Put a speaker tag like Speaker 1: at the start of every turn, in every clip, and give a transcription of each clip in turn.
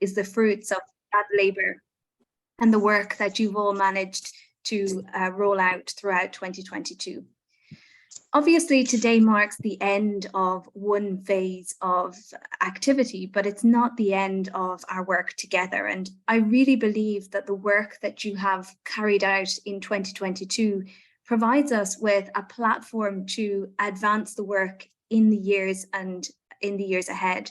Speaker 1: is the fruits of that labor and the work that you've all managed to roll out throughout 2022. Obviously, today marks the end of one phase of activity, but it's not the end of our work together. And I really believe that the work that you have carried out in 2022 provides us with a platform to advance the work in the years ahead.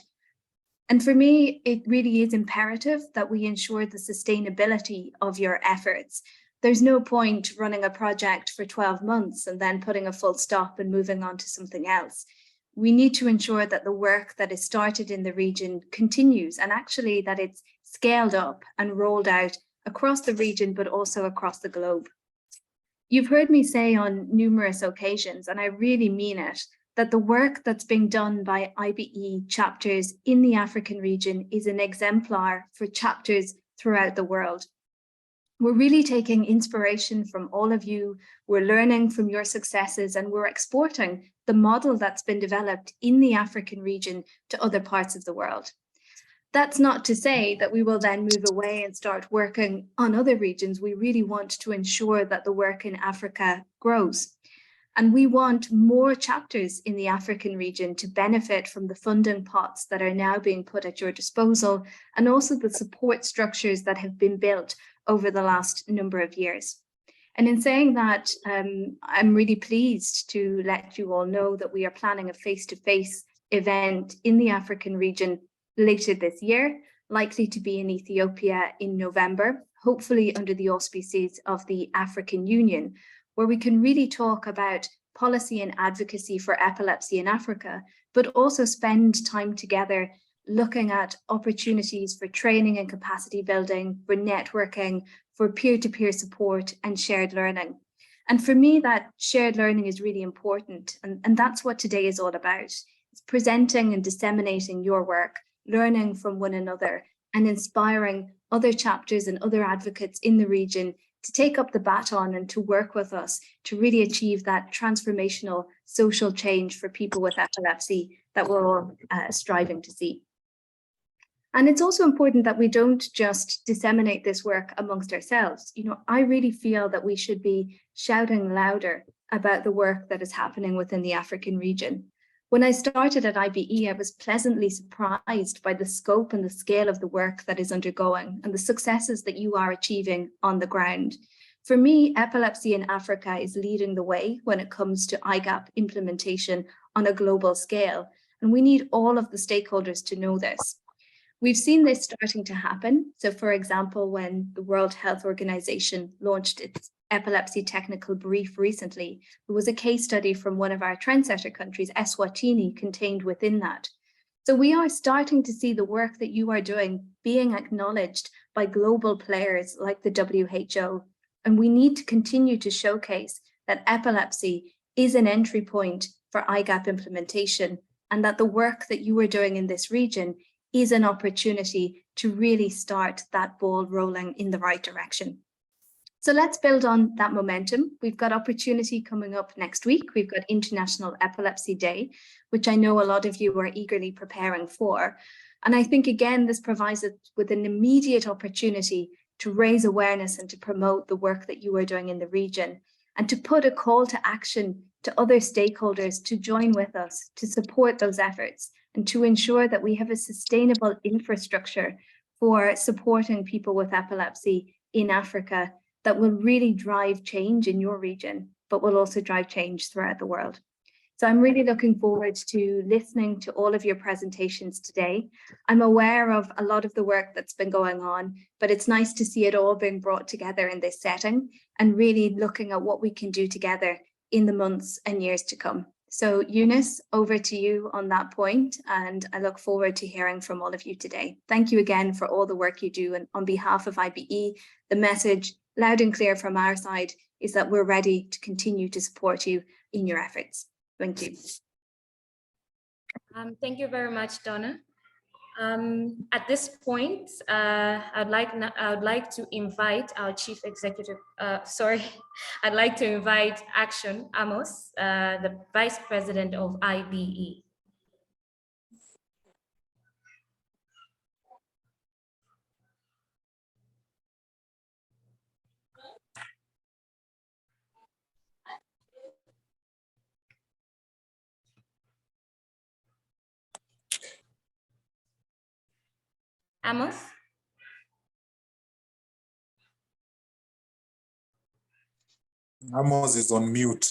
Speaker 1: And for me, it really is imperative that we ensure the sustainability of your efforts. There's no point running a project for 12 months and then putting a full stop and moving on to something else. We need to ensure that the work that is started in the region continues, and actually that it's scaled up and rolled out across the region, but also across the globe. You've heard me say on numerous occasions, and I really mean it, that the work that's being done by IBE chapters in the African region is an exemplar for chapters throughout the world. We're really taking inspiration from all of you, we're learning from your successes, and we're exporting the model that's been developed in the African region to other parts of the world. That's not to say that we will then move away and start working on other regions. We really want to ensure that the work in Africa grows. And we want more chapters in the African region to benefit from the funding pots that are now being put at your disposal, and also the support structures that have been built over the last number of years. And in saying that, I'm really pleased to let you all know that we are planning a face-to-face event in the African region later this year, likely to be in Ethiopia in November, hopefully under the auspices of the African Union, where we can really talk about policy and advocacy for epilepsy in Africa, but also spend time together looking at opportunities for training and capacity building, for networking, for peer-to-peer support and shared learning. And for me, that shared learning is really important. And that's what today is all about. It's presenting and disseminating your work, learning from one another, and inspiring other chapters and other advocates in the region to take up the baton and to work with us to really achieve that transformational social change for people with epilepsy that we're all striving to see. And it's also important that we don't just disseminate this work amongst ourselves. You know, I really feel that we should be shouting louder about the work that is happening within the African region. When I started at IBE, I was pleasantly surprised by the scope and the scale of the work that is undergoing and the successes that you are achieving on the ground. For me, epilepsy in Africa is leading the way when it comes to IGAP implementation on a global scale, and we need all of the stakeholders to know this. We've seen this starting to happen. So, for example, when the World Health Organization launched its epilepsy technical brief recently, there was a case study from one of our trendsetter countries, Eswatini, contained within that. So we are starting to see the work that you are doing being acknowledged by global players like the WHO. And we need to continue to showcase that epilepsy is an entry point for IGAP implementation, and that the work that you are doing in this region is an opportunity to really start that ball rolling in the right direction. So let's build on that momentum. We've got opportunity coming up next week. We've got International Epilepsy Day, which I know a lot of you are eagerly preparing for. And I think, again, this provides us with an immediate opportunity to raise awareness and to promote the work that you are doing in the region, and to put a call to action to other stakeholders to join with us, to support those efforts, and to ensure that we have a sustainable infrastructure for supporting people with epilepsy in Africa that will really drive change in your region, but will also drive change throughout the world. So I'm really looking forward to listening to all of your presentations today. I'm aware of a lot of the work that's been going on, but it's nice to see it all being brought together in this setting and really looking at what we can do together in the months and years to come. So Eunice, over to you on that point, and I look forward to hearing from all of you today. Thank you again for all the work you do, and on behalf of IBE, the message loud and clear from our side is that we're ready to continue to support you in your efforts. Thank you.
Speaker 2: Thank you very much, Donna. At this point, I'd like to invite our Chief Executive, I'd like to invite Action Amos, the Vice President of IBE. Amos?
Speaker 3: Amos is on mute.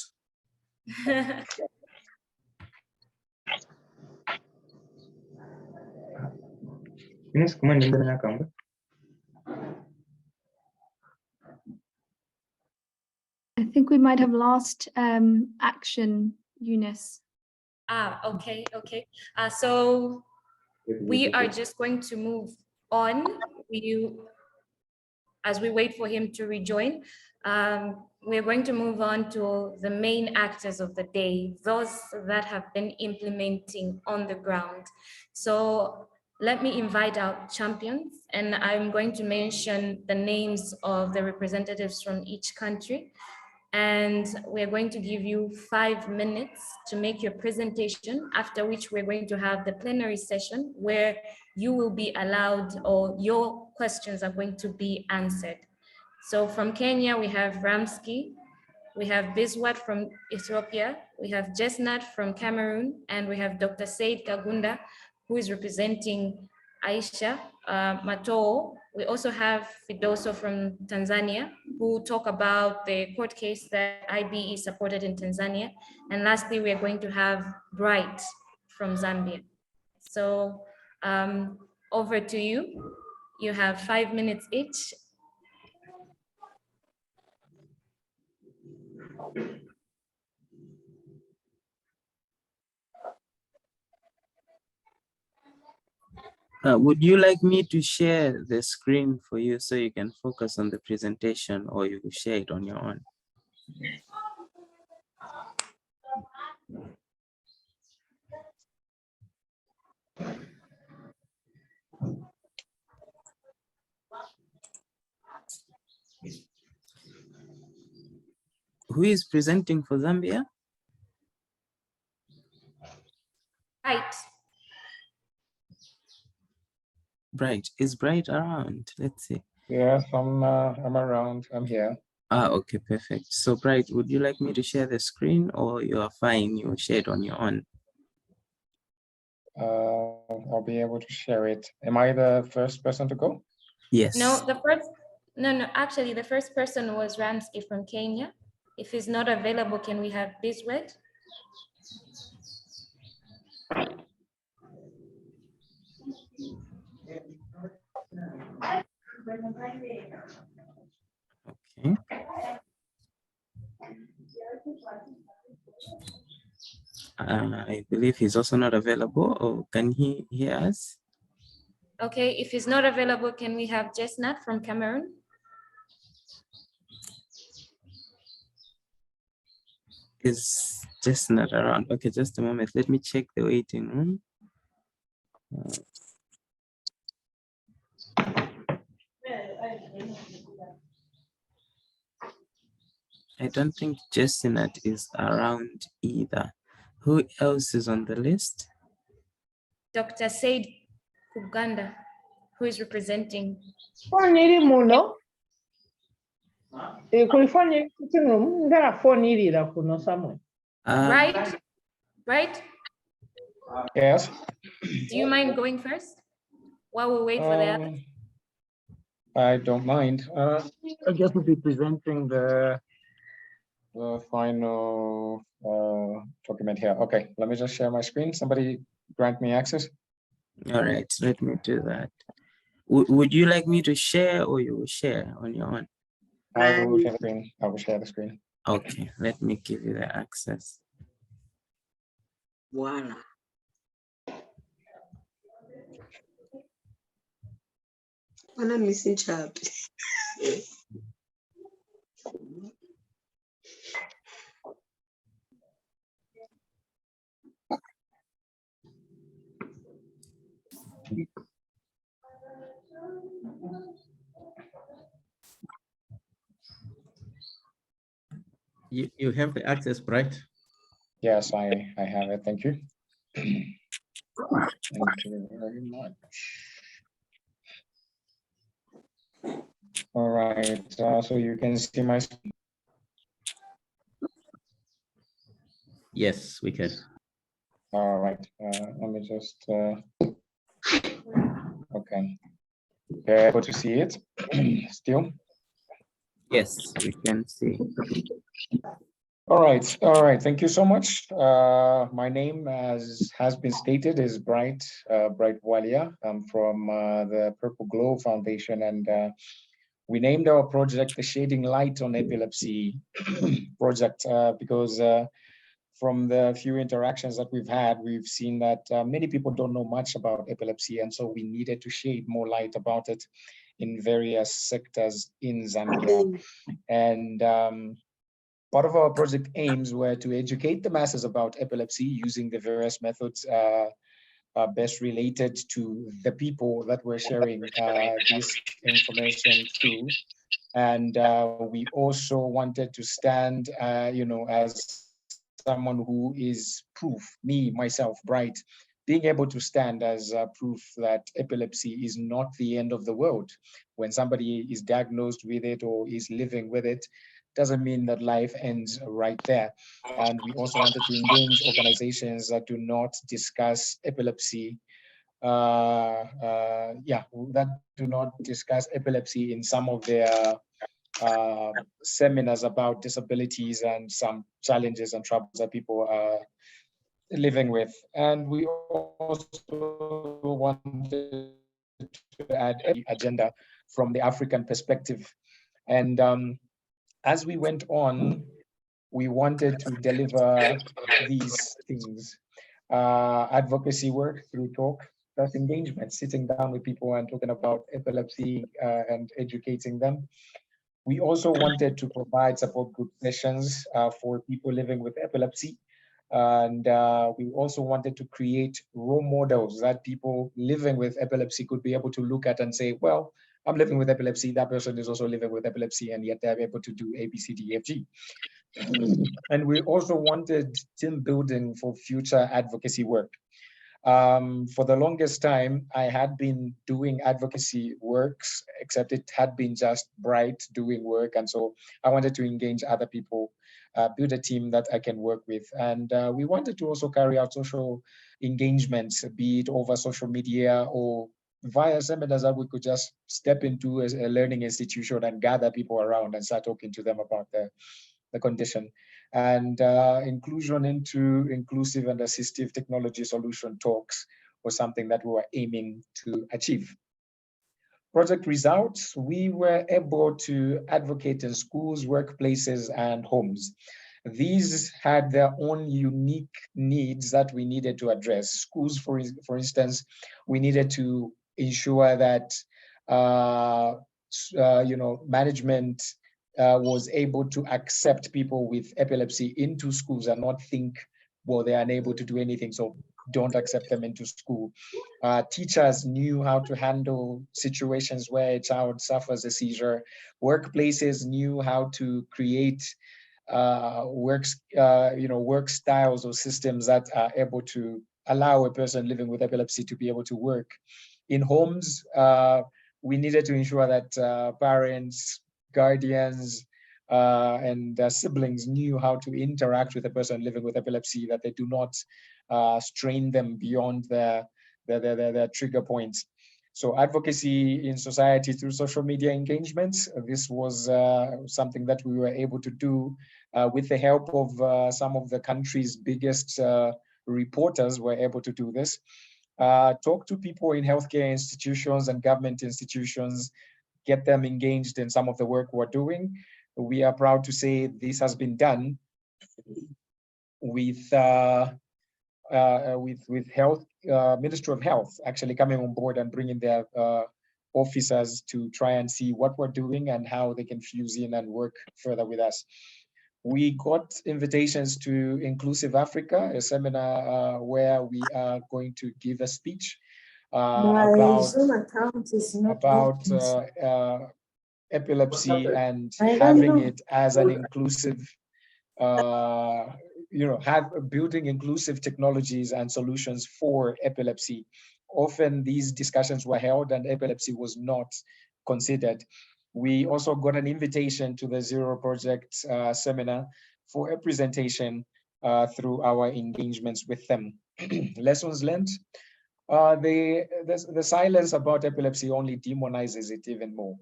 Speaker 1: I think we might have lost Action, Eunice.
Speaker 2: Okay. So we are just going to move on. As we wait for him to rejoin, we're going to move on to the main actors of the day, those that have been implementing on the ground. So let me invite our champions, and I'm going to mention the names of the representatives from each country. And we're going to give you 5 minutes to make your presentation, after which we're going to have the plenary session where you will be allowed, or your questions are going to be answered. So from Kenya, we have Ramsky, we have Biswat from Ethiopia, we have Jesnat from Cameroon, and we have Dr. Said Kagunda, who is representing Aisha Matoo. We also have Fidoso from Tanzania, who talk about the court case that IBE supported in Tanzania. And lastly, we are going to have Bright from Zambia. So over to you. You have 5 minutes each.
Speaker 4: Would you like me to share the screen for you so you can focus on the presentation, or you will share it on your own? Who is presenting for Zambia?
Speaker 2: Right.
Speaker 4: Bright. Is Bright around? Let's see.
Speaker 5: Yes, I'm around. I'm here.
Speaker 4: Okay, perfect. So Bright, would you like me to share the screen, or you are fine, you will share it on your own?
Speaker 5: I'll be able to share it. Am I the first person to go?
Speaker 4: Yes.
Speaker 2: No, actually the first person was Ramsky from Kenya. If he's not available, can we have Biswet?
Speaker 4: Okay. I believe he's also not available, or can he hear us?
Speaker 2: Okay, if he's not available, can we have Jesnat from Cameroon?
Speaker 4: Is just not around. Okay, just a moment. Let me check the waiting room. I don't think Jesnat is around either. Who else is on the list?
Speaker 2: Dr. Said Kuganda, who is representing. Right?
Speaker 5: Yes.
Speaker 2: Do you mind going first while we wait for the others?
Speaker 5: I don't mind. I guess we'll be presenting the final document here. Okay, let me just share my screen. Somebody grant me access.
Speaker 4: All right, let me do that. Would you like me to share, or you will share on your own?
Speaker 5: I will share the screen. I will share the screen.
Speaker 4: Okay, let me give you the access.
Speaker 6: Voila. I'm missing chat.
Speaker 7: You have the access, right?
Speaker 5: Yes, I have it. Thank you. Thank you very much. All right, so you can see my screen.
Speaker 7: Yes, we can.
Speaker 5: All right, let me just, okay. Okay, able to see it still?
Speaker 4: Yes, we can see.
Speaker 5: All right. Thank you so much. My name, as has been stated, is Bright Walia. I'm from the Purple Glow Foundation, and we named our project the Shading Light on Epilepsy project because from the few interactions that we've had, we've seen that many people don't know much about epilepsy, and so we needed to shade more light about it in various sectors in Zambia. And part of our project aims were to educate the masses about epilepsy using the various methods best related to the people that we're sharing this information through. And we also wanted to stand, as someone who is proof, me, myself, Bright, being able to stand as proof that epilepsy is not the end of the world. When somebody is diagnosed with it or is living with it, doesn't mean that life ends right there. And we also wanted to engage organizations that do not discuss epilepsy, that do not discuss epilepsy in some of their seminars about disabilities and some challenges and troubles that people are living with. And we also wanted to add an agenda from the African perspective. And as we went on, we wanted to deliver these things, advocacy work through talk, plus engagement, sitting down with people and talking about epilepsy and educating them. We also wanted to provide support group sessions for people living with epilepsy. And we also wanted to create role models that people living with epilepsy could be able to look at and say, well, I'm living with epilepsy, that person is also living with epilepsy, and yet they're able to do A, B, C, D, E, F, G. And we also wanted team building for future advocacy work. For the longest time, I had been doing advocacy works, except it had been just Bright doing work. And so I wanted to engage other people, build a team that I can work with. And we wanted to also carry out social engagements, be it over social media or via seminars that we could just step into as a learning institution and gather people around and start talking to them about the condition. And inclusion into inclusive and assistive technology solution talks was something that we were aiming to achieve. Project results, we were able to advocate in schools, workplaces, and homes. These had their own unique needs that we needed to address. Schools, for instance, we needed to ensure that management was able to accept people with epilepsy into schools and not think, well, they are unable to do anything, so don't accept them into school. Teachers knew how to handle situations where a child suffers a seizure. Workplaces knew how to create work styles or systems that are able to allow a person living with epilepsy to be able to work. In homes, we needed to ensure that parents, guardians, and siblings knew how to interact with a person living with epilepsy, that they do not strain them beyond their trigger points. So advocacy in society through social media engagements, this was something that we were able to do with the help of some of the country's biggest reporters were able to do this. Talk to people in healthcare institutions and government institutions, get them engaged in some of the work we're doing. We are proud to say this has been done with health, Ministry of Health actually coming on board and bringing their officers to try and see what we're doing and how they can fuse in and work further with us. We got invitations to Inclusive Africa, a seminar where we are going to give a speech about epilepsy and having it as an inclusive, building inclusive technologies and solutions for epilepsy. Often these discussions were held and epilepsy was not considered. We also got an invitation to the Zero Project seminar for a presentation through our engagements with them. Lessons learned. The silence about epilepsy only demonizes it even more.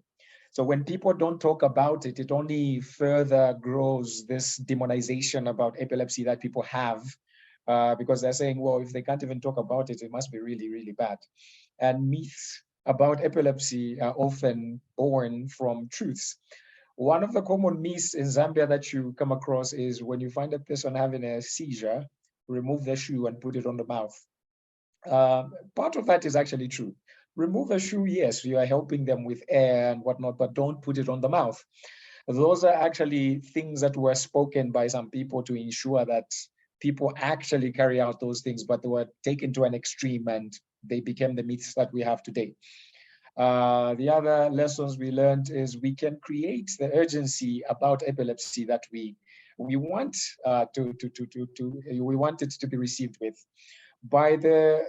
Speaker 5: So when people don't talk about it, it only further grows this demonization about epilepsy that people have, because they're saying, well, if they can't even talk about it, it must be really, really bad. And myths about epilepsy are often born from truths. One of the common myths in Zambia that you come across is when you find a person having a seizure, remove the shoe and put it on the mouth. Part of that is actually true. Remove a shoe, yes, you are helping them with air and whatnot, but don't put it on the mouth. Those are actually things that were spoken by some people to ensure that people actually carry out those things, but they were taken to an extreme and they became the myths that we have today. The other lessons we learned is we can create the urgency about epilepsy that we want we want it to be received with by the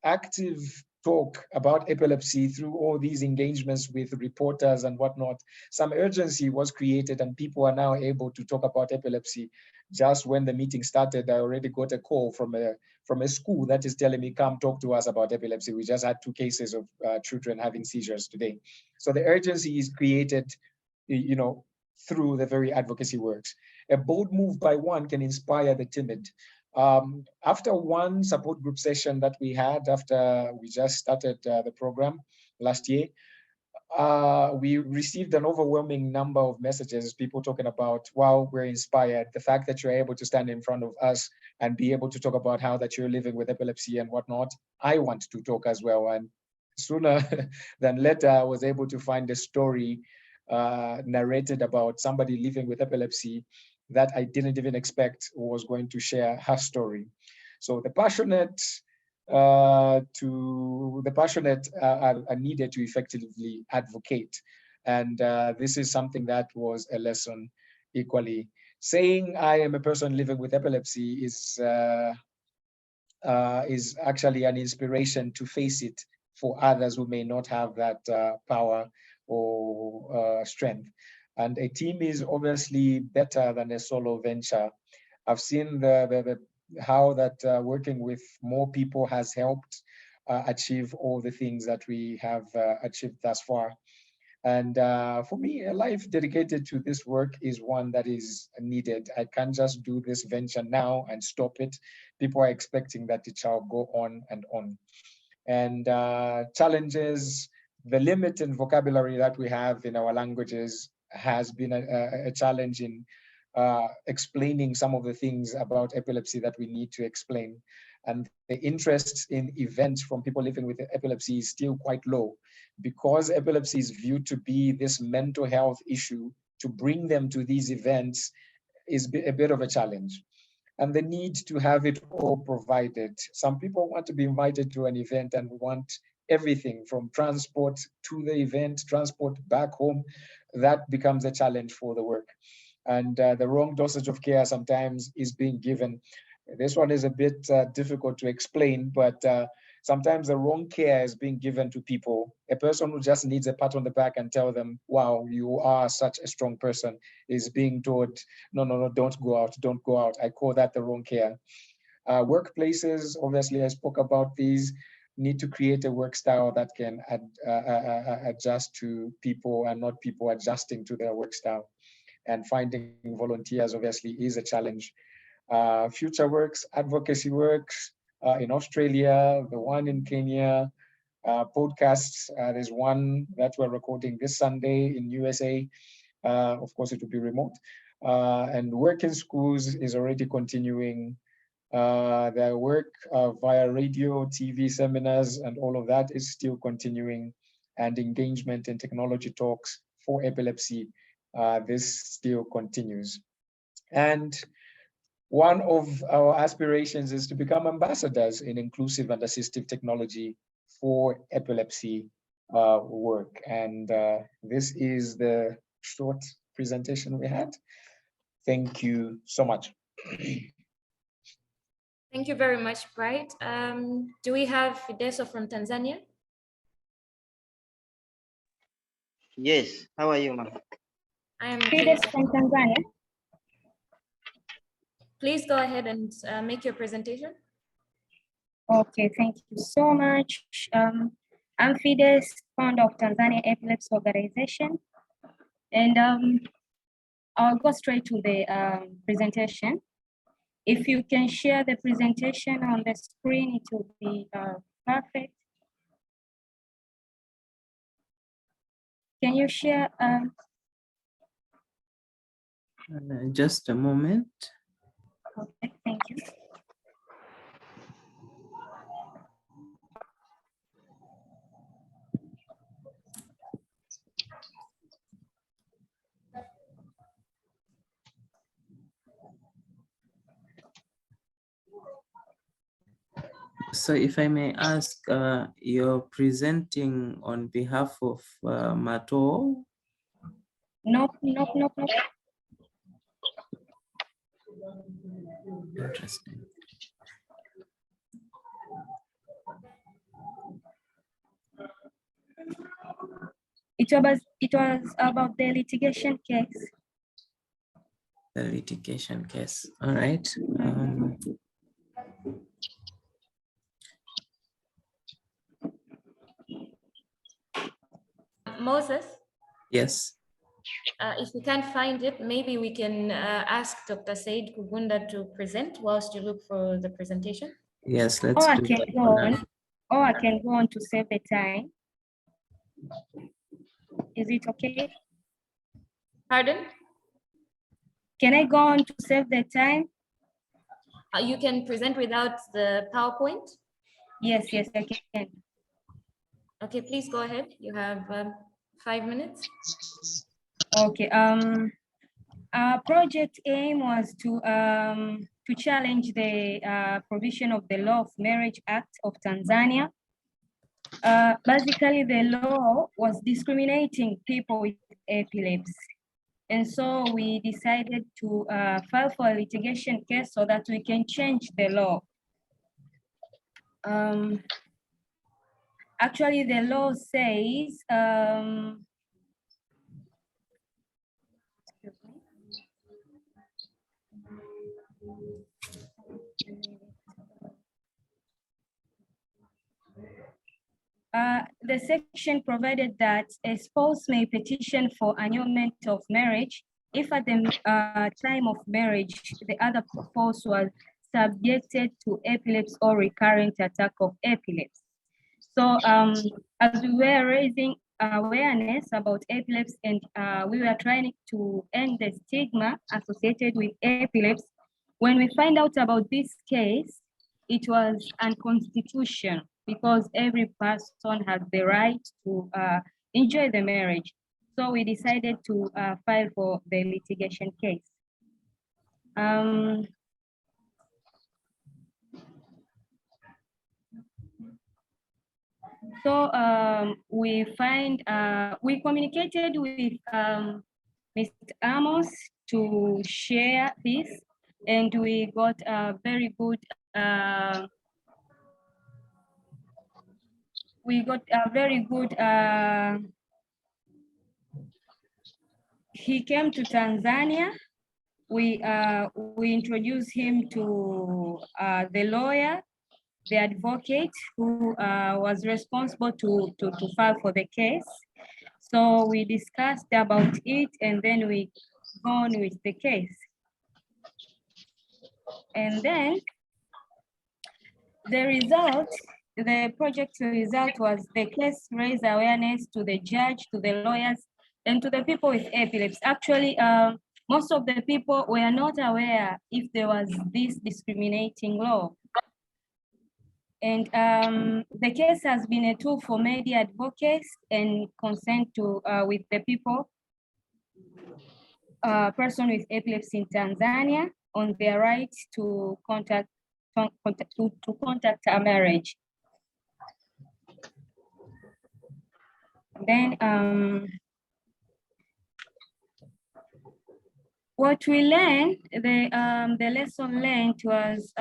Speaker 5: active talk about epilepsy through all these engagements with reporters and whatnot. Some urgency was created and people are now able to talk about epilepsy. Just when the meeting started, I already got a call from a school that is telling me, come talk to us about epilepsy. We just had 2 cases of children having seizures today. So the urgency is created, you know, through the very advocacy works. A bold move by one can inspire the timid. After one support group session that we had after we just started the program last year, we received an overwhelming number of messages, people talking about, wow, we're inspired. The fact that you're able to stand in front of us and be able to talk about how that you're living with epilepsy and whatnot, I want to talk as well. And sooner than later, I was able to find a story narrated about somebody living with epilepsy that I didn't even expect was going to share her story. So the passionate are needed to effectively advocate. And this is something that was a lesson equally. Saying I am a person living with epilepsy is actually an inspiration to face it for others who may not have that power or strength. And a team is obviously better than a solo venture. I've seen how that working with more people has helped achieve all the things that we have achieved thus far. And for me, a life dedicated to this work is one that is needed. I can't just do this venture now and stop it. People are expecting that it shall go on and on. And challenges, the limit in vocabulary that we have in our languages has been a challenge in explaining some of the things about epilepsy that we need to explain. And the interest in events from people living with epilepsy is still quite low, because epilepsy is viewed to be this mental health issue. To bring them to these events is a bit of a challenge. And the need to have it all provided. Some people want to be invited to an event and want everything from transport to the event, transport back home. That becomes a challenge for the work. And the wrong dosage of care sometimes is being given. This one is a bit difficult to explain, but sometimes the wrong care is being given to people. A person who just needs a pat on the back and tell them, wow, you are such a strong person, is being told, no, don't go out, don't go out. I call that the wrong care. Workplaces, obviously, I spoke about these, need to create a work style that can adjust to people and not people adjusting to their work style. And finding volunteers, obviously, is a challenge. Future works, advocacy works in Australia, the one in Kenya, podcasts. There's one that we're recording this Sunday in USA. Of course, it will be remote. And work in schools is already continuing. The work via radio, TV seminars, and all of that is still continuing. And engagement in technology talks for epilepsy, this still continues. And one of our aspirations is to become ambassadors in inclusive and assistive technology for epilepsy work. And this is the short presentation we had. Thank you so much.
Speaker 2: Thank you very much, Bright. Do we have Fideso from Tanzania?
Speaker 3: Yes, how are you, ma'am?
Speaker 2: I am
Speaker 8: Fideso from Tanzania.
Speaker 2: Please go ahead and make your presentation.
Speaker 8: Okay, thank you so much. I'm Fides, founder of Tanzania Epilepsy Organization, and I'll go straight to the presentation. If you can share the presentation on the screen, it will be perfect. Can you share?
Speaker 4: Just a moment.
Speaker 8: Okay, thank you.
Speaker 4: So if I may ask, you're presenting on behalf of Mato?
Speaker 8: Nope.
Speaker 4: Interesting.
Speaker 8: It was about the litigation case.
Speaker 4: The litigation case. All right.
Speaker 2: Moses,
Speaker 4: Yes.
Speaker 2: if you can't find it, maybe we can ask Dr. Said Kugunda to present whilst you look for the presentation.
Speaker 4: Yes, let's
Speaker 8: I
Speaker 4: do
Speaker 8: can
Speaker 4: that
Speaker 8: go
Speaker 4: for
Speaker 8: on.
Speaker 4: now.
Speaker 8: Or I can go on to save the time. Is it okay?
Speaker 2: Pardon?
Speaker 8: Can I go on to save the time?
Speaker 2: You can present without the PowerPoint?
Speaker 8: Yes, I can.
Speaker 2: Okay, please go ahead. You have 5 minutes.
Speaker 8: Okay. Our project aim was to challenge the provision of the Law of Marriage Act of Tanzania. Basically, the law was discriminating people with epilepsy. And so we decided to file for a litigation case so that we can change the law. Actually, the law says, the section provided that a spouse may petition for annulment of marriage if at the time of marriage, the other spouse was subjected to epilepsy or recurrent attack of epilepsy. So as we were raising awareness about epilepsy and we were trying to end the stigma associated with epilepsy, when we find out about this case, it was unconstitutional because every person has the right to enjoy the marriage. So we decided to file for the litigation case. So we communicated with Mr. Amos to share this, and we got a very good he came to Tanzania. We introduced him to the lawyer, the advocate who was responsible to file for the case. So we discussed about it and then we gone with the case. And then the project result was the case raised awareness to the judge, to the lawyers, and to the people with epilepsy. Actually, most of the people were not aware if there was this discriminating law. And the case has been a tool for media advocates and consent to with the people, person with epilepsy in Tanzania on their right to contact a marriage. Then what we learned, the lesson learned was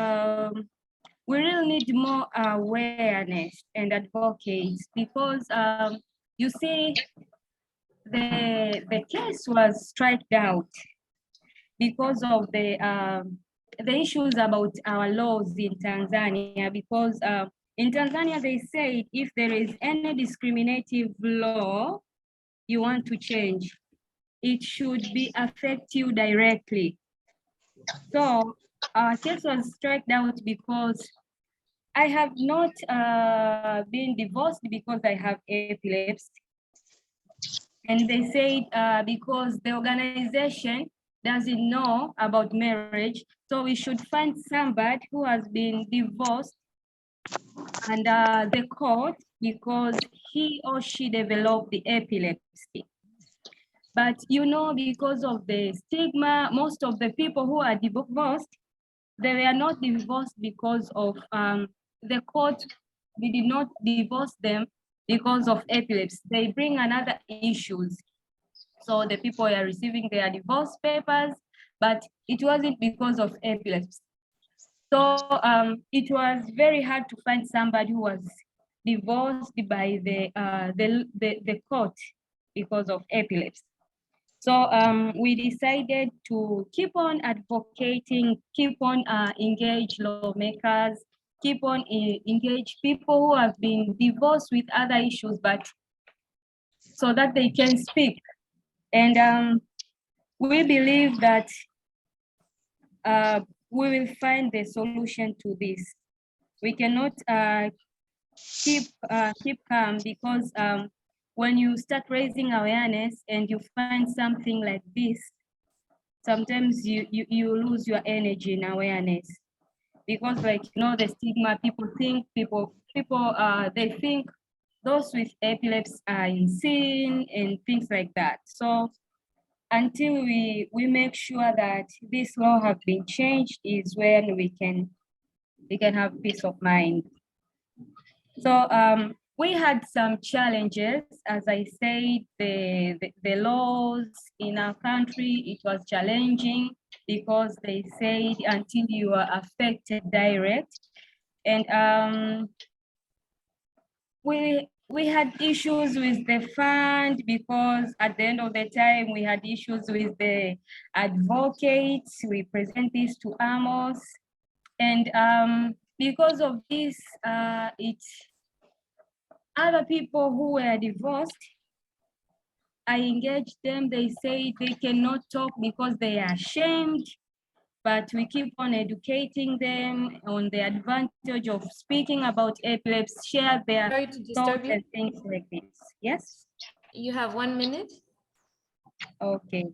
Speaker 8: we really need more awareness and advocates because you see the case was struck out because of the the issues about our laws in Tanzania, because in Tanzania they say if there is any discriminative law you want to change, it should be affect you directly. So our case was struck out because I have not been divorced because I have epilepsy. And they said because the organization doesn't know about marriage, so we should find somebody who has been divorced and the court because he or she developed the epilepsy. But you know, because of the stigma, most of the people who are divorced, they were not divorced because of the court. We did not divorce them because of epilepsy. They bring another issues. So the people are receiving their divorce papers, but it wasn't because of epilepsy. So it was very hard to find somebody who was divorced by the court because of epilepsy. So we decided to keep on advocating, keep on engage lawmakers, keep on engage people who have been divorced with other issues, but so that they can speak. And we believe that we will find the solution to this. We cannot keep calm because when you start raising awareness and you find something like this, sometimes you lose your energy in awareness, because, like, you know, the stigma, people they think those with epilepsy are insane and things like that. So until we make sure that this law have been changed is when we can have peace of mind. So we had some challenges. As I said, the laws in our country, it was challenging because they said until you are affected direct. And we had issues with the fund because at the end of the time, we had issues with the advocates. We present this to Amos. And because of this, other people who were divorced, I engaged them. They say they cannot talk because they are ashamed, but we keep on educating them on the advantage of speaking about epilepsy, share their thoughts and things like this. Yes?
Speaker 2: You have 1 minute.
Speaker 8: Okay.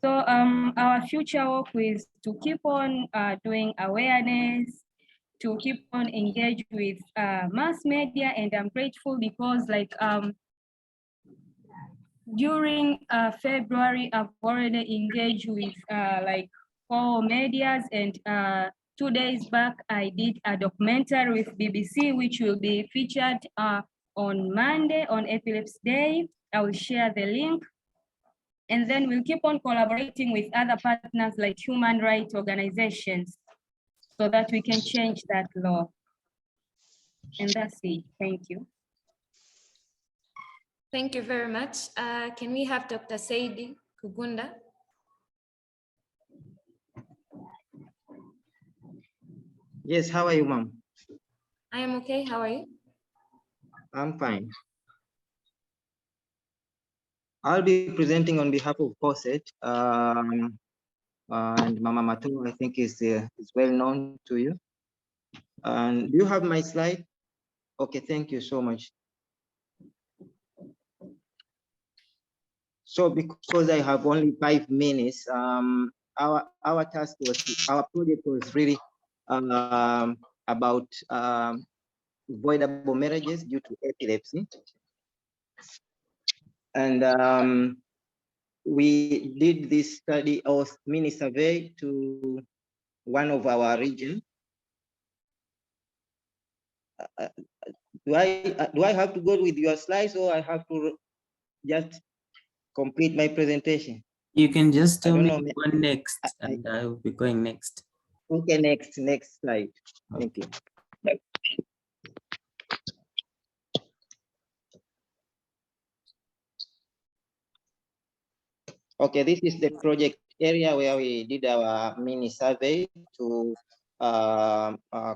Speaker 8: So our future work is to keep on doing awareness, to keep on engaged with mass media, and I'm grateful because, like, during February, I've already engaged with like 4 medias, and 2 days back, I did a documentary with BBC, which will be featured on Monday on Epilepsy Day. I will share the link. And then we'll keep on collaborating with other partners like human rights organizations so that we can change that law. And that's it. Thank you.
Speaker 2: Thank you very much. Can we have Dr. Saidi Kugunda?
Speaker 3: Yes, how are you, ma'am?
Speaker 2: I am okay. How are you?
Speaker 3: I'm fine. I'll be presenting on behalf of COSET, and Mama Mato, I think is well known to you. And do you have my slide? Okay, thank you so much. So because I have only 5 minutes, our task was, our project was really about avoidable marriages due to epilepsy. And we did this study or mini survey to one of our region. Do I have to go with your slides, or I have to just complete my presentation?
Speaker 4: You can just tell me go next, and I will be going next.
Speaker 3: Okay, next slide. Thank you. Okay, this is the project area where we did our mini survey to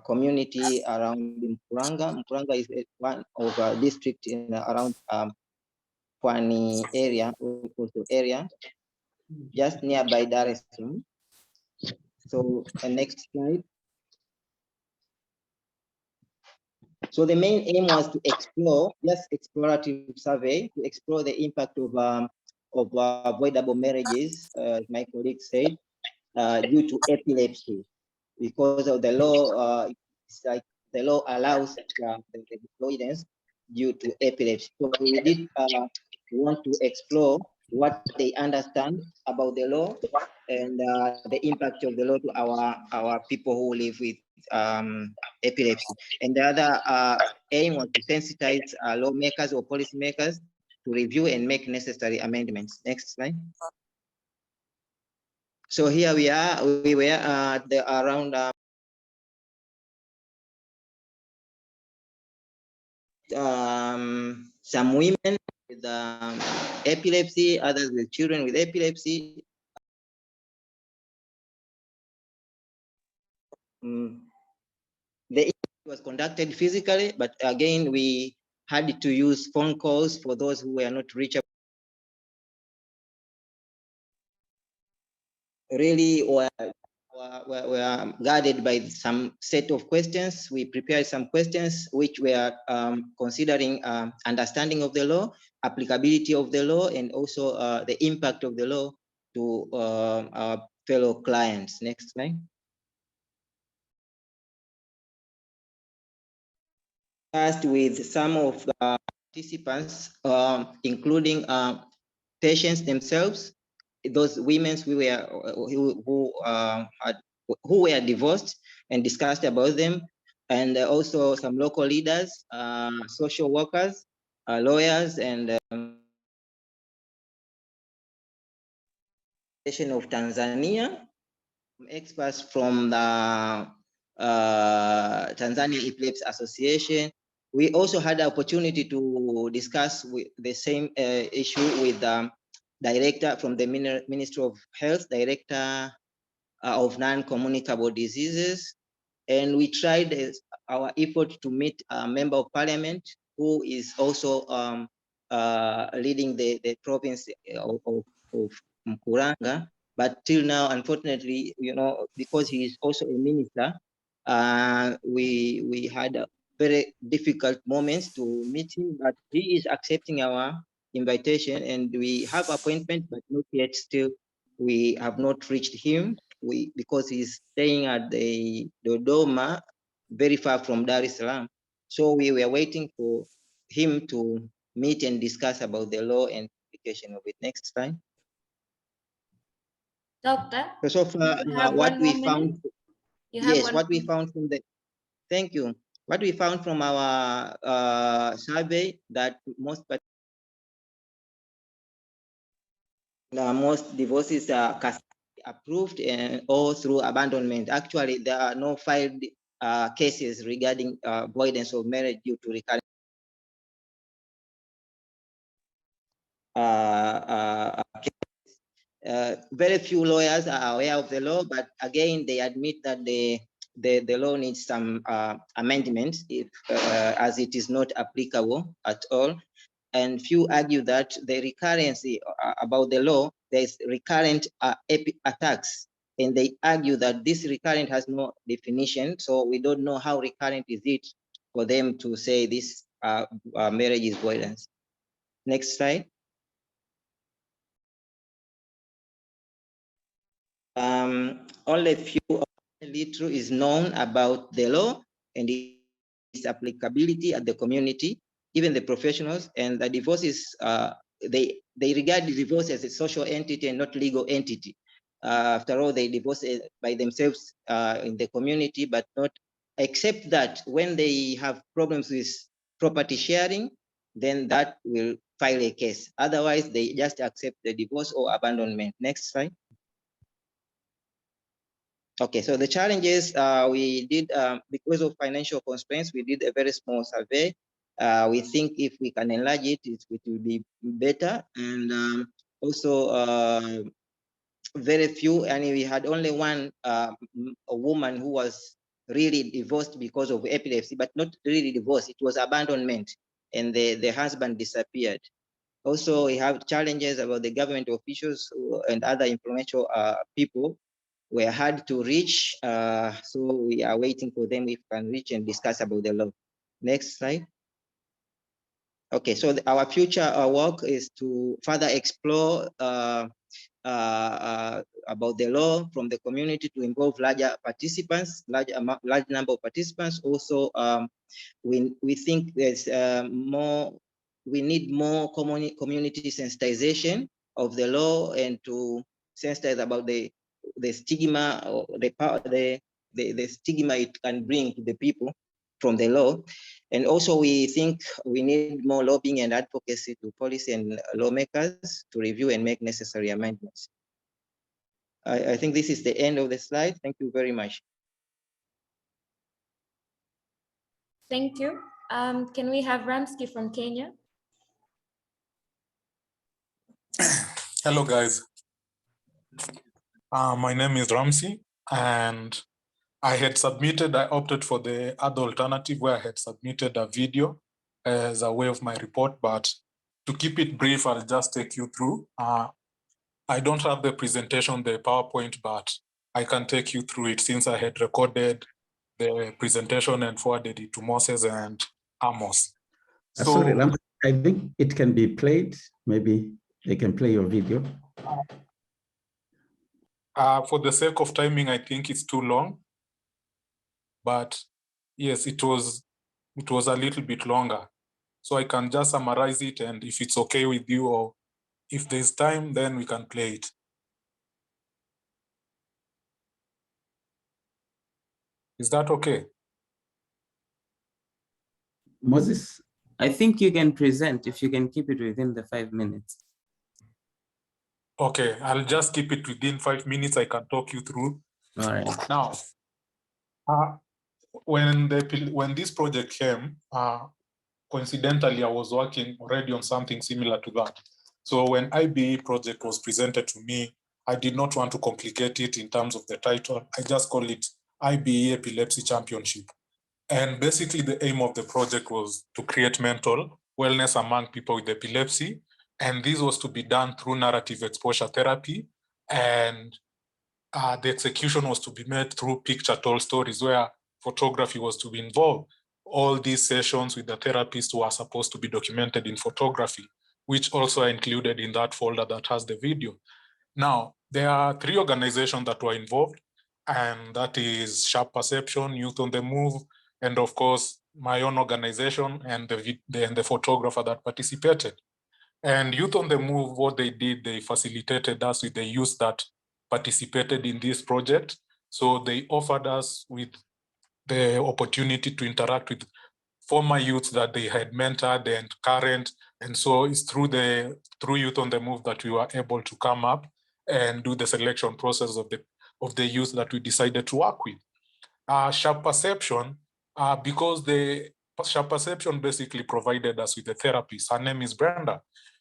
Speaker 3: community around Mkuranga. Mkuranga is one of our district in around Pwani area, area, just nearby Dar es Salaam. So next slide. So the main aim was to explore, just explorative survey, to explore the impact of avoidable marriages, my colleague said, due to epilepsy, because of the law. It's like the law allows the avoidance due to epilepsy. So we did want to explore what they understand about the law and the impact of the law to our people who live with epilepsy. And the other aim was to sensitize lawmakers or policymakers to review and make necessary amendments. Next slide. So here we are. We were around some women with epilepsy, others with children with epilepsy. The interview was conducted physically, but again, we had to use phone calls for those who were not reachable. Really were guided by some set of questions. We prepared some questions which were considering understanding of the law, applicability of the law, and also the impact of the law to our fellow clients. Next slide. Asked with some of the participants, including patients themselves, those women who were divorced, and discussed about them, and also some local leaders, social workers, lawyers, and of Tanzania, experts from the Tanzania Epilepsy Association. We also had the opportunity to discuss with the same issue with director from the Ministry of Health, director of non-communicable diseases. And we tried our effort to meet a member of parliament who is also leading the province of Mkuranga. But till now, unfortunately, because he is also a minister, we had a very difficult moments to meet him, but he is accepting our invitation, and we have appointment, but not yet still. We have not reached him because he's staying at the Dodoma, very far from Dar es Salaam. So we were waiting for him to meet and discuss about the law and application of it. Next slide.
Speaker 2: Doctor,
Speaker 3: so far, what we found, yes, what we found from the, thank you. What we found from our survey, that most divorces are approved and or through abandonment. Actually, there are no filed cases regarding avoidance of marriage due to recurrent. Very few lawyers are aware of the law, but again, they admit that the law needs some amendments if, as it is not applicable at all. And few argue that the recurrency about the law, there's recurrent attacks, and they argue that this recurrent has no definition, so we don't know how recurrent is it for them to say this marriage is avoidance. Next slide. Only a few little is known about the law and its applicability at the community, even the professionals, and the divorce is, they regard the divorce as a social entity and not legal entity. After all, they divorce by themselves in the community, but not, except that when they have problems with property sharing, then that will file a case. Otherwise, they just accept the divorce or abandonment. Next slide. Okay, so the challenges we did, because of financial constraints, we did a very small survey. We think if we can enlarge it, it will be better. And also, very few, and we had only one a woman who was really divorced because of epilepsy, but not really divorced, it was abandonment, and the husband disappeared. Also, we have challenges about the government officials and other influential people were hard to reach. So we are waiting for them if we can reach and discuss about the law. Next slide. Okay, so our future work is to further explore about the law from the community to involve larger participants, large number of participants. Also, we think there's we need more community sensitization of the law and to sensitize about the stigma or the stigma it can bring to the people from the law. And also we think we need more lobbying and advocacy to policy and lawmakers to review and make necessary amendments. I think this is the end of the slide. Thank you very much.
Speaker 2: Thank you. Can we have Ramsky from Kenya?
Speaker 9: Hello, guys. My name is Ramsey, and I opted for the other alternative where I had submitted a video as a way of my report, but to keep it brief, I'll just take you through. I don't have the presentation, the PowerPoint, but I can take you through it since I had recorded the presentation and forwarded it to Moses and Amos. So,
Speaker 7: sorry, Ramsey, I think it can be played. Maybe they can play your video.
Speaker 9: For the sake of timing, I think it's too long. But yes, it was a little bit longer. So I can just summarize it, and if it's okay with you, or if there's time, then we can play it. Is that okay?
Speaker 7: Moses?
Speaker 4: I think you can present if you can keep it within the 5 minutes.
Speaker 9: Okay, I'll just keep it within 5 minutes. I can talk you through.
Speaker 4: All right.
Speaker 9: Now, when this project came, coincidentally, I was working already on something similar to that. So when IBE project was presented to me, I did not want to complicate it in terms of the title. I just called it IBE Epilepsy Championship. And basically the aim of the project was to create mental wellness among people with epilepsy. And this was to be done through narrative exposure therapy. And the execution was to be made through picture-told stories where photography was to be involved. All these sessions with the therapists were supposed to be documented in photography, which also are included in that folder that has the video. Now, there are 3 organizations that were involved, and that is Sharp Perception, Youth on the Move, and of course, my own organization and the photographer that participated. And Youth on the Move, what they did, they facilitated us with the youth that participated in this project. So they offered us with the opportunity to interact with former youths that they had mentored and current. And so it's through Youth on the Move that we were able to come up and do the selection process of the youth that we decided to work with. Sharp Perception, because the Sharp Perception basically provided us with a therapist. Her name is Brenda,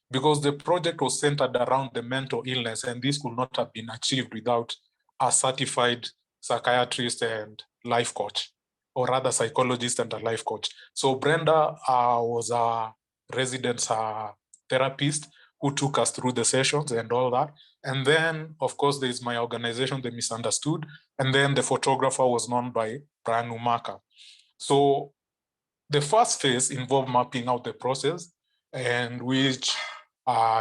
Speaker 9: because the project was centered around the mental illness, and this could not have been achieved without a certified psychiatrist and life coach, or rather psychologist and a life coach. So Brenda was a resident therapist who took us through the sessions and all that. And then, of course, there's my organization, The Misunderstood. And then the photographer was known by Brian Umaka. So the first phase involved mapping out the process, and which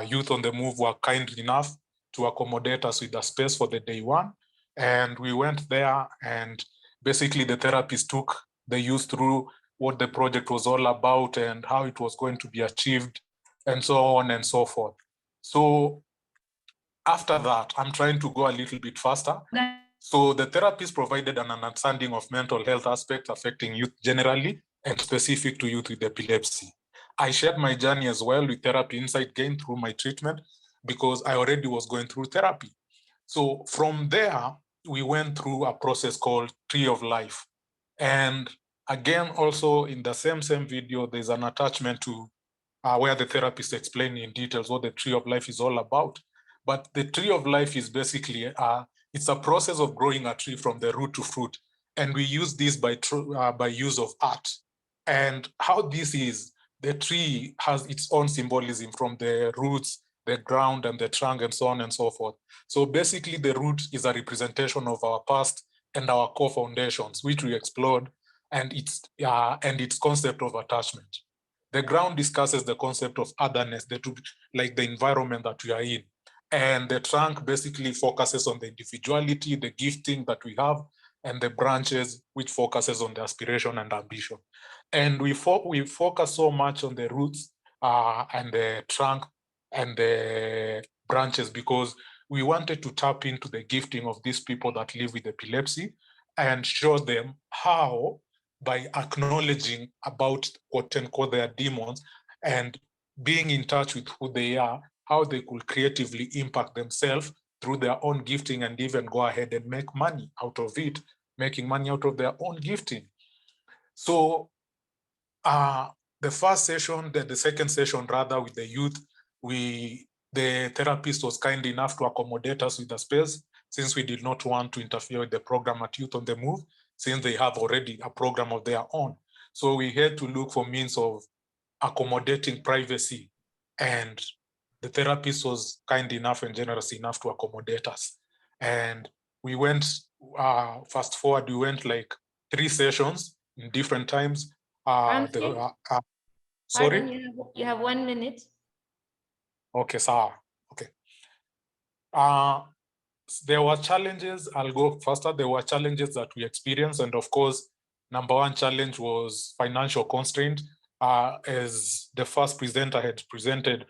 Speaker 9: Youth on the Move were kind enough to accommodate us with a space for the day one. And we went there, and basically the therapist took the youth through what the project was all about and how it was going to be achieved, and so on and so forth. So after that, I'm trying to go a little bit faster. So the therapist provided an understanding of mental health aspects affecting youth generally and specific to youth with epilepsy. I shared my journey as well with therapy insight gained through my treatment, because I already was going through therapy. So from there, we went through a process called Tree of Life. And again, also in the same video, there's an attachment to where the therapist explained in details what the Tree of Life is all about. But the tree of life is basically, it's a process of growing a tree from the root to fruit. And we use this by use of art. And how this is, the tree has its own symbolism from the roots, the ground, and the trunk, and so on and so forth. So basically, the root is a representation of our past and our core foundations, which we explored, and its concept of attachment. The ground discusses the concept of otherness, like the environment that we are in. And the trunk basically focuses on the individuality, the gifting that we have, and the branches, which focuses on the aspiration and ambition. And we focus so much on the roots and the trunk and the branches because we wanted to tap into the gifting of these people that live with epilepsy and show them how, by acknowledging about quote unquote their demons and being in touch with who they are, how they could creatively impact themselves through their own gifting and even go ahead and make money out of it, making money out of their own gifting. So the first session, the second session rather with the youth, the therapist was kind enough to accommodate us with the space since we did not want to interfere with the program at Youth on the Move, since they have already a program of their own. So we had to look for means of accommodating privacy, and the therapist was kind enough and generous enough to accommodate us. And we went, fast forward, we went like 3 sessions in different times. Sorry?
Speaker 2: Pardon, you have 1 minute.
Speaker 9: Okay, sir. Okay. There were challenges. I'll go faster. There were challenges that we experienced. And of course, number one challenge was financial constraint. As the first presenter had presented,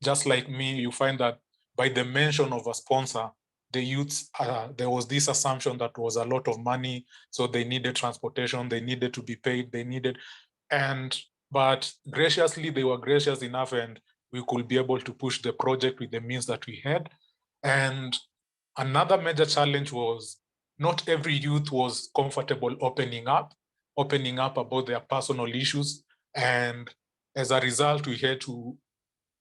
Speaker 9: just like me, you find that by the mention of a sponsor, the youths, there was this assumption that was a lot of money. So they needed transportation, they needed to be paid, but graciously, they were gracious enough and we could be able to push the project with the means that we had. And another major challenge was not every youth was comfortable opening up about their personal issues. And as a result, we had to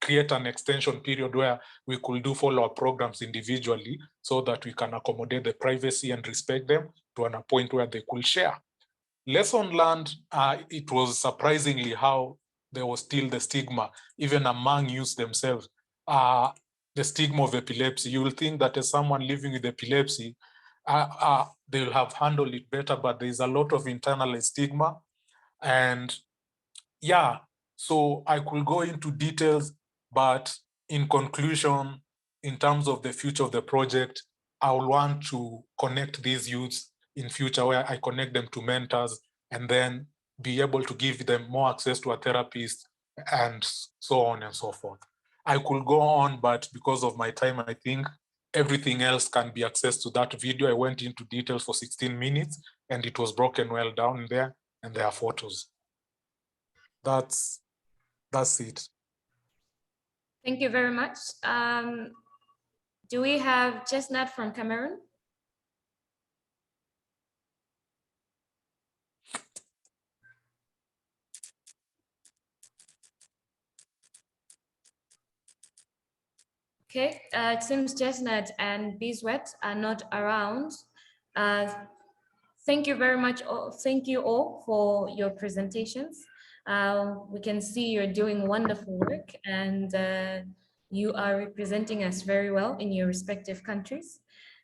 Speaker 9: create an extension period where we could do follow-up programs individually so that we can accommodate the privacy and respect them to a point where they could share. Lesson learned, it was surprisingly how there was still the stigma, even among youth themselves, the stigma of epilepsy. You will think that as someone living with epilepsy, they will have handled it better, but there's a lot of internalized stigma. And yeah, so I could go into details, but in conclusion, in terms of the future of the project, I will want to connect these youths in future where I connect them to mentors and then be able to give them more access to a therapist and so on and so forth. I could go on, but because of my time, I think everything else can be accessed to that video. I went into details for 16 minutes and it was broken well down there and there are photos. That's it.
Speaker 2: Thank you very much. Do we have Chestnut from Cameroon? Okay, it seems Chestnut and Beeswet are not around. Thank you very much. Thank you all for your presentations. We can see you're doing wonderful work and you are representing us very well in your respective countries.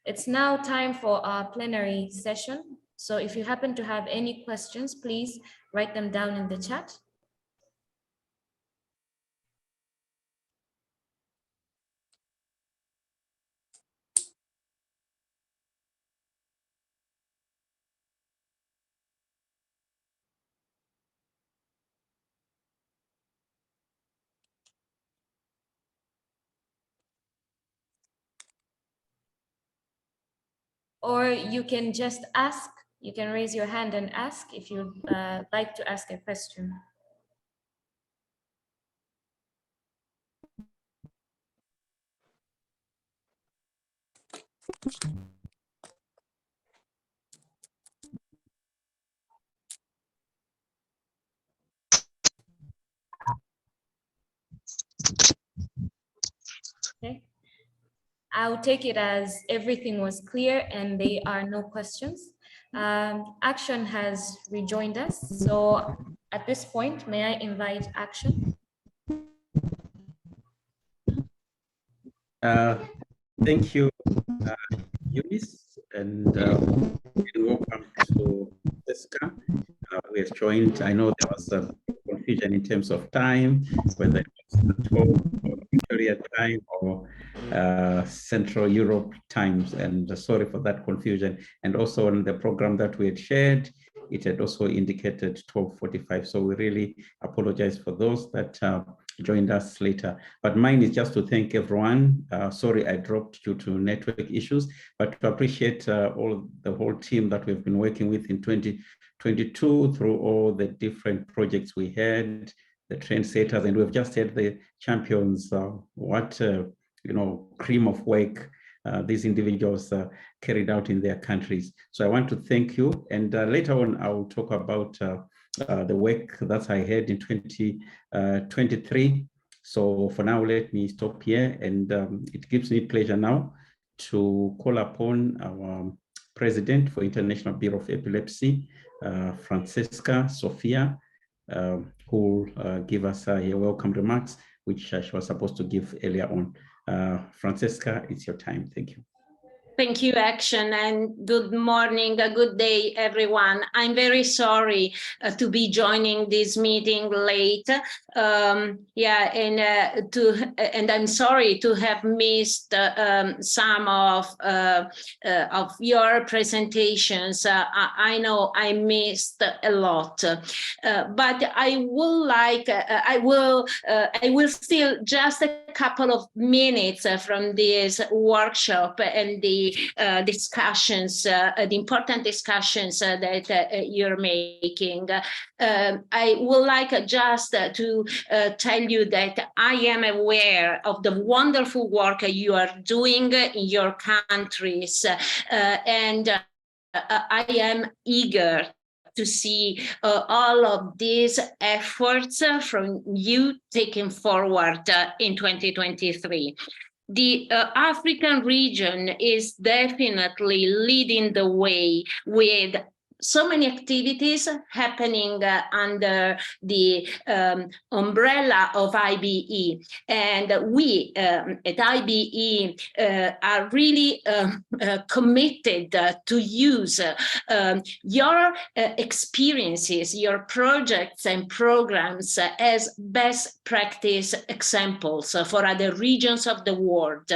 Speaker 2: It's now time for our plenary session. So if you happen to have any questions, please write them down in the chat. Or you can just ask, you can raise your hand and ask if you'd like to ask a question. Okay. I'll take it as everything was clear and there are no questions. Action has rejoined us. So at this point, may I invite Action?
Speaker 7: Thank you, Eunice, and welcome to Jessica. We have joined. I know there was some confusion in terms of time, whether it was 12 or Victoria time or Central Europe times, and sorry for that confusion. And also on the program that we had shared, it had also indicated 12:45. So we really apologize for those that joined us later. But mine is just to thank everyone. Sorry I dropped due to network issues, but to appreciate the whole team that we've been working with in 2022 through all the different projects we had, the trendsetters, and we've just had the champions. What cream of work these individuals carried out in their countries. So I want to thank you. And later on, I will talk about the work that I had in 2023. So for now, let me stop here. And it gives me pleasure now to call upon our President for International Bureau of Epilepsy, Francesca Sofia, who will give us her welcome remarks, which she was supposed to give earlier on. Francesca, it's your time. Thank you.
Speaker 10: Thank you, Action, and good morning, good day, everyone. I'm very sorry to be joining this meeting late. And I'm sorry to have missed some of your presentations. I know I missed a lot, but I will steal just a couple of minutes from this workshop and the discussions, the important discussions that you're making. I would like just to tell you that I am aware of the wonderful work you are doing in your countries, and I am eager to see all of these efforts from you taken forward in 2023. The African region is definitely leading the way with so many activities happening under the umbrella of IBE. And we at IBE are really committed to use your experiences, your projects and programs as best practice examples for other regions of the world.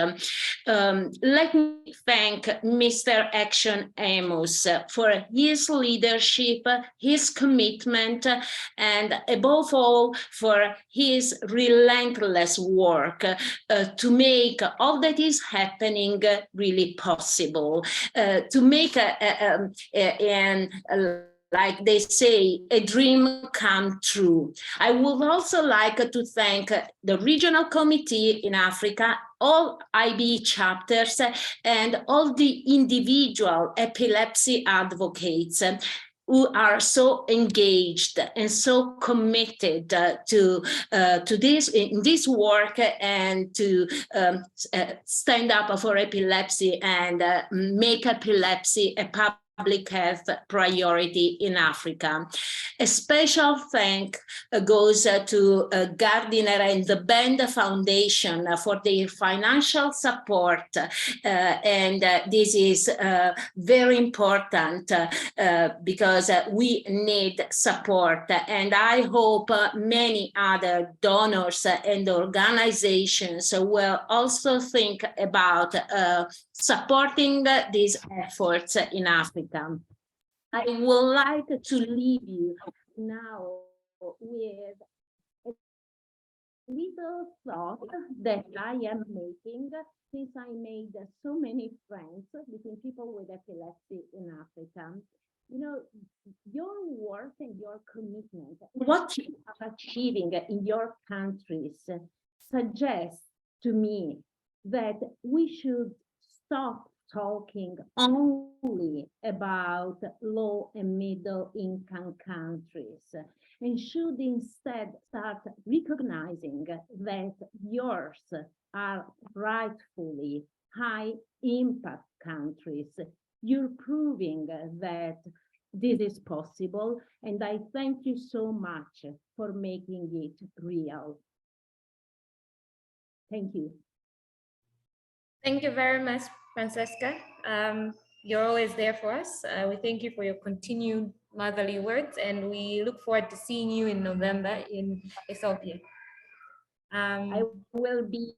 Speaker 10: Let me thank Mr. Action Amos for his leadership, his commitment, and above all, for his relentless work to make all that is happening really possible, to make like they say, a dream come true. I would also like to thank the regional committee in Africa, all IBE chapters, and all the individual epilepsy advocates who are so engaged and so committed to this work and to stand up for epilepsy and make epilepsy a public health priority in Africa. A special thank goes to Gardiner and the Bend Foundation for their financial support. And this is very important because we need support. And I hope many other donors and organizations will also think about supporting these efforts in Africa. I would like to leave you now with a little thought that I am making since I made so many friends between people with epilepsy in Africa. You know, your work and your commitment, what you are achieving in your countries suggests to me that we should stop talking only about low and middle income countries and should instead start recognizing that yours are rightfully high impact countries. You're proving that this is possible, and I thank you so much for making it real. Thank you.
Speaker 2: Thank you very much, Francesca. You're always there for us. We thank you for your continued motherly words, and we look forward to seeing you in November in Ethiopia.
Speaker 10: I will be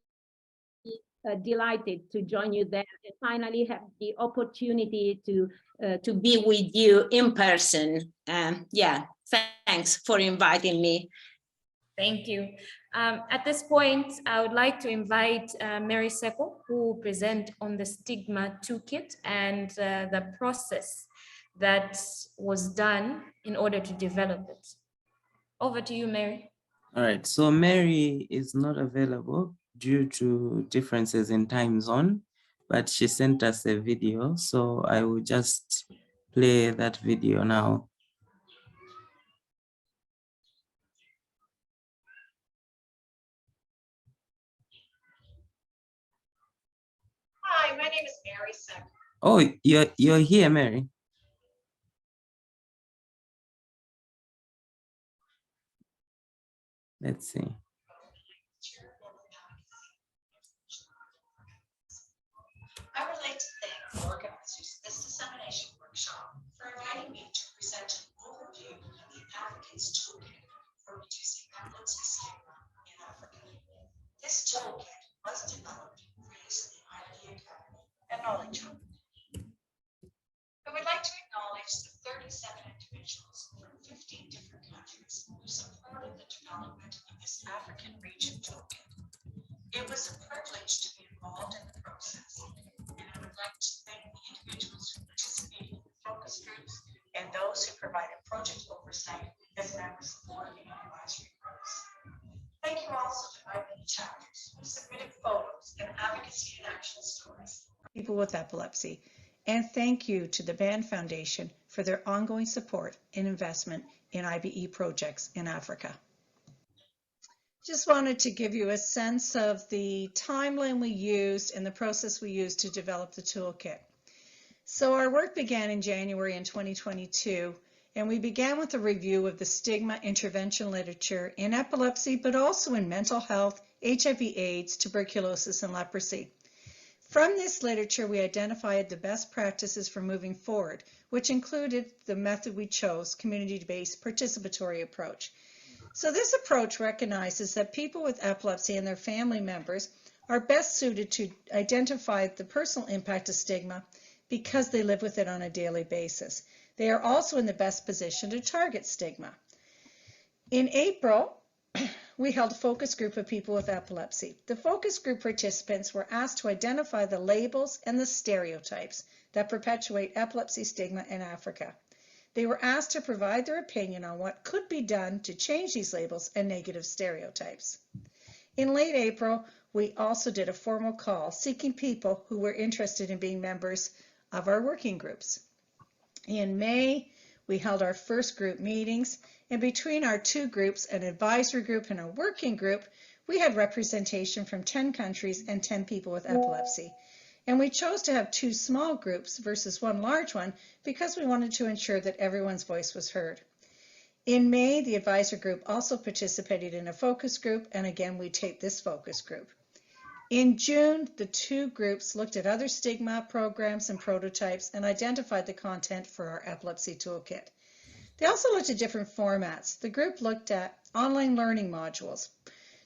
Speaker 10: delighted to join you there and finally have the opportunity to be with you in person. Yeah, thanks for inviting me.
Speaker 2: Thank you. At this point, I would like to invite Mary Seko, who will present on the Stigma Toolkit and the process that was done in order to develop it. Over to you, Mary.
Speaker 4: All right, so Mary is not available due to differences in time zone, but she sent us a video, so I will just play that video now.
Speaker 11: Hi, my name is Mary Seko.
Speaker 4: Oh, you're here, Mary. Let's see.
Speaker 11: I would like to thank the organizers of this dissemination workshop for inviting me to present an overview of the Advocates Toolkit for reducing epilepsy stigma in Africa. This toolkit was developed for use in the IBE Academy and Knowledge Hub. I would like to acknowledge the 37 individuals from 15 different countries who supported the development of this African region toolkit. It was a privilege to be involved in the process, and I would like to thank the individuals who participated in the focus groups and those who provided project oversight as members of the working advisory groups. Thank you also to IBE chapters who submitted photos and advocacy and action stories.
Speaker 12: People with epilepsy, and thank you to the Band Foundation for their ongoing support and investment in IBE projects in Africa. Just wanted to give you a sense of the timeline we used and the process we used to develop the toolkit. So our work began in January in 2022, and we began with a review of the stigma intervention literature in epilepsy, but also in mental health, HIV/AIDS, tuberculosis, and leprosy. From this literature, we identified the best practices for moving forward, which included the method we chose, community-based participatory approach. So this approach recognizes that people with epilepsy and their family members are best suited to identify the personal impact of stigma because they live with it on a daily basis. They are also in the best position to target stigma. In April, we held a focus group of people with epilepsy. The focus group participants were asked to identify the labels and the stereotypes that perpetuate epilepsy stigma in Africa. They were asked to provide their opinion on what could be done to change these labels and negative stereotypes. In late April, we also did a formal call seeking people who were interested in being members of our working groups. In May, we held our first group meetings, and between our two groups, an advisory group and a working group, we had representation from 10 countries and 10 people with epilepsy. And we chose to have 2 small groups versus 1 large one because we wanted to ensure that everyone's voice was heard. In May, the advisor group also participated in a focus group, and again, we taped this focus group. In June, the 2 groups looked at other stigma programs and prototypes and identified the content for our epilepsy toolkit. They also looked at different formats. The group looked at online learning modules,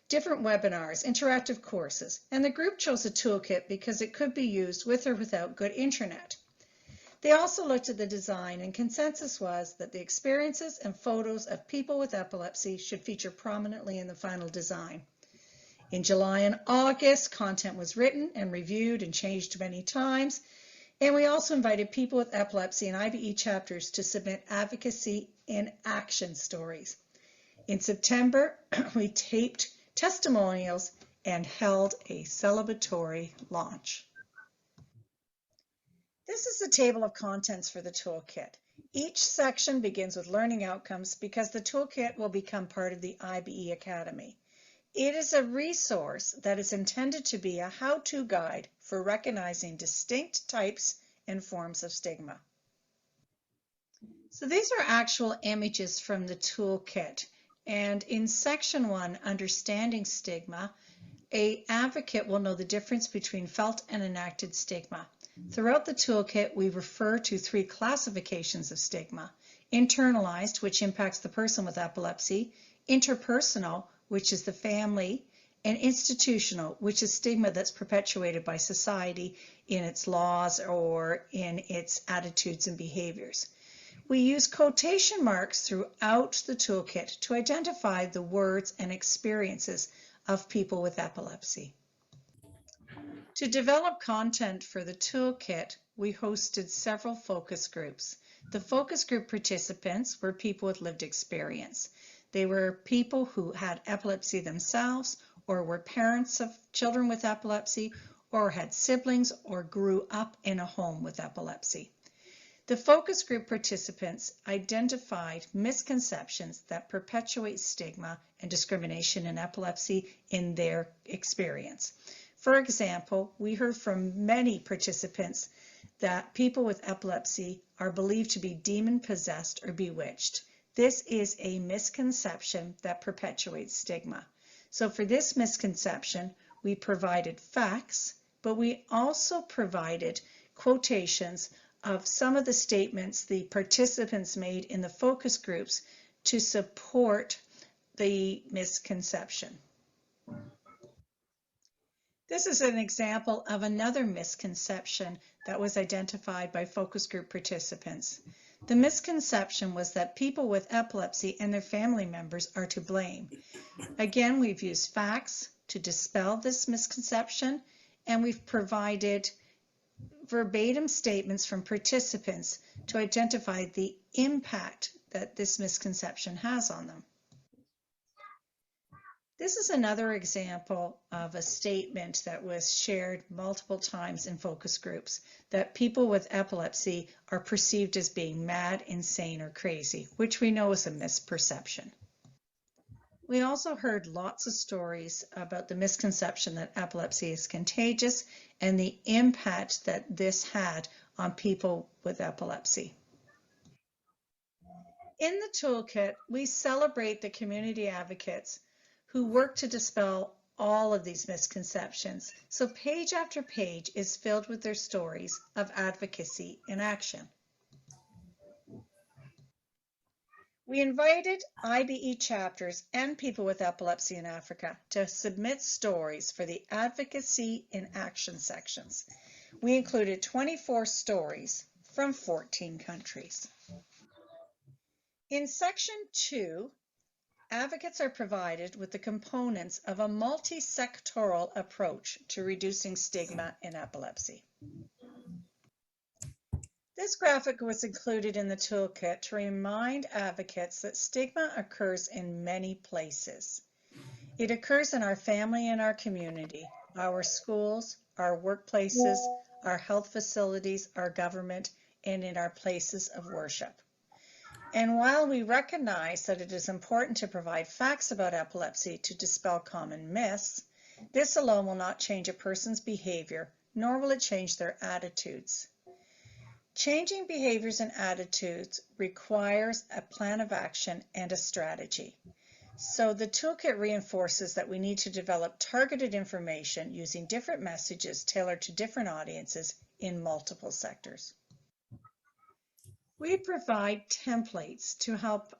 Speaker 12: different webinars, interactive courses, and the group chose a toolkit because it could be used with or without good internet. They also looked at the design, and consensus was that the experiences and photos of people with epilepsy should feature prominently in the final design. In July and August, content was written and reviewed and changed many times, and we also invited people with epilepsy and IBE chapters to submit advocacy and action stories. In September, we taped testimonials and held a celebratory launch. This is the table of contents for the toolkit. Each section begins with learning outcomes because the toolkit will become part of the IBE Academy. It is a resource that is intended to be a how-to guide for recognizing distinct types and forms of stigma. So these are actual images from the toolkit. And in section 1, Understanding Stigma, an advocate will know the difference between felt and enacted stigma. Throughout the toolkit, we refer to 3 classifications of stigma: internalized, which impacts the person with epilepsy; interpersonal, which is the family; and institutional, which is stigma that's perpetuated by society in its laws or in its attitudes and behaviors. We use quotation marks throughout the toolkit to identify the words and experiences of people with epilepsy. To develop content for the toolkit, we hosted several focus groups. The focus group participants were people with lived experience. They were people who had epilepsy themselves, or were parents of children with epilepsy, or had siblings, or grew up in a home with epilepsy. The focus group participants identified misconceptions that perpetuate stigma and discrimination in epilepsy in their experience. For example, we heard from many participants that people with epilepsy are believed to be demon-possessed or bewitched. This is a misconception that perpetuates stigma. So for this misconception, we provided facts, but we also provided quotations of some of the statements the participants made in the focus groups to support the misconception. This is an example of another misconception that was identified by focus group participants. The misconception was that people with epilepsy and their family members are to blame. Again, we've used facts to dispel this misconception, and we've provided verbatim statements from participants to identify the impact that this misconception has on them. This is another example of a statement that was shared multiple times in focus groups, that people with epilepsy are perceived as being mad, insane, or crazy, which we know is a misperception. We also heard lots of stories about the misconception that epilepsy is contagious and the impact that this had on people with epilepsy. In the toolkit, we celebrate the community advocates who work to dispel all of these misconceptions. So page after page is filled with their stories of advocacy in action. We invited IBE chapters and people with epilepsy in Africa to submit stories for the Advocacy in Action sections. We included 24 stories from 14 countries. In section 2, advocates are provided with the components of a multi-sectoral approach to reducing stigma in epilepsy. This graphic was included in the toolkit to remind advocates that stigma occurs in many places. It occurs in our family and our community, our schools, our workplaces, our health facilities, our government, and in our places of worship. And while we recognize that it is important to provide facts about epilepsy to dispel common myths, this alone will not change a person's behavior, nor will it change their attitudes. Changing behaviors and attitudes requires a plan of action and a strategy. So the toolkit reinforces that we need to develop targeted information using different messages tailored to different audiences in multiple sectors. We provide templates to help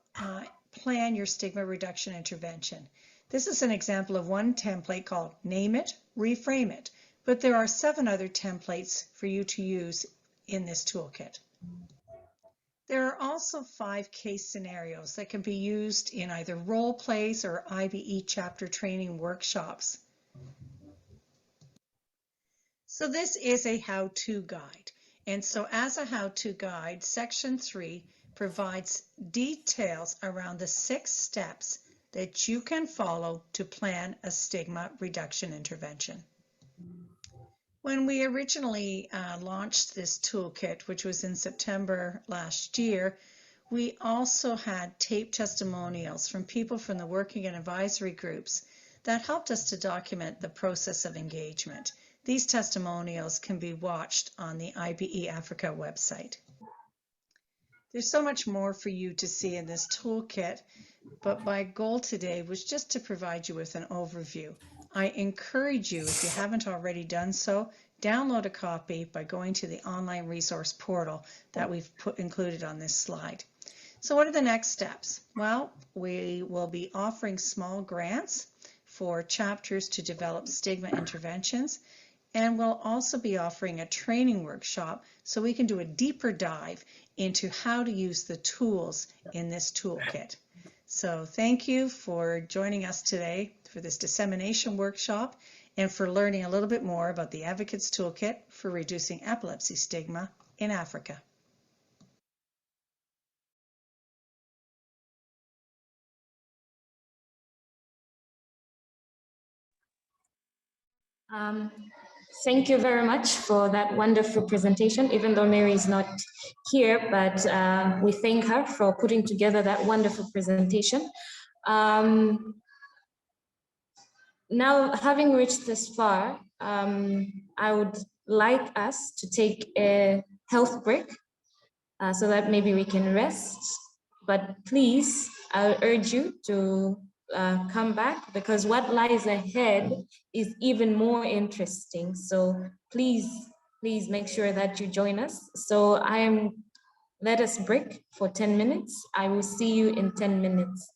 Speaker 12: plan your stigma reduction intervention. This is an example of one template called Name It, Reframe It, but there are 7 other templates for you to use in this toolkit. There are also 5 case scenarios that can be used in either role plays or IBE chapter training workshops. So this is a how-to guide. And so as a how-to guide, section 3 provides details around the 6 steps that you can follow to plan a stigma reduction intervention. When we originally launched this toolkit, which was in September last year, we also had tape testimonials from people from the working and advisory groups that helped us to document the process of engagement. These testimonials can be watched on the IBE Africa website. There's so much more for you to see in this toolkit, but my goal today was just to provide you with an overview. I encourage you, if you haven't already done so, download a copy by going to the online resource portal that we've included on this slide. So what are the next steps? Well, we will be offering small grants for chapters to develop stigma interventions, and we'll also be offering a training workshop so we can do a deeper dive into how to use the tools in this toolkit. So thank you for joining us today for this dissemination workshop and for learning a little bit more about the Advocates Toolkit for reducing epilepsy stigma in Africa.
Speaker 2: Thank you very much for that wonderful presentation, even though Mary is not here, but we thank her for putting together that wonderful presentation. Now, having reached this far, I would like us to take a health break so that maybe we can rest. But please, I'll urge you to come back, because what lies ahead is even more interesting. So please make sure that you join us. So let us break for 10 minutes. I will see you in 10 minutes.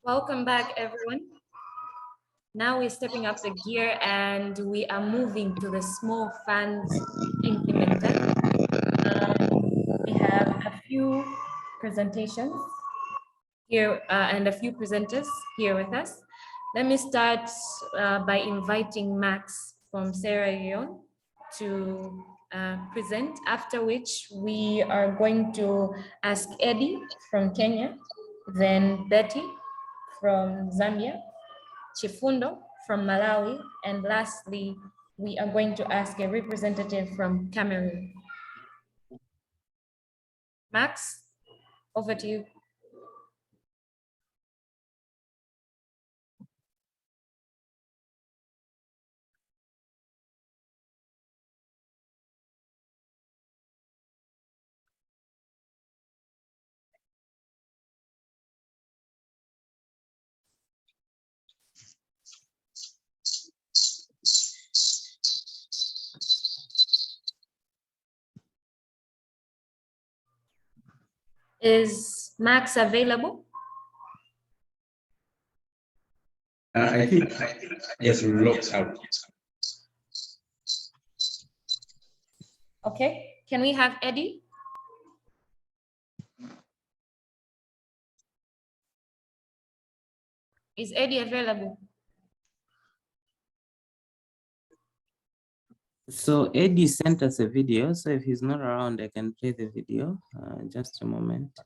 Speaker 2: Welcome back, everyone. Now we're stepping up the gear and we are moving to the small funds implementer. We have a few presentations here and a few presenters here with us. Let me start by inviting Max from Sierra Leone to present, after which we are going to ask Eddie from Kenya, then Betty from Zambia, Chifundo from Malawi, and lastly, we are going to ask a representative from Cameroon. Max, over to you. Is Max available?
Speaker 7: I think yes, locked out.
Speaker 2: Okay, can we have Eddie? Is Eddie available?
Speaker 4: So Eddie sent us a video, so if he's not around, I can play the video. Just a moment.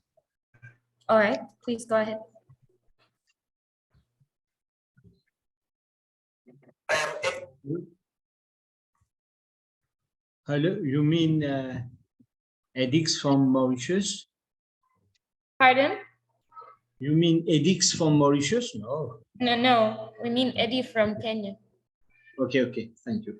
Speaker 2: All right, please go ahead.
Speaker 13: Hello, you mean Edix from Mauritius?
Speaker 2: Pardon?
Speaker 13: You mean Edix from Mauritius? No.
Speaker 2: No, we mean Eddie from Kenya.
Speaker 13: Okay, thank you.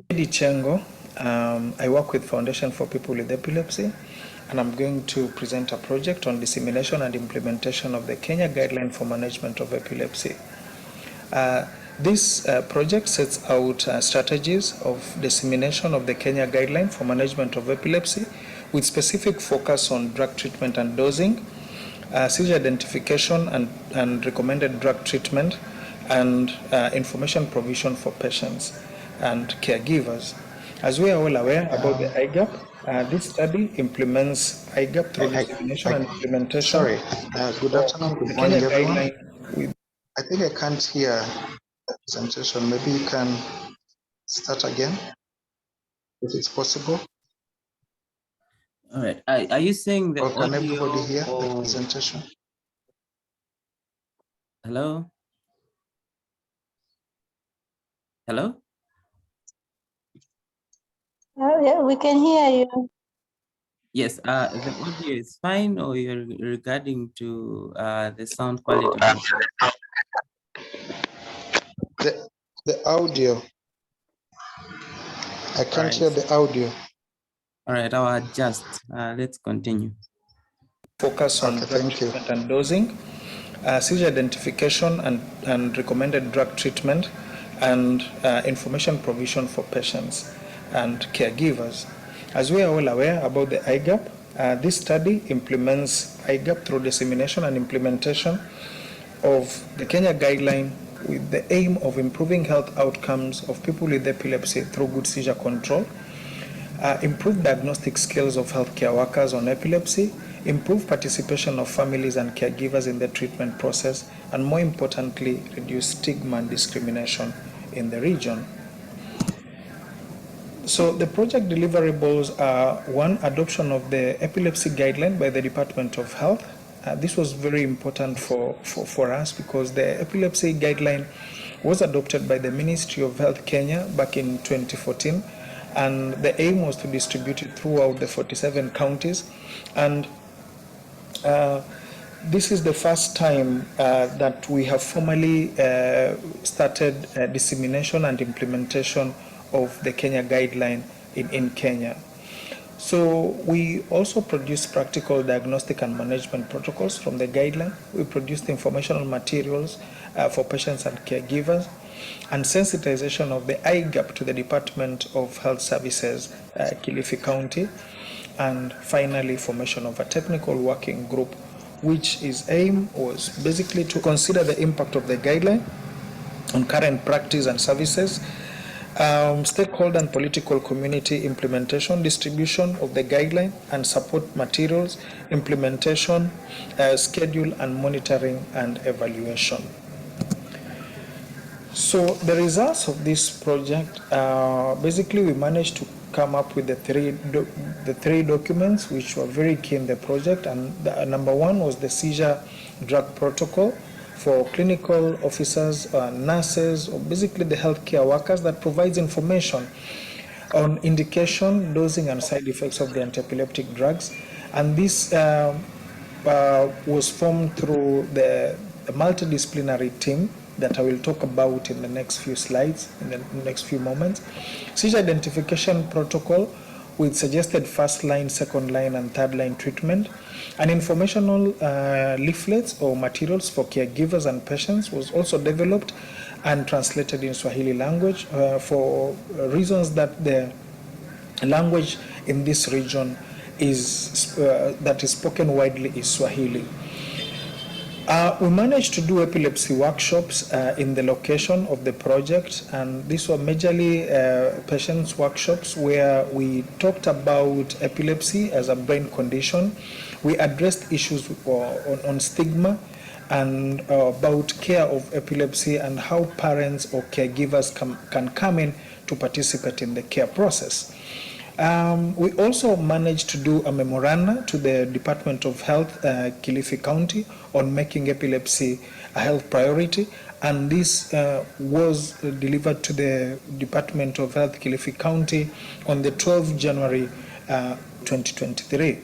Speaker 14: Eddie Chengo. I work with Foundation for People with Epilepsy, and I'm going to present a project on dissemination and implementation of the Kenya Guideline for Management of Epilepsy. This project sets out strategies of dissemination of the Kenya Guideline for Management of Epilepsy with specific focus on drug treatment and dosing, seizure identification and recommended drug treatment, and information provision for patients and caregivers. As we are all aware about the IGAP, this study implements IGAP through dissemination and implementation.
Speaker 15: Sorry, good afternoon, good morning, everyone. I think I can't hear the presentation. Maybe you can start again, if it's possible.
Speaker 4: All right, are you saying the
Speaker 15: or can
Speaker 4: audio
Speaker 15: everybody hear
Speaker 4: or...
Speaker 15: the presentation?
Speaker 4: Hello? Hello?
Speaker 16: Oh, yeah, we can hear you.
Speaker 4: Yes, the audio is fine, or you're regarding to the sound quality?
Speaker 15: The audio. I can't hear the audio.
Speaker 4: All right, I'll adjust. Let's continue.
Speaker 14: Focus on drug treatment and dosing, seizure identification and recommended drug treatment, and information provision for patients and caregivers. As we are all aware about the IGAP, this study implements IGAP through dissemination and implementation of the Kenya Guideline with the aim of improving health outcomes of people with epilepsy through good seizure control, improve diagnostic skills of healthcare workers on epilepsy, improve participation of families and caregivers in the treatment process, and more importantly, reduce stigma and discrimination in the region. So the project deliverables are: one, adoption of the epilepsy guideline by the Department of Health. This was very important for us because the epilepsy guideline was adopted by the Ministry of Health Kenya back in 2014, and the aim was to distribute it throughout the 47 counties. And this is the first time that we have formally started dissemination and implementation of the Kenya Guideline in Kenya. So we also produce practical diagnostic and management protocols from the guideline. We produced informational materials for patients and caregivers, and sensitization of the IGAP to the Department of Health Services, Kilifi County, and finally formation of a technical working group, which its aim was basically to consider the impact of the guideline on current practice and services, stakeholder and political community implementation, distribution of the guideline and support materials, implementation, schedule and monitoring and evaluation. So the results of this project, basically we managed to come up with the three documents which were very key in the project, and number one was the seizure drug protocol for clinical officers, nurses, or basically the healthcare workers, that provides information on indication, dosing, and side effects of the anti-epileptic drugs. And this was formed through the multidisciplinary team that I will talk about in the next few slides, in the next few moments. Seizure identification protocol with suggested first line, second line, and third line treatment. An informational leaflets or materials for caregivers and patients was also developed and translated in Swahili language for reasons that the language in this region is that is spoken widely is Swahili. We managed to do epilepsy workshops in the location of the project, and these were majorly patients' workshops where we talked about epilepsy as a brain condition. We addressed issues on stigma and about care of epilepsy and how parents or caregivers can come in to participate in the care process. We also managed to do a memoranda to the Department of Health, Kilifi County, on making epilepsy a health priority, and this was delivered to the Department of Health, Kilifi County, on the 12th January 2023.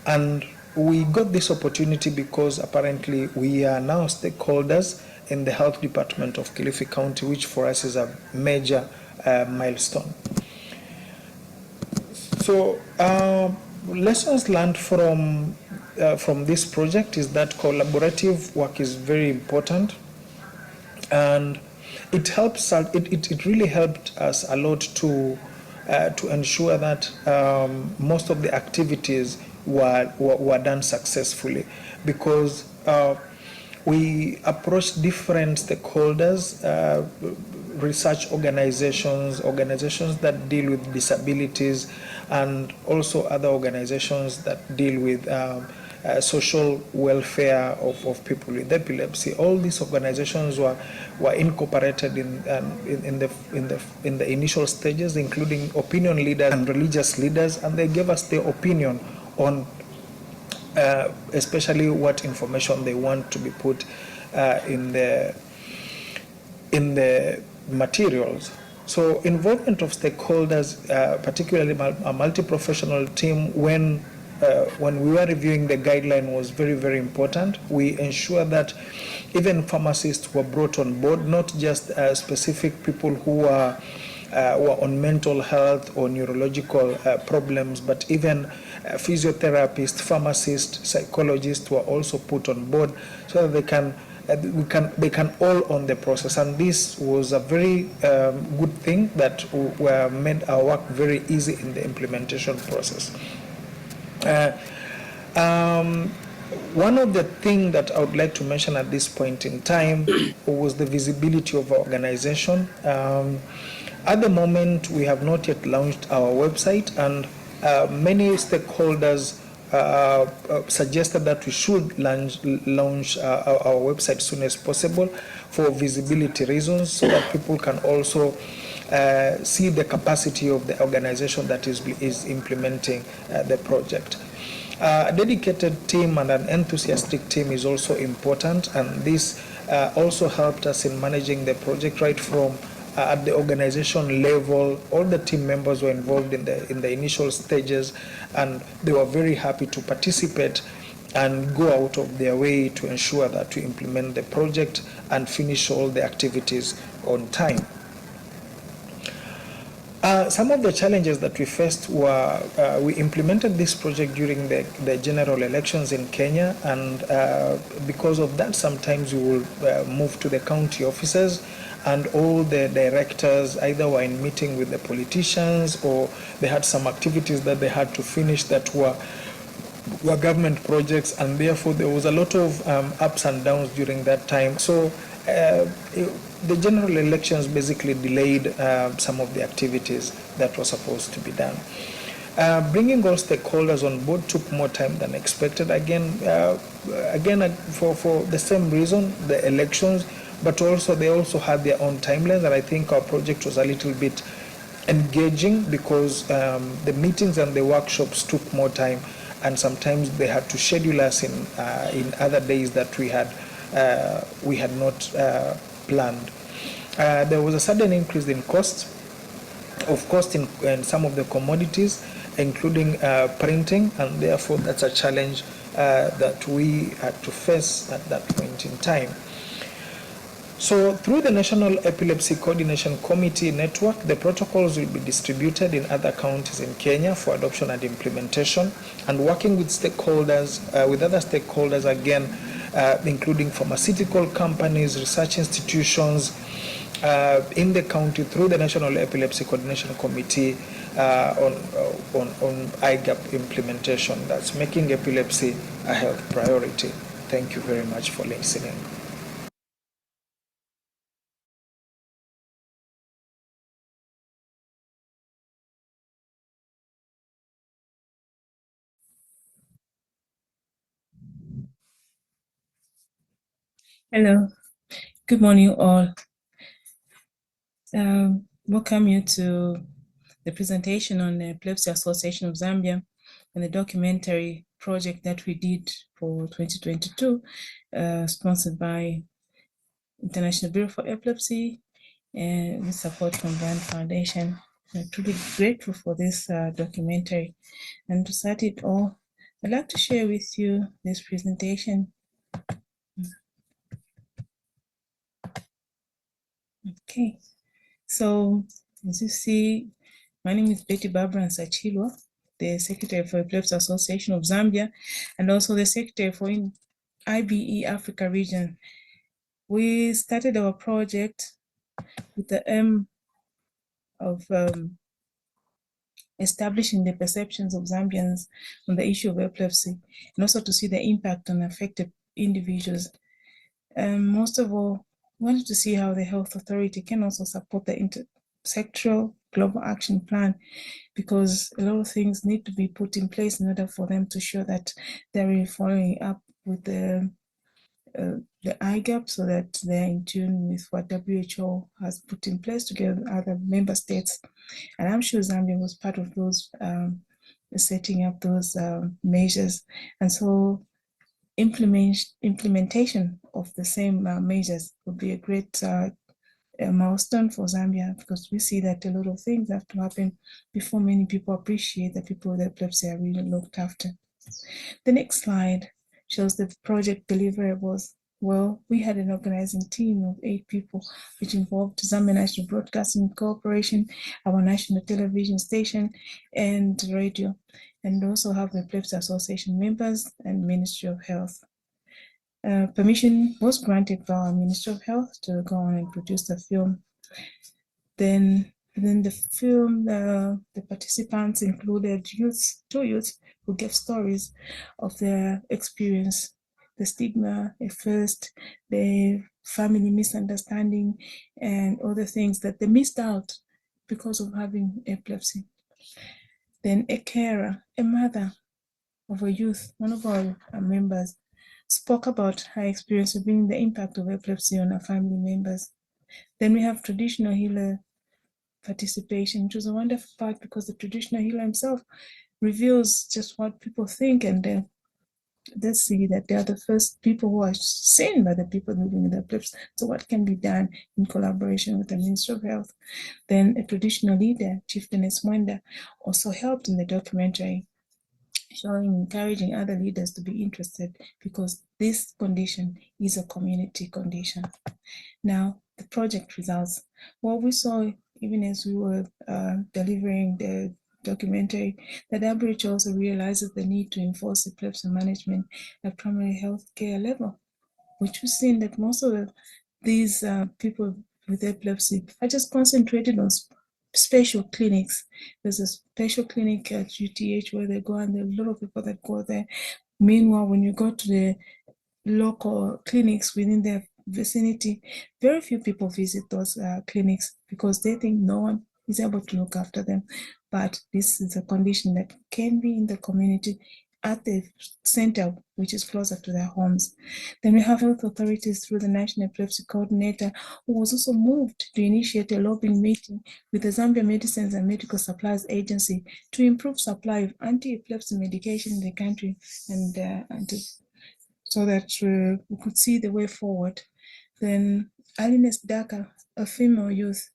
Speaker 14: And we got this opportunity because apparently we are now stakeholders in the Health Department of Kilifi County, which for us is a major milestone. So lessons learned from this project is that collaborative work is very important, and it helps. It really helped us a lot to ensure that most of the activities were done successfully, because we approached different stakeholders, research organizations that deal with disabilities, and also other organizations that deal with social welfare of people with epilepsy. All these organizations were incorporated in the initial stages, including opinion leaders and religious leaders, and they gave us their opinion on especially what information they want to be put in the materials. So involvement of stakeholders, particularly a multi-professional team, when we were reviewing the guideline, was very, very important. We ensured that even pharmacists were brought on board, not just specific people who were on mental health or neurological problems, but even physiotherapists, pharmacists, psychologists were also put on board so that they can all own the process. And this was a very good thing that made our work very easy in the implementation process. One of the things that I would like to mention at this point in time was the visibility of our organization. At the moment, we have not yet launched our website, and many stakeholders suggested that we should launch our website as soon as possible for visibility reasons, so that people can also see the capacity of the organization that is implementing the project. A dedicated team and an enthusiastic team is also important, and this also helped us in managing the project right from at the organization level. All the team members were involved in the initial stages, and they were very happy to participate and go out of their way to ensure that we implement the project and finish all the activities on time. Some of the challenges that we faced were we implemented this project during the general elections in Kenya, and because of that, sometimes we will move to the county offices, and all the directors either were in meeting with the politicians or they had some activities that they had to finish that were government projects, and therefore there was a lot of ups and downs during that time. So the general elections basically delayed some of the activities that were supposed to be done. Bringing all stakeholders on board took more time than expected. Again, for the same reason, the elections, but also they also had their own timelines, and I think our project was a little bit engaging because the meetings and the workshops took more time, and sometimes they had to schedule us in other days that we had not planned. There was a sudden increase in cost in some of the commodities, including printing, and therefore that's a challenge that we had to face at that point in time. So through the National Epilepsy Coordination Committee network, the protocols will be distributed in other counties in Kenya for adoption and implementation, and working with stakeholders, with other stakeholders again, including pharmaceutical companies, research institutions in the county through the National Epilepsy Coordination Committee on IGAP implementation. That's making epilepsy a health priority. Thank you very much for listening.
Speaker 17: Hello, good morning all. Welcome you to the presentation on the Epilepsy Association of Zambia and the documentary project that we did for 2022, sponsored by International Bureau for Epilepsy and with support from Brand Foundation. I'm truly grateful for this documentary. And to start it all, I'd like to share with you this presentation. Okay, so as you see, my name is Betty Barbara Nsachilwa, the Secretary for Epilepsy Association of Zambia, and also the Secretary for IBE Africa region. We started our project with the aim of establishing the perceptions of Zambians on the issue of epilepsy, and also to see the impact on affected individuals. Most of all, wanted to see how the health authority can also support the Intersectoral Global Action Plan, because a lot of things need to be put in place in order for them to show that they're really following up with the IGAP, so that they're in tune with what WHO has put in place together with other member states. And I'm sure Zambia was part of those setting up those measures. And so implementation of the same measures would be a great milestone for Zambia, because we see that a lot of things have to happen before many people appreciate that people with epilepsy are really looked after. The next slide shows the project deliverables. Well, we had an organizing team of 8 people, which involved Zambia National Broadcasting Corporation, our national television station, and radio, and also have the Epilepsy Association members and Ministry of Health. Permission was granted by our Ministry of Health to go on and produce the film. Then the film, the participants included two youths who gave stories of their experience, the stigma at first, the family misunderstanding, and other things that they missed out because of having epilepsy. Then a carer, a mother of a youth, one of our members, spoke about her experience of being the impact of epilepsy on her family members. Then we have traditional healer participation, which was a wonderful part, because the traditional healer himself reveals just what people think, and they see that they are the first people who are seen by the people living with epilepsy. So what can be done in collaboration with the Ministry of Health? Then a traditional leader, Chieftainess Mwenda, also helped in the documentary, encouraging other leaders to be interested, because this condition is a community condition. Now, the project results. Well, we saw even as we were delivering the documentary, that WHO also realizes the need to enforce epilepsy management at primary health care level, which we've seen that most of these people with epilepsy are just concentrated on special clinics. There's a special clinic at UTH where they go, and there are a lot of people that go there. Meanwhile, when you go to the local clinics within their vicinity, very few people visit those clinics because they think no one is able to look after them. But this is a condition that can be in the community at the center, which is closer to their homes. Then we have health authorities through the National Epilepsy Coordinator, who was also moved to initiate a lobbying meeting with the Zambia Medicines and Medical Supplies Agency to improve supply of anti-epilepsy medication in the country, and so that we could see the way forward. Then Alines Daka, a female youth,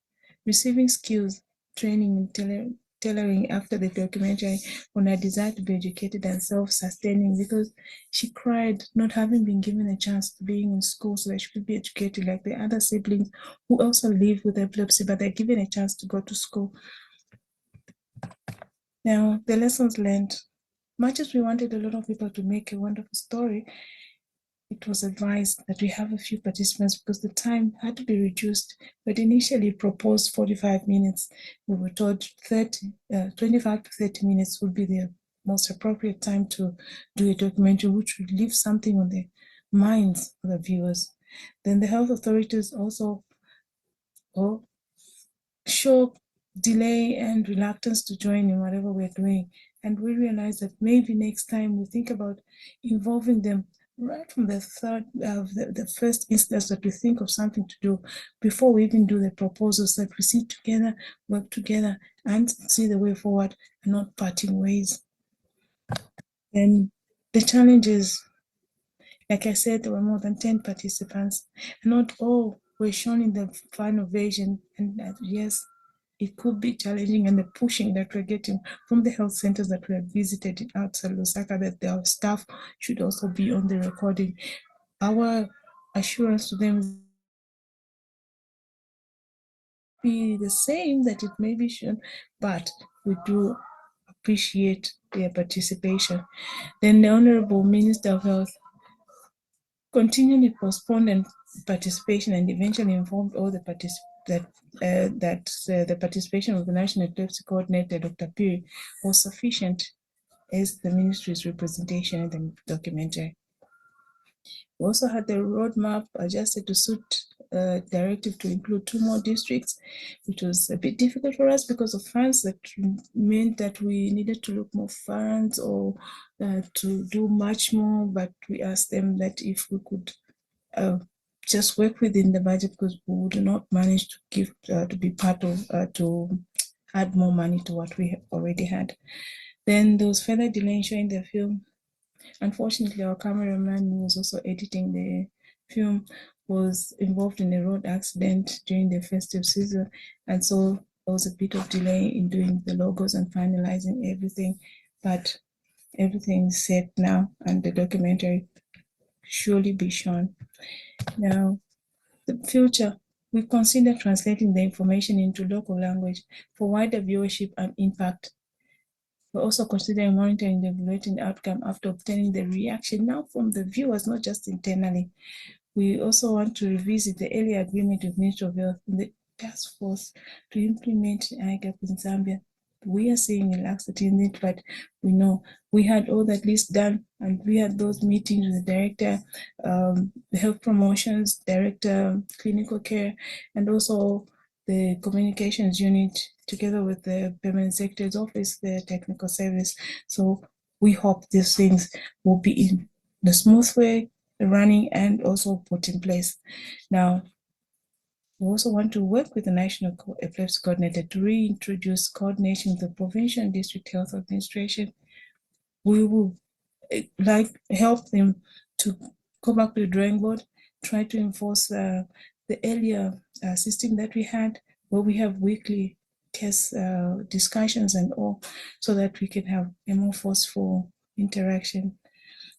Speaker 17: receiving skills training in tailoring after the documentary on her desire to be educated and self-sustaining, because she cried not having been given a chance to being in school so that she could be educated like the other siblings who also live with epilepsy, but they're given a chance to go to school. Now, the lessons learned. Much as we wanted a lot of people to make a wonderful story, it was advised that we have a few participants because the time had to be reduced, but initially proposed 45 minutes. We were told 25 to 30 minutes would be the most appropriate time to do a documentary, which would leave something on the minds of the viewers. Then the health authorities also show delay and reluctance to join in whatever we're doing. And we realize that maybe next time we think about involving them right from the first instance that we think of something to do before we even do the proposals, that we sit together, work together, and see the way forward and not parting ways. And the challenges, like I said, there were more than 10 participants, and not all were shown in the final version. And yes, it could be challenging, and the pushing that we're getting from the health centers that we have visited outside Lusaka, that their staff should also be on the recording. Our assurance to them is be the same, that it may be shown, but we do appreciate their participation. Then the Honorable Minister of Health continually postponed participation and eventually informed all the participants that the participation of the National Epilepsy Coordinator, Dr. Piri, was sufficient as the ministry's representation in the documentary. We also had the roadmap adjusted to suit directive to include 2 more districts, which was a bit difficult for us because of funds. That meant that we needed to look more funds or to do much more, but we asked them that if we could just work within the budget, because we would not manage to give to be part of to add more money to what we already had. Then there was further delay in showing the film. Unfortunately, our cameraman, who was also editing the film, was involved in a road accident during the festive season, and so there was a bit of delay in doing the logos and finalizing everything, but everything is set now, and the documentary surely be shown. Now, the future, we consider translating the information into local language for wider viewership and impact. We're also considering monitoring and evaluating the outcome after obtaining the reaction now from the viewers, not just internally. We also want to revisit the earlier agreement with Ministry of Health and the task force to implement IGAP in Zambia. We are seeing a laxity in it, but we know we had all that list done, and we had those meetings with the director, the health promotions, director, clinical care, and also the communications unit, together with the permanent secretary's office, the technical service. So we hope these things will be in the smooth way, running, and also put in place. Now, we also want to work with the National Epilepsy Coordinator to reintroduce coordination with the provincial and district health administration. We will help them to go back to the drawing board, try to enforce the earlier system that we had, where we have weekly case discussions and all, so that we can have a more forceful interaction.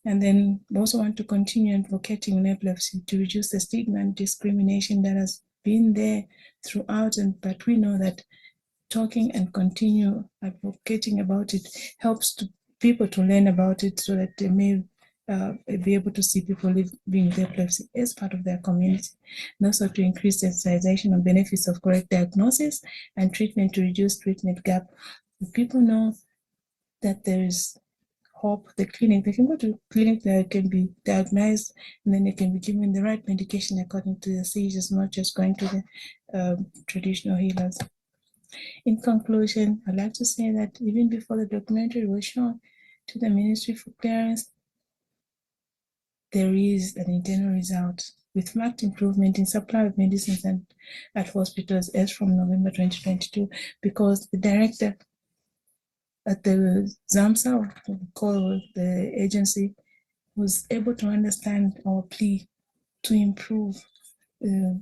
Speaker 17: And then we also want to continue advocating in epilepsy to reduce the stigma and discrimination that has been there throughout, but we know that talking and continue advocating about it helps people to learn about it so that they may be able to see people living with epilepsy as part of their community, and also to increase the sensitization of benefits of correct diagnosis and treatment to reduce treatment gap. If people know that there is hope, they can go to clinic that can be diagnosed, and then they can be given the right medication according to the seizures, not just going to the traditional healers. In conclusion, I'd like to say that even before the documentary was shown to the Ministry for Clearance, there is an internal result with marked improvement in supply of medicines and at hospitals as from November 2022, because the director at the ZAMSA, called the agency, was able to understand our plea to improve the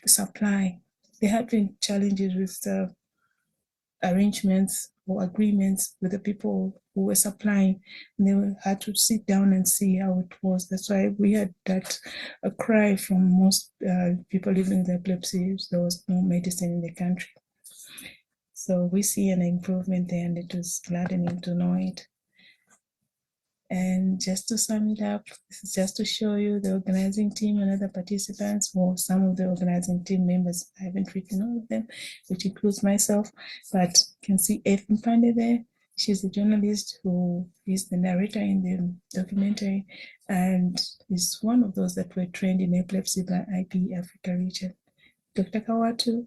Speaker 17: supply. There have been challenges with arrangements or agreements with the people who were supplying, and they had to sit down and see how it was. That's why we had that a cry from most people living with epilepsy. There was no medicine in the country. So we see an improvement there, and it was gladdening to know it. And just to sum it up, this is just to show you the organizing team and other participants, or some of the organizing team members. I haven't written all of them, which includes myself, but you can see F. Mpande there. She's a journalist who is the narrator in the documentary and is one of those that were trained in epilepsy by IBE Africa region. Dr. Kawatu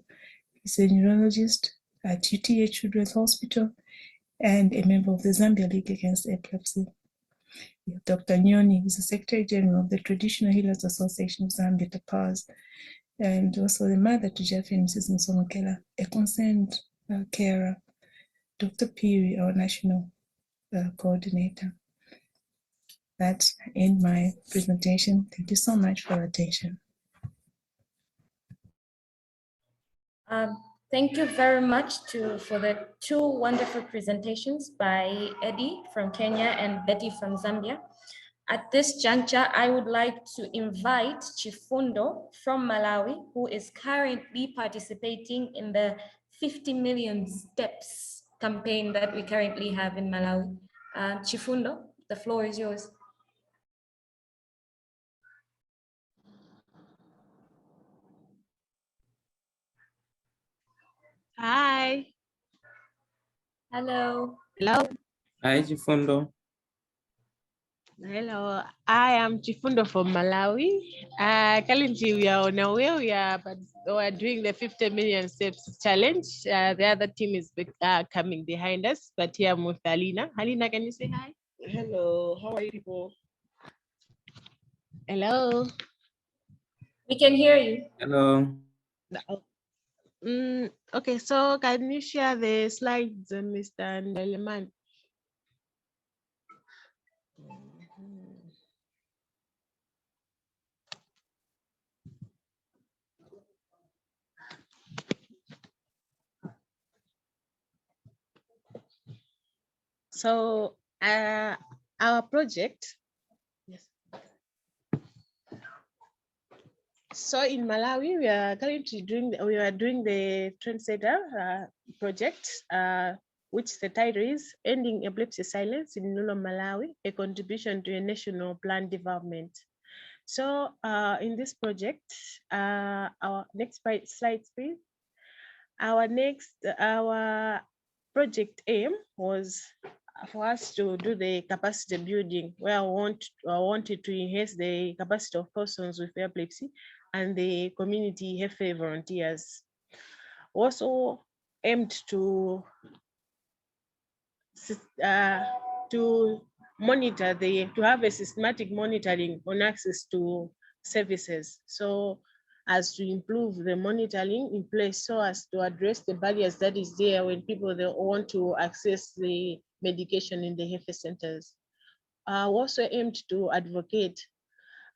Speaker 17: is a neurologist at UTH Children's Hospital and a member of the Zambia League Against Epilepsy. Dr. Nyoni is the Secretary General of the Traditional Healers Association of Zambia, TAPAZ, and also the mother to Jeffrey and Mrs. Nsomokela, a concerned carer. Dr. Piri, our national coordinator. That's in my presentation. Thank you so much for your attention.
Speaker 2: Thank you very much for the two wonderful presentations by Eddie from Kenya and Betty from Zambia. At this juncture, I would like to invite Chifundo from Malawi, who is currently participating in the 50 million steps campaign that we currently have in Malawi. Chifundo, the floor is yours.
Speaker 18: Hi.
Speaker 2: Hello.
Speaker 18: Hello.
Speaker 4: Hi, Chifundo.
Speaker 18: Hello. I am Chifundo from Malawi. Currently, we are on our way. We are doing the 50 million steps challenge. The other team is coming behind us, but here I'm with Alina. Alina, can you say hi?
Speaker 19: Hello. How are you people?
Speaker 18: Hello.
Speaker 2: We can hear you.
Speaker 4: Hello.
Speaker 18: Okay, so can you share the slides, Mr. Ndeleman? So our project, yes. So in Malawi, we are currently doing the Trendsetter project, which the title is Ending Epilepsy Silence in Rural Malawi, a contribution to a national plan development. So in this project, our next slide, please. Our project aim was for us to do the capacity building, where I wanted to enhance the capacity of persons with epilepsy and the community health volunteers. Also aimed to monitor to have a systematic monitoring on access to services. So as to improve the monitoring in place so as to address the barriers that is there when people they want to access the medication in the health centers. Also aimed to advocate,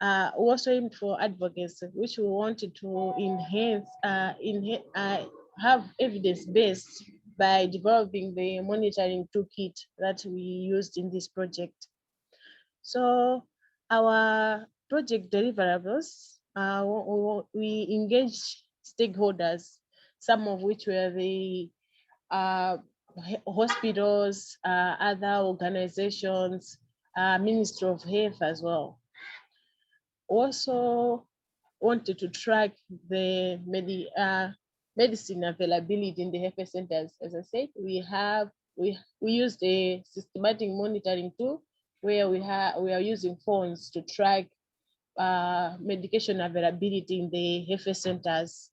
Speaker 18: also aimed for advocacy, which we wanted to enhance, have evidence-based by developing the monitoring toolkit that we used in this project. So our project deliverables, we engaged stakeholders, some of which were the hospitals, other organizations, Ministry of Health as well. Also wanted to track the medicine availability in the health centers. As I said, we used a systematic monitoring tool where we are using phones to track medication availability in the health centers.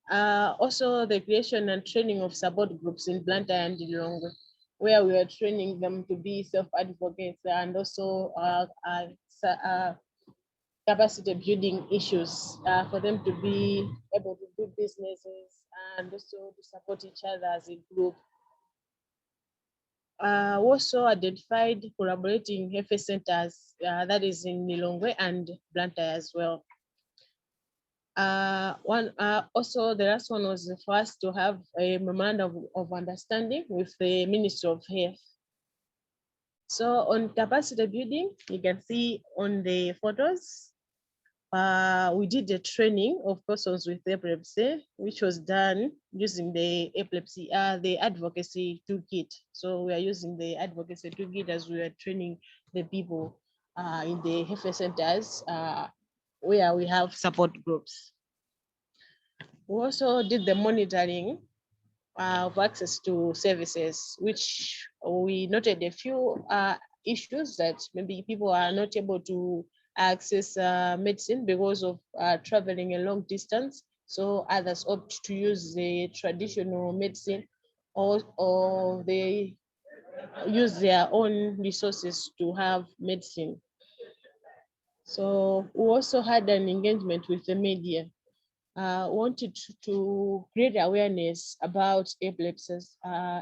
Speaker 18: Also, the creation and training of support groups in Blantyre and Lilongwe, where we are training them to be self-advocates and also capacity building issues for them to be able to do businesses and also to support each other as a group. Also identified collaborating health centers, that is in Lilongwe and Blantyre as well. Also, the last one was for us to have a memorandum of understanding with the Ministry of Health. So on capacity building, you can see on the photos, we did a training of persons with epilepsy, which was done using the the advocacy toolkit. So we are using the advocacy toolkit as we are training the people in the health centers where we have support groups. We also did the monitoring of access to services, which we noted a few issues that maybe people are not able to access medicine because of traveling a long distance. So others opt to use the traditional medicine or they use their own resources to have medicine. So we also had an engagement with the media. Wanted to create awareness about epilepsies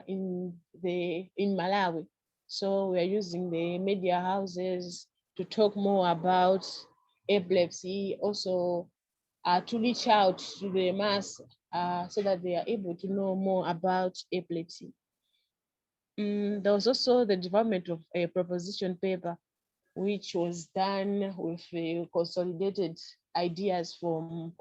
Speaker 18: in Malawi. So we are using the media houses to talk more about epilepsy, also to reach out to the mass so that they are able to know more about epilepsy. There was also the development of a proposition paper, which was done with consolidated ideas from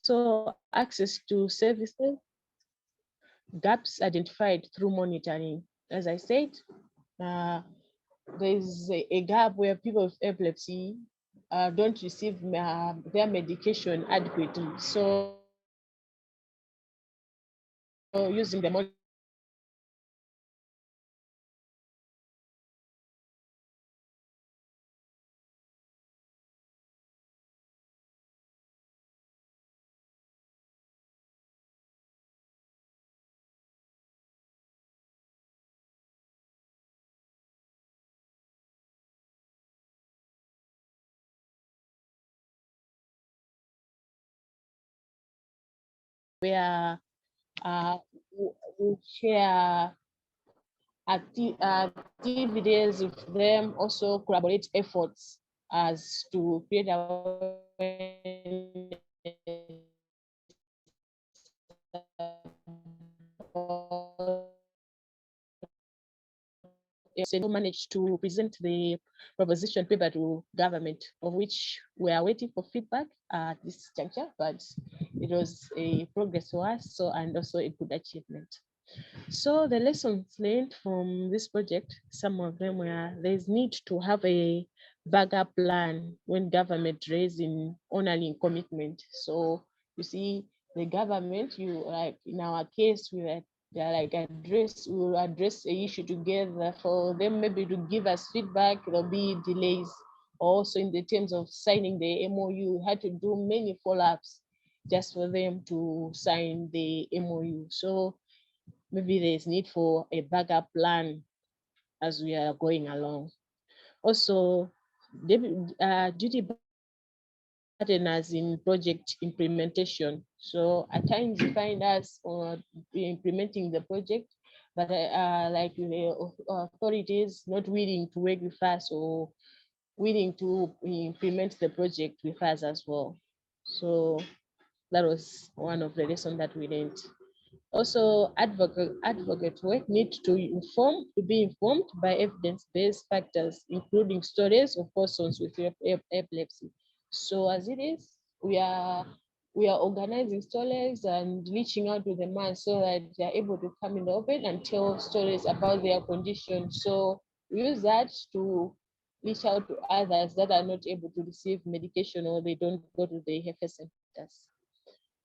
Speaker 18: so access to services, gaps identified through monitoring. As I said, there's a gap where people with epilepsy don't receive their medication adequately. So using the where we share activities with them, also collaborate efforts as to create awareness managed to present the proposition paper to government, of which we are waiting for feedback at this juncture, but it was a progress for us, so and also a good achievement. So the lessons learned from this project, some of them were there's need to have a backup plan when government raising honoring commitment. So you see the government, you like in our case, we will address the issue together. For them maybe to give us feedback, there'll be delays. Also in the terms of signing the MOU, had to do many follow-ups just for them to sign the MOU. So maybe there's need for a backup plan as we are going along. Also, duty partners in project implementation. So at times you find us implementing the project, but like the authorities not willing to work with us or willing to implement the project with us as well. So that was one of the lessons that we learned. Also, advocate work needs to be informed by evidence-based factors, including stories of persons with epilepsy. So as it is, we are organizing stories and reaching out to the man so that they are able to come in the open and tell stories about their condition. So we use that to reach out to others that are not able to receive medication or they don't go to the health centers.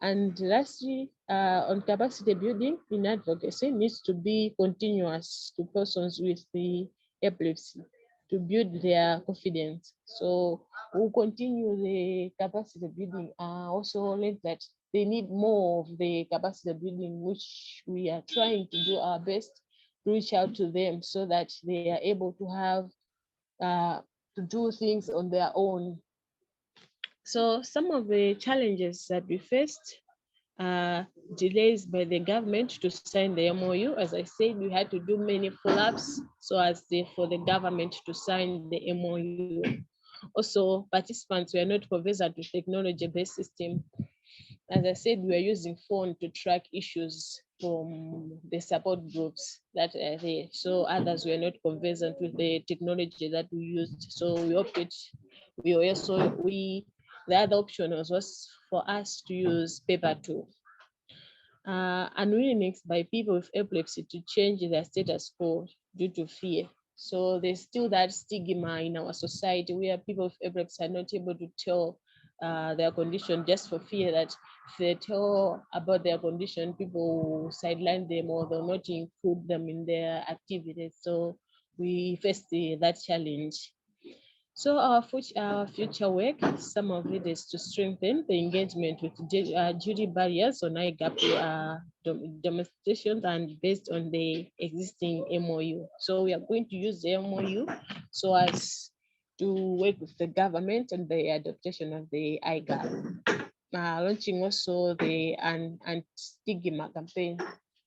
Speaker 18: And lastly, on capacity building in advocacy needs to be continuous to persons with the epilepsy to build their confidence. So we'll continue the capacity building. Also learned that they need more of the capacity building, which we are trying to do our best to reach out to them so that they are able to have to do things on their own. So some of the challenges that we faced are delays by the government to sign the MOU. As I said, we had to do many follow-ups so as for the government to sign the MOU. Also, participants were not conversant with technology-based system. As I said, we are using phone to track issues from the support groups that are there. So others were not conversant with the technology that we used. So we opted, the other option was for us to use paper too. Unwillingness by people with epilepsy to change their status quo due to fear. So there's still that stigma in our society where people with epilepsy are not able to tell their condition just for fear that if they tell about their condition, people will sideline them or they'll not include them in their activities. So we face that challenge. So our future work, some of it is to strengthen the engagement with duty barriers on IGAP domestication and based on the existing MOU. So we are going to use the MOU so as to work with the government and the adaptation of the IGAP. Launching also the anti-stigma campaign.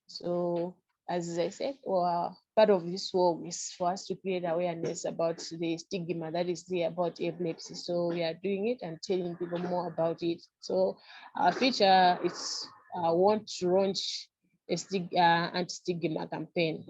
Speaker 18: So as I said, part of this work is for us to create awareness about the stigma that is there about epilepsy. So we are doing it and telling people more about it. So our future is want to launch a anti-stigma campaign.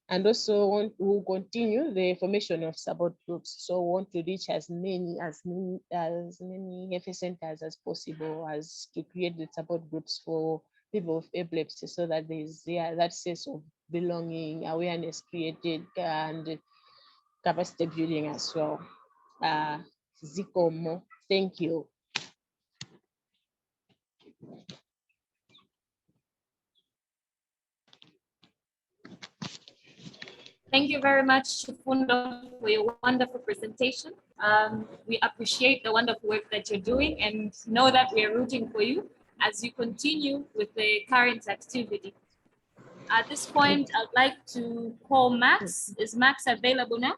Speaker 18: And also we'll continue the formation of support groups. So we want to reach as many health centers as possible as to create the support groups for people with epilepsy so that there's that sense of belonging, awareness created, and capacity building as well. Zikomo, thank you.
Speaker 2: Thank you very much, Chifundo, for your wonderful presentation. We appreciate the wonderful work that you're doing and know that we are rooting for you as you continue with the current activity. At this point, I'd like to call Max. Is Max available now?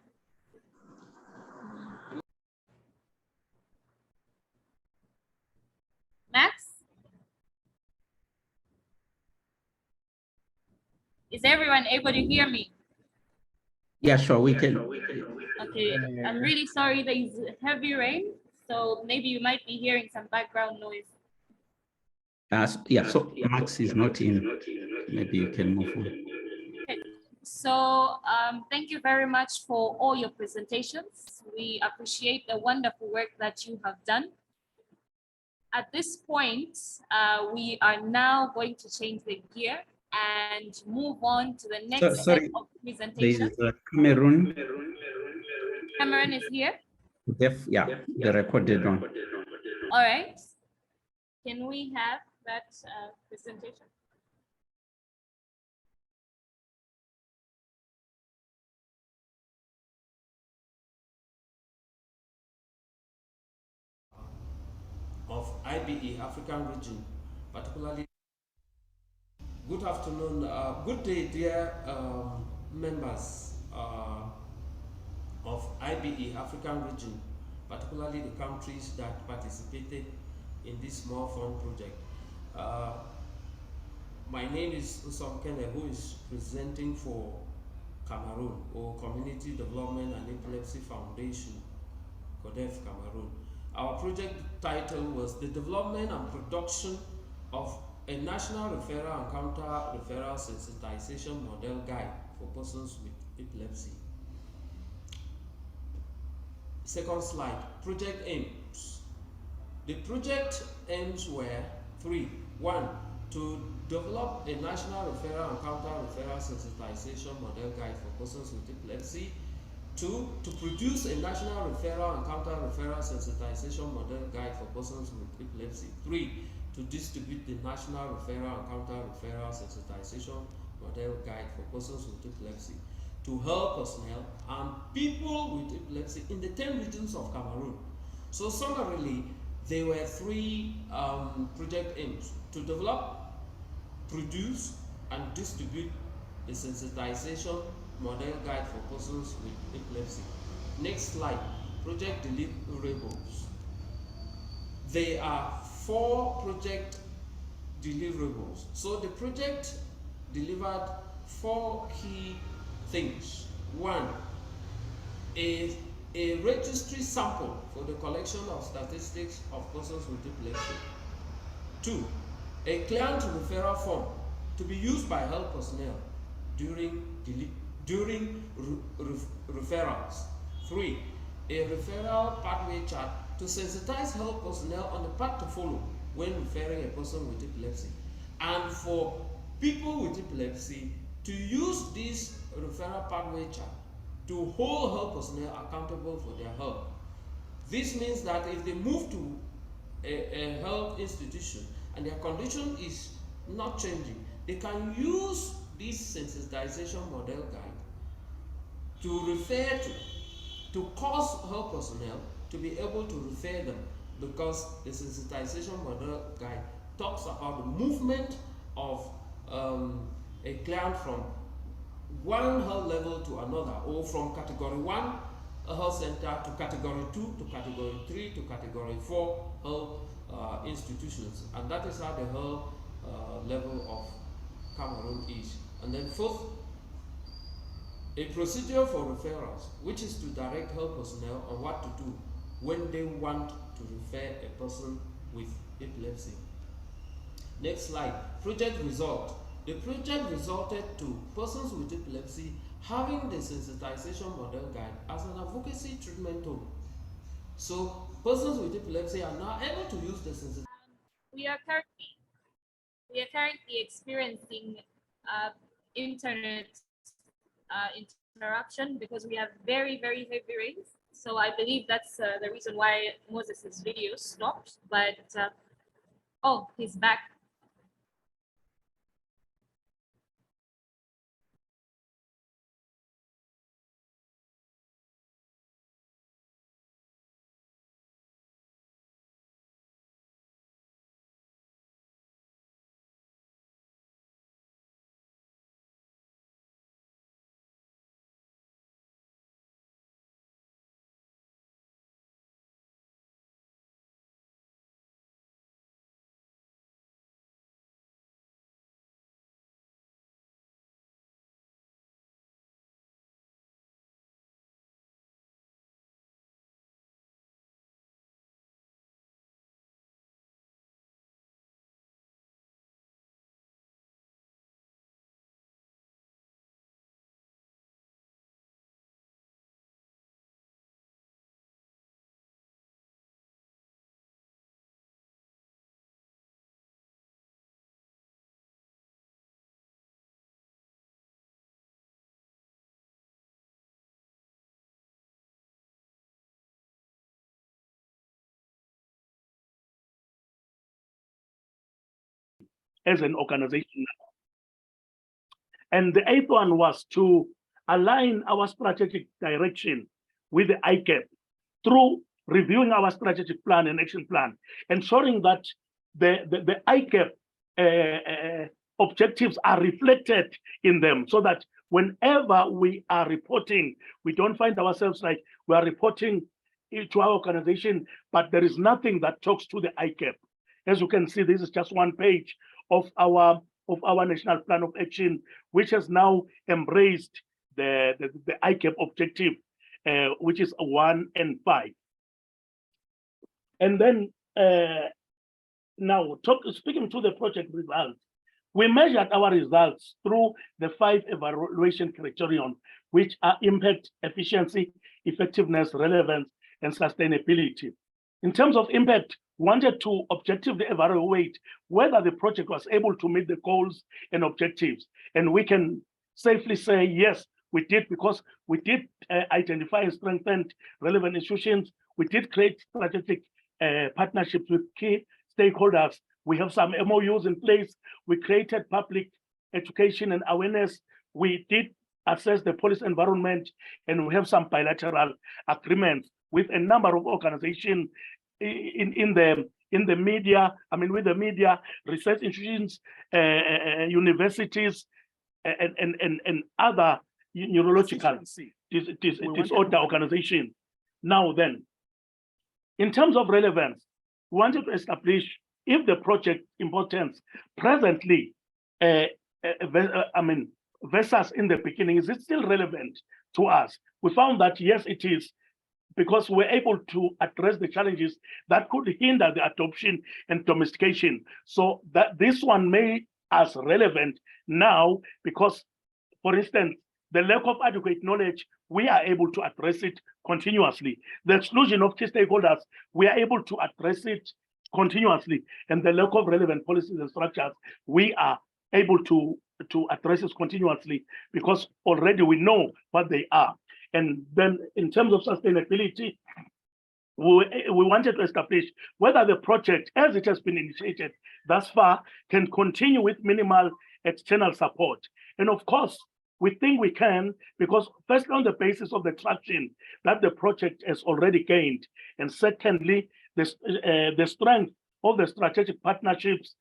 Speaker 2: Max? Is everyone able to hear me?
Speaker 7: Yeah, sure, we can.
Speaker 2: Okay, I'm really sorry there's heavy rain, so maybe you might be hearing some background noise.
Speaker 7: Yeah, so Max is not in. Maybe you can move on.
Speaker 2: Okay. So thank you very much for all your presentations. We appreciate the wonderful work that you have done. At this point, we are now going to change the gear and move on to the next set of presentation.
Speaker 7: There is Cameroon.
Speaker 2: Cameron is here?
Speaker 7: Yeah, the recorded one.
Speaker 2: All right. Can we have that presentation?
Speaker 20: Of IBE African region, particularly. Good afternoon, good day, dear members of IBE African region, particularly the countries that participated in this small fund project. My name is Usom Kene, who is presenting for Cameroon, or Community Development and Epilepsy Foundation, CODEF Cameroon. Our project title was the development and production of a national referral and counter-referral sensitization model guide for persons with epilepsy. Second slide, project aims. The project aims were three. One, to develop a national referral and counter-referral sensitization model guide for persons with epilepsy. Two, to produce a national referral and counter-referral sensitization model guide for persons with epilepsy. Three, to distribute the national referral and counter-referral sensitization model guide for persons with epilepsy to health personnel and people with epilepsy in the 10 regions of Cameroon. So summarily, there were three project aims: to develop, produce, and distribute a sensitization model guide for persons with epilepsy. Next slide, project deliverables. There are 4 project deliverables. So the project delivered 4 key things. One, a registry sample for the collection of statistics of persons with epilepsy. 2, a client referral form to be used by health personnel during referrals. 3, a referral pathway chart to sensitize health personnel on the path to follow when referring a person with epilepsy, and for people with epilepsy to use this referral pathway chart to hold health personnel accountable for their health. This means that if they move to a health institution and their condition is not changing, they can use this sensitization model guide to refer to cause health personnel to be able to refer them, because the sensitization model guide talks about the movement of a client from one health level to another, or from category 1 health center to category 2 to category 3 to category 4 health institutions, and that is how the health level of Cameroon is. And then fourth, a procedure for referrals, which is to direct health personnel on what to do when they want to refer a person with epilepsy. Next slide, project result. The project resulted to persons with epilepsy having the sensitization model guide as an advocacy treatment tool. So persons with epilepsy are now able to use the sensitization.
Speaker 2: We are currently experiencing internet interruption because we have very, very heavy rains. So I believe that's the reason why Moses' video stopped. But oh, he's back.
Speaker 21: As an organization. And the 8th one was to align our strategic direction with the IGAP through reviewing our strategic plan and action plan, ensuring that the IGAP objectives are reflected in them, so that whenever we are reporting, we don't find ourselves like we are reporting to our organization, but there is nothing that talks to the IGAP. As you can see, this is just one page of our national plan of action, which has now embraced the IGAP objective, which is 1 and 5. And then now speaking to the project results, we measured our results through the 5 evaluation criterion, which are impact, efficiency, effectiveness, relevance, and sustainability. In terms of impact, we wanted to objectively evaluate whether the project was able to meet the goals and objectives. And we can safely say, yes, we did, because we did identify and strengthen relevant institutions. We did create strategic partnerships with key stakeholders. We have some MOUs in place. We created public education and awareness. We did assess the policy environment, and we have some bilateral agreements with a number of organizations in the media. I mean, with the media, research institutions, universities, and other neurological disorder organizations. Now then, in terms of relevance, we wanted to establish if the project importance presently, versus in the beginning, is it still relevant to us? We found that yes, it is, because we're able to address the challenges that could hinder the adoption and domestication. So that this one may as relevant now, because, for instance, the lack of adequate knowledge, we are able to address it continuously. The exclusion of key stakeholders, we are able to address it continuously. And the lack of relevant policies and structures, we are able to address it continuously, because already we know what they are. And then in terms of sustainability, we wanted to establish whether the project, as it has been initiated thus far, can continue with minimal external support. And of course, we think we can, because first, on the basis of the traction that the project has already gained, and secondly, the strength of the strategic partnerships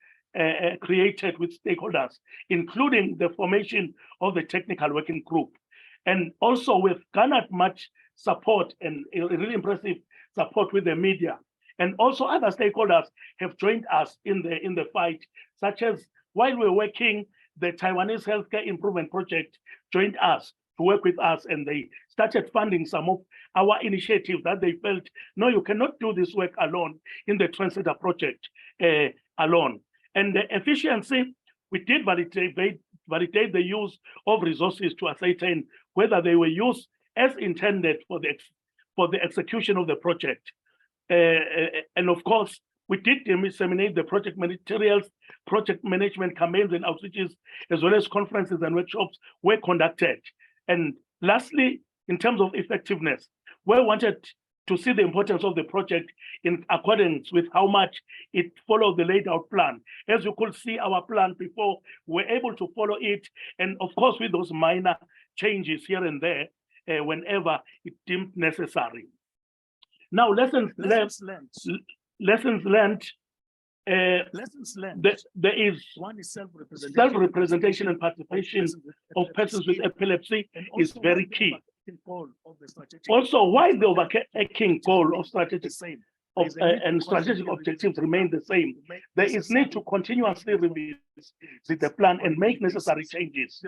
Speaker 21: created with stakeholders, including the formation of the technical working group. And also, we've garnered much support and really impressive support with the media. And also other stakeholders have joined us in the fight, such as while we're working, the Taiwanese Healthcare Improvement Project joined us to work with us, and they started funding some of our initiatives that they felt, no, you cannot do this work alone in the Trendsetter project alone. And the efficiency, we did validate the use of resources to ascertain whether they were used as intended for the execution of the project. And of course, we did disseminate the project materials, project management campaigns and outreaches, as well as conferences and workshops were conducted. And lastly, in terms of effectiveness, we wanted to see the importance of the project in accordance with how much it followed the laid out plan. As you could see our plan before, we're able to follow it. And of course, with those minor changes here and there, whenever it deemed necessary. Now, lessons learned. There is one is self-representation and participation of persons with epilepsy is very key. Also, while the overarching goal of strategic and strategic objectives remain the same, there is need to continuously revisit the plan and make necessary changes.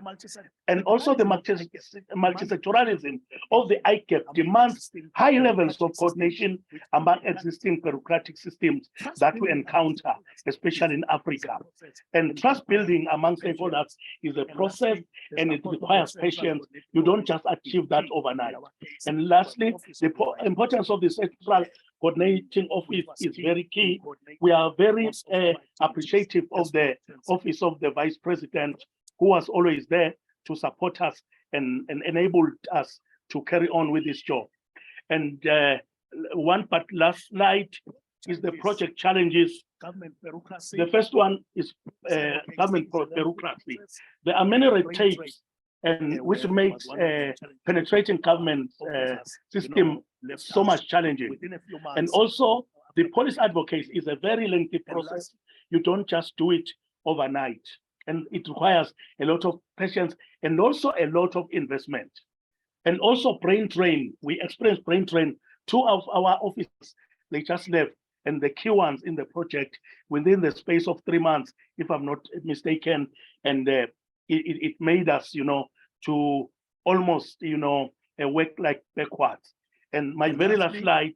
Speaker 21: And also the multisectoralism of the IGAP demands high levels of coordination among existing bureaucratic systems that we encounter, especially in Africa. And trust building among stakeholders is a process, and it requires patience. You don't just achieve that overnight. And lastly, the importance of the central coordinating office is very key. We are very appreciative of the office of the Vice President, who was always there to support us and enabled us to carry on with this job. And last slide is the project challenges. Government bureaucracy. The first one is government bureaucracy. There are many red tapes, and which makes penetrating government system so much challenging. And also, the policy advocacy is a very lengthy process. You don't just do it overnight, and it requires a lot of patience and also a lot of investment. And also brain drain. We experience brain drain 2 of our officers, they just left, and the key ones in the project within the space of 3 months, if I'm not mistaken, and it made us, to almost, work like backwards. And my very last slide,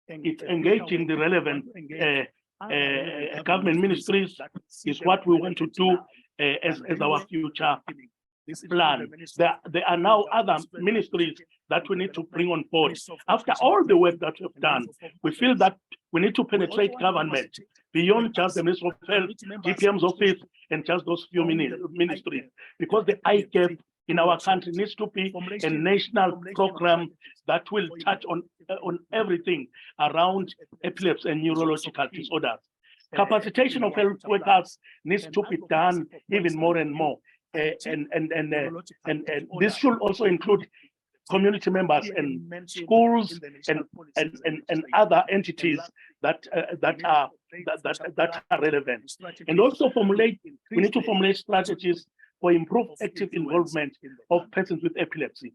Speaker 21: it's engaging the relevant government ministries is what we want to do as our future plan. There are now other ministries that we need to bring on board. After all the work that we've done, we feel that we need to penetrate government beyond just the Ministry of Health, GPM's office, and just those few ministries, because the IGAP in our country needs to be a national program that will touch on everything around epilepsy and neurological disorders. Capacitation of health workers needs to be done even more and more. And this should also include community members and schools and other entities that are relevant. And also we need to formulate strategies for improved active involvement of persons with epilepsy.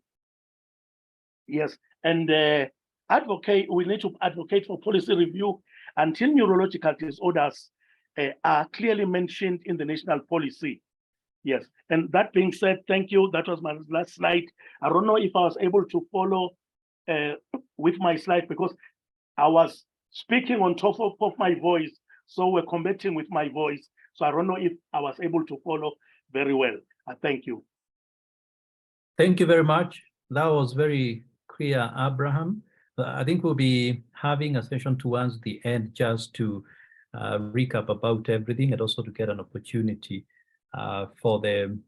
Speaker 21: Yes, and we need to advocate for policy review until neurological disorders are clearly mentioned in the national policy. Yes, and that being said, thank you. That was my last slide. I don't know if I was able to follow with my slide because I was speaking on top of my voice, so we're combating with my voice. So I don't know if I was able to follow very well. Thank you.
Speaker 1: Thank you very much. That was very clear, Abraham. I think we'll be having a session towards the end just to recap about everything and also to get an opportunity for the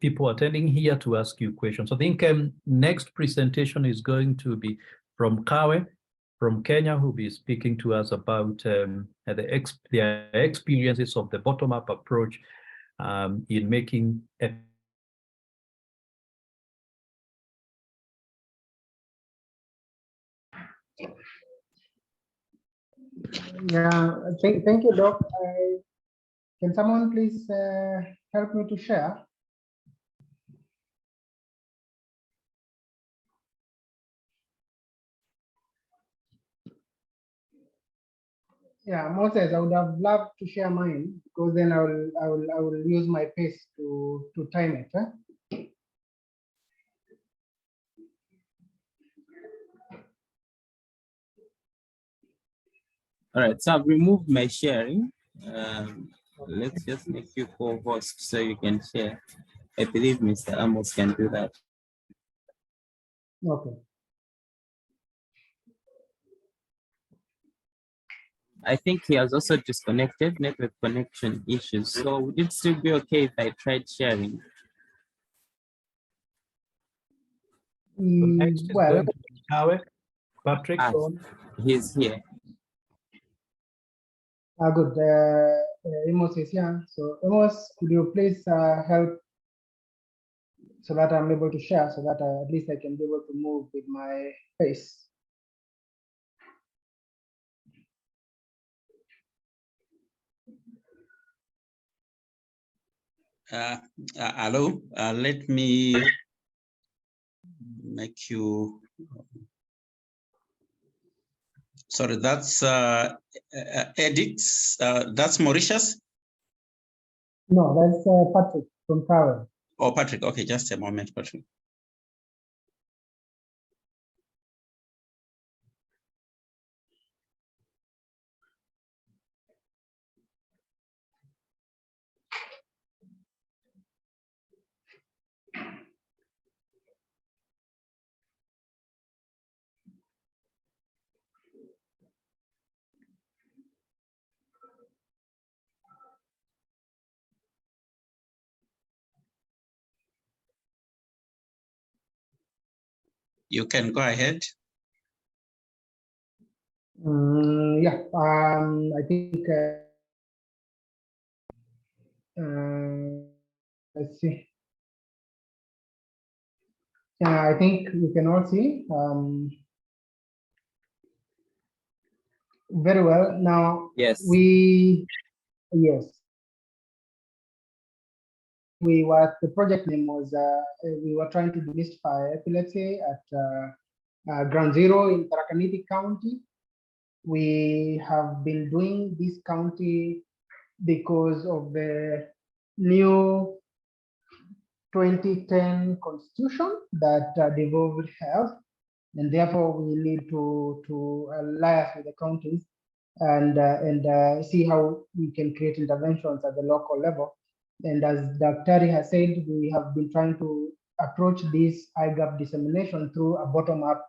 Speaker 1: people attending here to ask you questions. I think next presentation is going to be from Kawe from Kenya, who will be speaking to us about their experiences of the bottom-up approach in making
Speaker 22: Yeah, thank you, Doc. Can someone please help me to share? Yeah, Moses, I would have loved to share mine because then I will use my pace to time it. Huh?
Speaker 4: All right, so I've removed my sharing. Let's just make you co-host so you can share. I believe Mr. Amos can do that.
Speaker 22: Okay.
Speaker 4: I think he has also disconnected, network connection issues. So would it still be okay if I tried sharing?
Speaker 22: Well,
Speaker 1: Patrick,
Speaker 4: he's here.
Speaker 22: Good. Amos is here. So Amos, could you please help so that I'm able to share, so that at least I can be able to move with my pace.
Speaker 7: Hello, let me make you. Sorry, that's edits. That's Mauritius?
Speaker 22: No, that's Patrick from Power.
Speaker 7: Oh, Patrick. Okay, just a moment, Patrick. You can go ahead.
Speaker 22: Yeah, I think let's see. Yeah, I think you can all see very well. Now,
Speaker 4: yes,
Speaker 22: the project name was we were trying to demystify epilepsy at Ground Zero in Tarakaniti County. We have been doing this county because of the new 2010 constitution that devolved health, and therefore we need to liaise with the counties and see how we can create interventions at the local level. And as Dr. has said, we have been trying to approach this IGAP dissemination through a bottom-up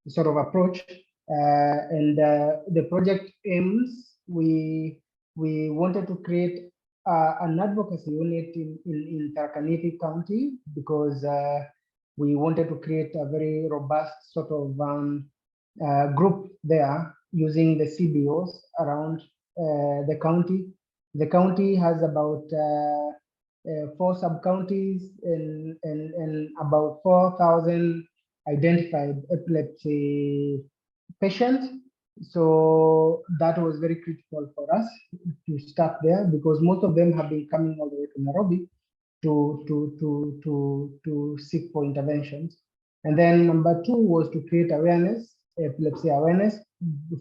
Speaker 22: sort of approach. The project aims, we wanted to create an advocacy unit in Tarakaniti County because we wanted to create a very robust sort of group there using the CBOs around the county. The county has about 4 sub-counties and about 4,000 identified epilepsy patients. So that was very critical for us to start there because most of them have been coming all the way to Nairobi to seek for interventions. And then number 2 was to create awareness, epilepsy awareness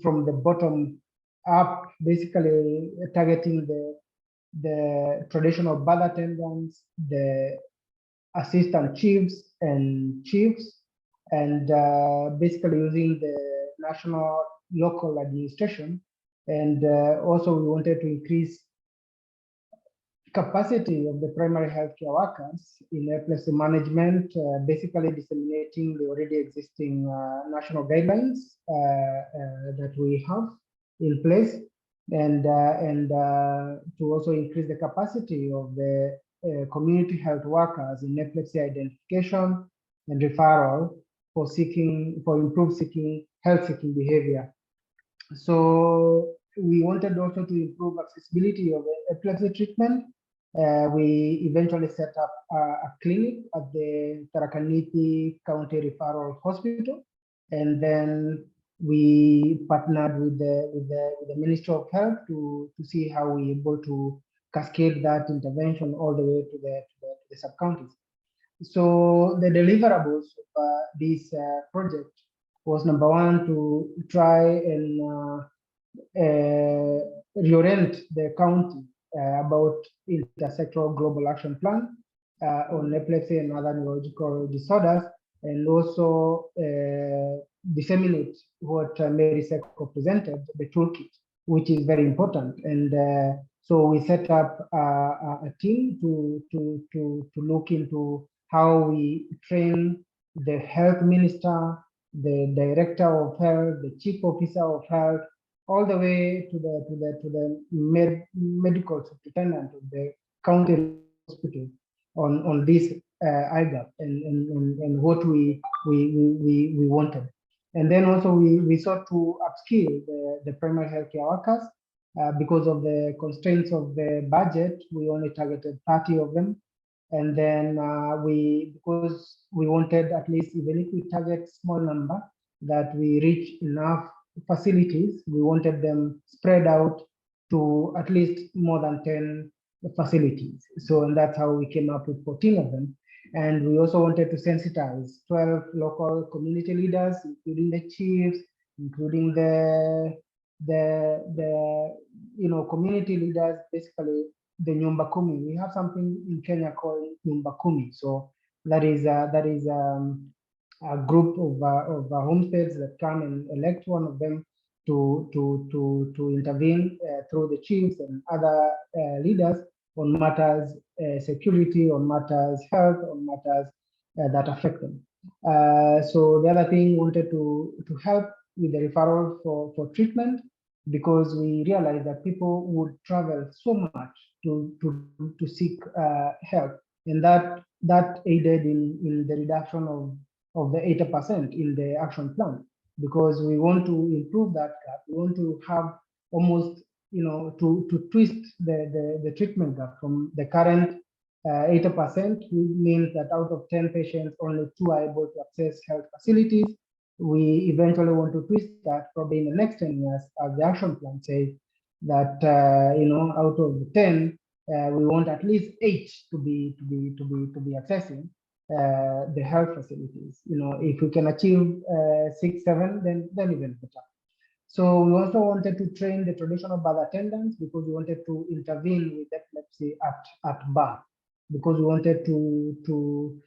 Speaker 22: from the bottom up, basically targeting the traditional birth attendants, the assistant chiefs, and basically using the national local administration. And also we wanted to increase capacity of the primary healthcare workers in epilepsy management, basically disseminating the already existing national guidelines that we have in place, and to also increase the capacity of the community health workers in epilepsy identification and referral for improved health seeking behavior. So we wanted also to improve accessibility of epilepsy treatment. We eventually set up a clinic at the Tarakaniti County Referral Hospital, and then we partnered with the Ministry of Health to see how we able to cascade that intervention all the way to the sub-counties. So the deliverables of this project was number 1, to try and reorient the county about Intersectoral Global Action Plan on epilepsy and other neurological disorders, and also disseminate what Mary Seko presented, the toolkit, which is very important. And so we set up a team to look into how we train the health minister, the director of health, the chief officer of health, all the way to the medical superintendent of the county hospital on this IGAP and what we wanted. And then also we sought to upskill the primary healthcare workers because of the constraints of the budget. We only targeted 30 of them. And then because we wanted, at least even if we target small number, that we reach enough facilities, we wanted them spread out to at least more than 10 facilities. So, and that's how we came up with 14 of them. And we also wanted to sensitize 12 local community leaders, including the chiefs, including the community leaders, basically the Nyumba Kumi. We have something in Kenya called Nyumba Kumi. So that is a group of homesteads that come and elect one of them to intervene through the chiefs and other leaders on matters security, on matters health, on matters that affect them. So the other thing, we wanted to help with the referral for treatment, because we realized that people would travel so much to seek help, and that aided in the reduction of the 80% in the action plan, because we want to improve that gap. We want to have almost, to twist the treatment gap from the current 80%, means that out of 10 patients, only 2 are able to access health facilities. We eventually want to twist that probably in the next 10 years, as the action plan says, that out of the 10, we want at least 8 to be accessing. the health facilities. You know, if we can achieve 6, 7, then even better. So we also wanted to train the traditional birth attendants because we wanted to intervene with epilepsy at birth, because we wanted to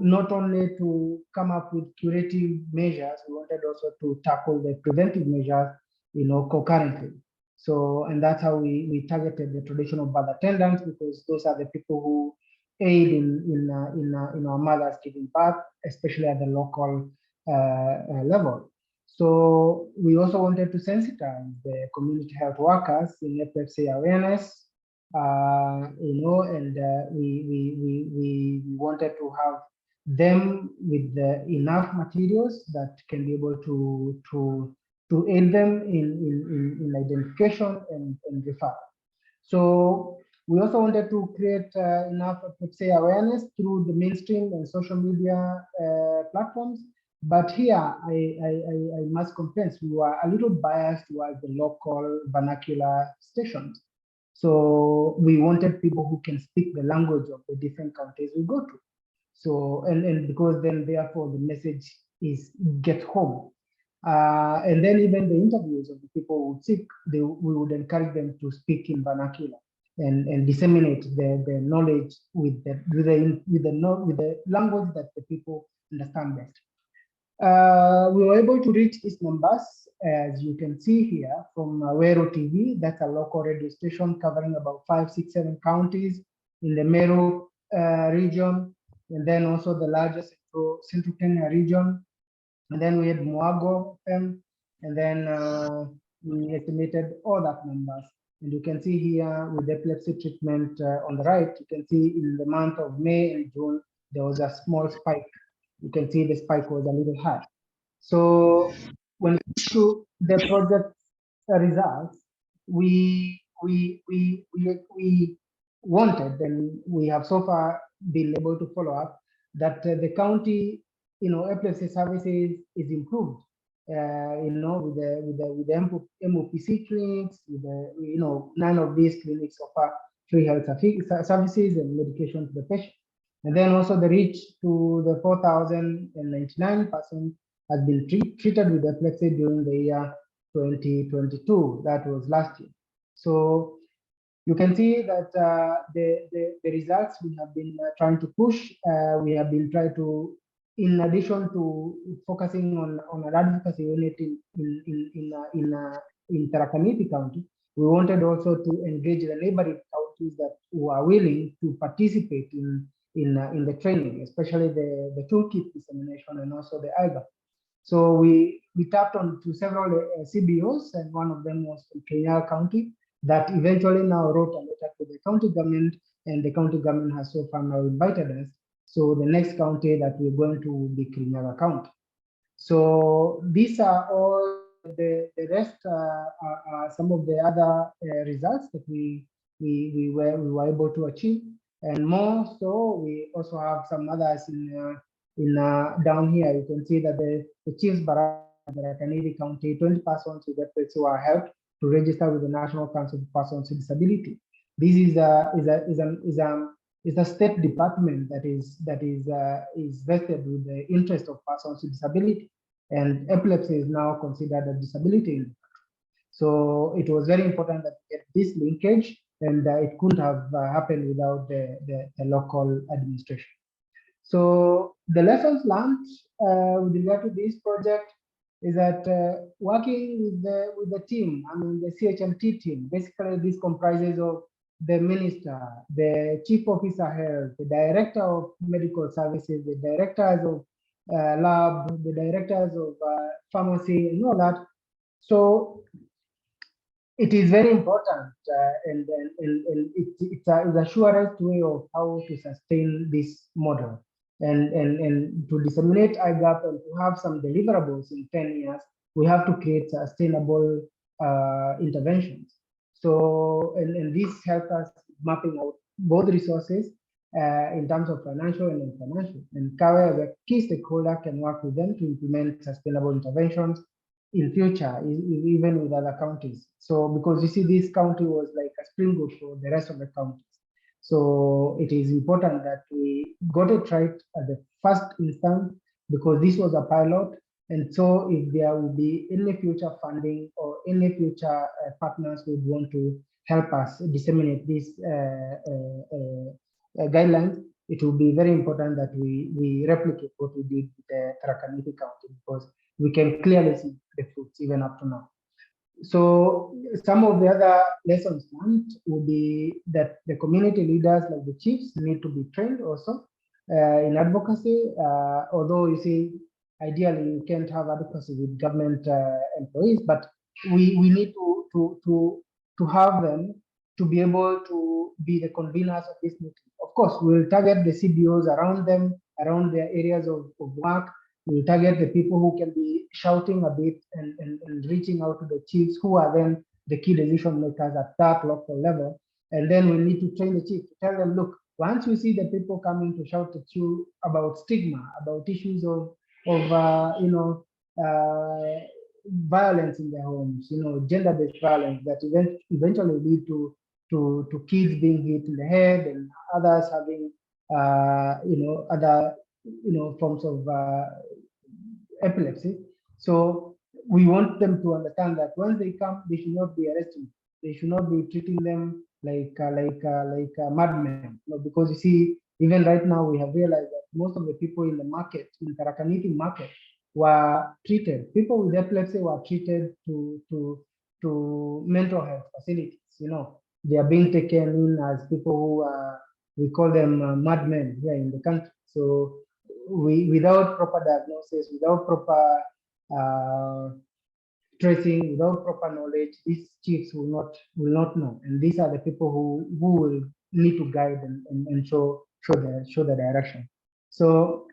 Speaker 22: not only to come up with curative measures, we wanted also to tackle the preventive measures, you know, concurrently. So, and that's how we targeted the traditional birth attendants, because those are the people who aid in our mothers giving birth, especially at the local level. So we also wanted to sensitize the community health workers in epilepsy awareness, you know, and we wanted to have them with enough materials that can be able to aid them in identification and referral. So we also wanted to create enough epilepsy awareness through the mainstream and social media platforms. But here, I must confess, we were a little biased towards the local vernacular stations. So we wanted people who can speak the language of the different countries we go to. So, and because then therefore the message gets home. And then even the interviews of the people who would speak, we would encourage them to speak in vernacular and disseminate the knowledge with the language that the people understand best. We were able to reach these numbers, as you can see here, from Wero TV. That's a local radio station covering about 5, 6, 7 counties in the Meru region, and then also the largest Central Kenya region. And then we had Muago FM, and then we estimated all that numbers. And you can see here with epilepsy treatment on the right, you can see in the month of May and June, there was a small spike. You can see the spike was a little high. So when it comes to the project results, we wanted, and we have so far been able to follow up, that the county, you know, epilepsy services is improved. You know, with the MOPC clinics, with the, you know, 9 of these clinics offer free health services and medication to the patient. And then also the reach to the 4,099 persons has been treated with epilepsy during the year 2022. That was last year. So you can see that the results we have been trying to push, we have been trying to, in addition to focusing on an advocacy unit in Tharaka Nithi County, we wanted also to engage the neighboring counties that who are willing to participate in the training, especially the toolkit dissemination and also the IGAP. So we tapped on to several CBOs, and one of them was from Kenya County, that eventually now wrote a letter to the county government, and the county government has so far now invited us. So the next county that we're going to be Kirinyaga County. So these are all the rest are some of the other results that we were able to achieve, and more so we also have some others down here. You can see that the Chiefs Tharaka Nithi County, 20 persons with epilepsy who are helped to register with the National Council of Persons with Disability. This is a state department that is vested with the interest of persons with disability, and epilepsy is now considered a disability. So it was very important that we get this linkage, and it couldn't have happened without the local administration. So the lessons learned with regard to this project is that working with the team, I mean the CHMT team, basically this comprises of the minister, the chief officer health, the director of medical services, the directors of lab, the directors of pharmacy, and all that. So it is very important, and it's a surest way of how to sustain this model. And to disseminate IGAP and to have some deliverables in 10 years, we have to create sustainable interventions. So, and this helps us mapping out both resources in terms of financial and non-financial. And CAWE, as a key stakeholder, can work with them to implement sustainable interventions in future, even with other counties. So, because you see, this county was like a springboard for the rest of the counties. So it is important that we got it right at the first instance, because this was a pilot. And so if there will be any future funding or any future partners who want to help us disseminate these guidelines, it will be very important that we replicate what we did with the Tharaka Nithi County, because we can clearly see the fruits even up to now. So some of the other lessons learned would be that the community leaders, like the chiefs, need to be trained also in advocacy. Although you see, ideally you can't have advocacy with government employees, but we need to have them to be able to be the conveners of this meeting. Of course, we'll target the CBOs around them, around their areas of work. We'll target the people who can be shouting a bit and reaching out to the chiefs, who are then the key decision makers at that local level. And then we need to train the chief to tell them, look, once you see the people coming to shout at you about stigma, about issues of violence in their homes, gender-based violence that eventually lead to kids being hit in the head and others having other forms of epilepsy. So we want them to understand that once they come, they should not be arrested. They should not be treating them like madmen. Because you see, even right now we have realized that most of the people in the market, in Tharaka Nithi market, were treated. People with epilepsy were treated to mental health facilities. They are being taken in as people who are, we call them madmen here in the country. So without proper diagnosis, without proper tracing, without proper knowledge, these chiefs will not know. And these are the people who will need to guide and show the direction. So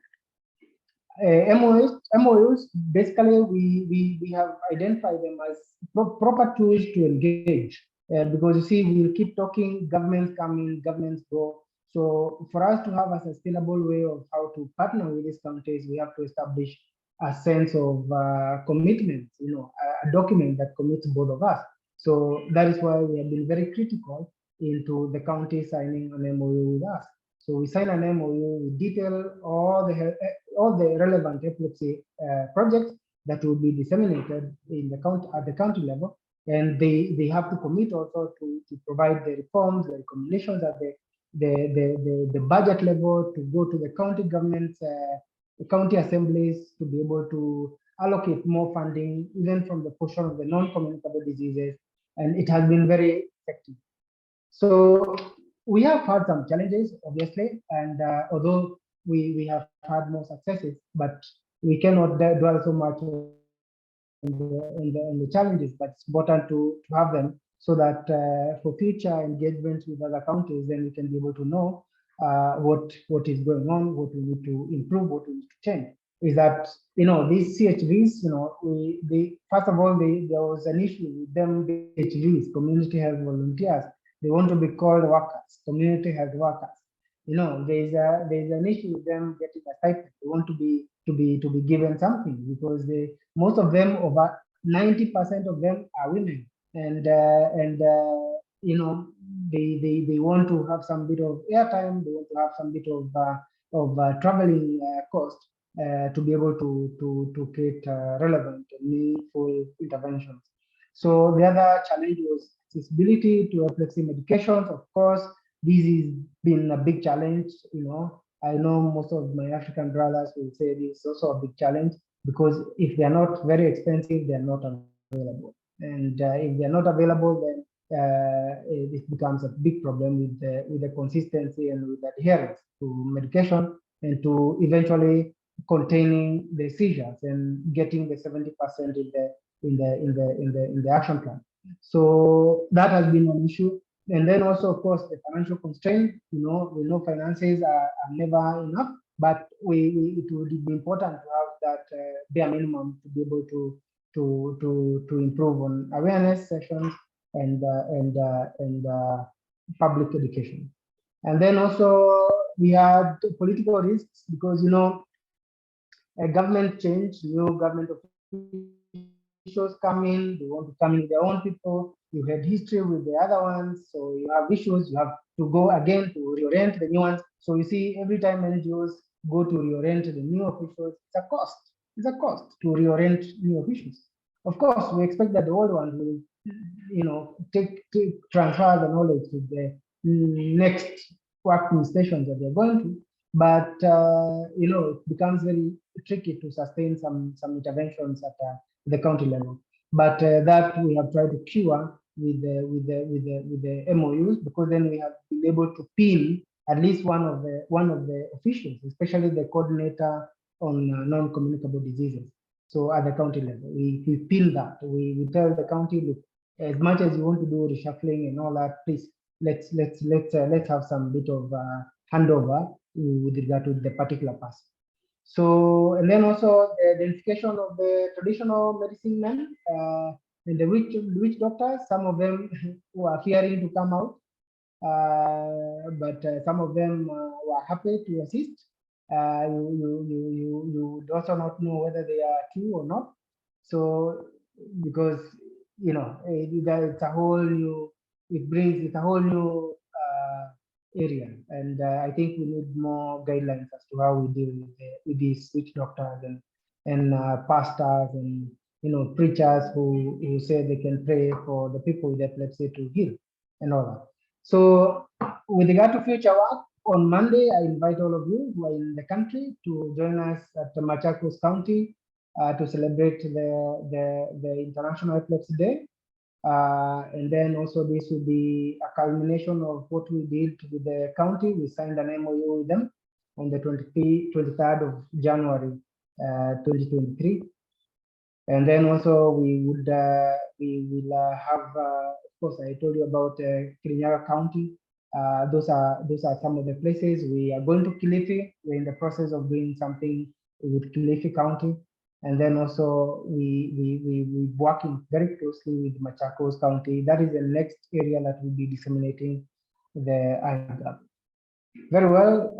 Speaker 22: MOUs, basically we have identified them as proper tools to engage. Because you see, we'll keep talking, governments come in, governments go. So for us to have a sustainable way of how to partner with these countries, we have to establish a sense of commitment, a document that commits both of us. So that is why we have been very critical into the county signing an MOU with us. So we sign an MOU, we detail all the relevant epilepsy projects that will be disseminated in the county at the county level, and they have to commit also to provide the reforms, the recommendations at the budget level, to go to the county governments, the county assemblies, to be able to allocate more funding, even from the portion of the non-communicable diseases, and it has been very effective. So we have had some challenges, obviously, and although we have had more successes, but we cannot dwell so much on the challenges, but it's important to have them, so that for future engagements with other counties, then we can be able to know what is going on, what we need to improve, what we need to change. Is that these CHVs, first of all, there was an issue with them, CHVs, community health volunteers. They want to be called workers, community health workers. There's an issue with them getting a stipend. They want to be given something, because most of them, over 90% of them, are women, and they want to have some bit of airtime. They want to have some bit of traveling cost to be able to create relevant and meaningful interventions. So the other challenge was accessibility to epilepsy medications. Of course, this has been a big challenge. I know most of my African brothers will say this is also a big challenge, because if they're not very expensive, they're not available. And if they're not available, then it becomes a big problem with the consistency and with adherence to medication, and to eventually containing the seizures and getting the 70% in the action plan. So that has been an issue. And then also, of course, the financial constraint. We know finances are never enough, but it would be important to have that bare minimum to be able to improve on awareness sessions and public education. And then also we had political risks, because a government change, new government officials come in, they want to come in with their own people, you had history with the other ones, so you have issues, you have to go again to reorient the new ones. So you see, every time NGOs go to reorient the new officials, it's a cost. It's a cost to reorient new officials. Of course, we expect that the old ones will, transfer the knowledge to the next working stations that they're going to. But it becomes very tricky to sustain some interventions at the county level. But that we have tried to cure with the MOUs, because then we have been able to pin at least one of the officials, especially the coordinator on non-communicable diseases. So at the county level, we pin that. We tell the county, look, as much as you want to do reshuffling and all that, please let's have some bit of handover with regard to the particular person. So, and then also the identification of the traditional medicine men and the witch doctors. Some of them were fearing to come out, but some of them were happy to assist. You would also not know whether they are true or not. So, because it's a whole new, it's a whole new area, and I think we need more guidelines as to how we deal with these witch doctors and pastors and preachers who say they can pray for the people with epilepsy to heal and all that. So with regard to future work, on Monday I invite all of you who are in the country to join us at Machakos County to celebrate the International Epilepsy Day. And then also this will be a culmination of what we did with the county. We signed an MOU with them on the 23rd of January 2023. And then also we will have, of course, I told you about Kirinyaga County. Those are some of the places. We are going to Kilifi. We're in the process of doing something with Kilifi County. And then also we working very closely with Machakos County. That is the next area that will be disseminating the IGAP. Very well.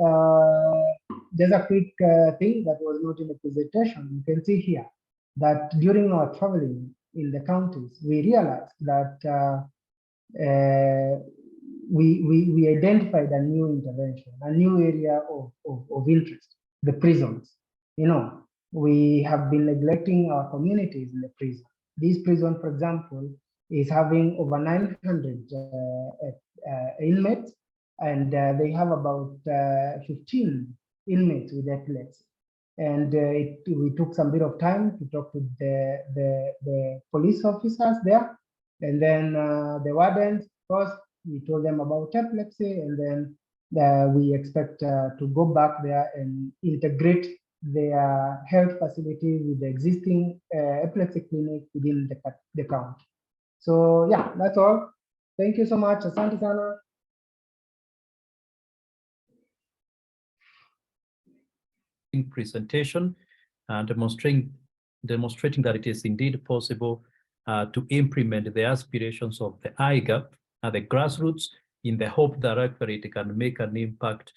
Speaker 22: Just a quick thing that was not in the presentation. You can see here that during our traveling in the counties, we realized that we identified a new intervention, a new area of interest, the prisons. We have been neglecting our communities in the prison. This prison, for example, is having over 900 inmates, and they have about 15 inmates with epilepsy. And we took some bit of time to talk to the police officers there, and then the wardens. First, we told them about epilepsy, and then we expect to go back there and integrate their health facility with the existing epilepsy clinic within the county. So yeah, that's all. Thank you so much. Asante sana.
Speaker 1: Presentation and demonstrating that it is indeed possible to implement the aspirations of the IGAP at the grassroots, in the hope that actually it can make an impact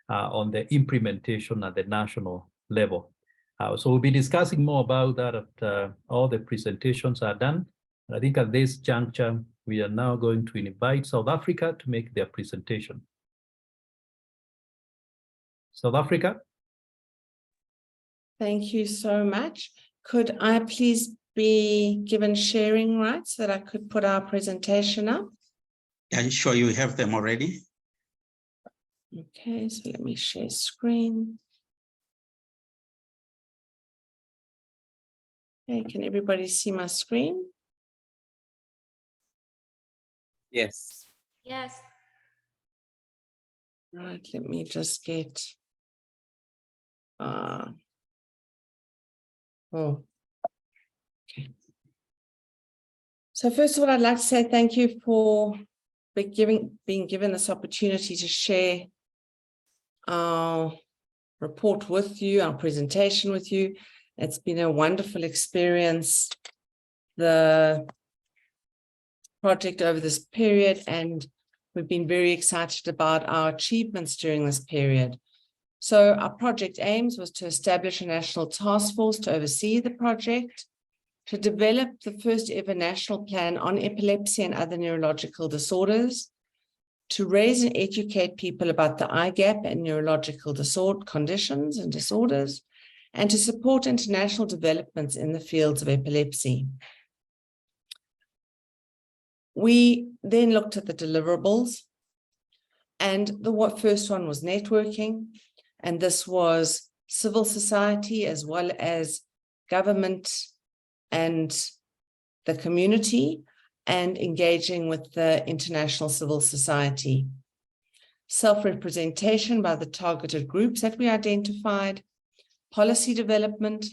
Speaker 1: on the implementation at the national level. So we'll be discussing more about that after all the presentations are done. I think at this juncture, we are now going to invite South Africa to make their presentation. South Africa.
Speaker 5: Thank you so much. Could I please be given sharing rights so that I could put our presentation up?
Speaker 7: Are you sure you have them already?
Speaker 5: Okay, so let me share screen. Okay, can everybody see my screen?
Speaker 4: Yes.
Speaker 2: Yes.
Speaker 5: Right, let me just get okay. So first of all, I'd like to say thank you for being given this opportunity to share our report with you, our presentation with you. It's been a wonderful experience, the project over this period, and we've been very excited about our achievements during this period. So our project aims was to establish a national task force to oversee the project. to develop the first ever national plan on epilepsy and other neurological disorders, to raise and educate people about the IGAP and neurological conditions and disorders, and to support international developments in the fields of epilepsy. We then looked at the deliverables, and the first one was networking, and this was civil society as well as government and the community, and engaging with the international civil society. Self-representation by the targeted groups that we identified, policy development,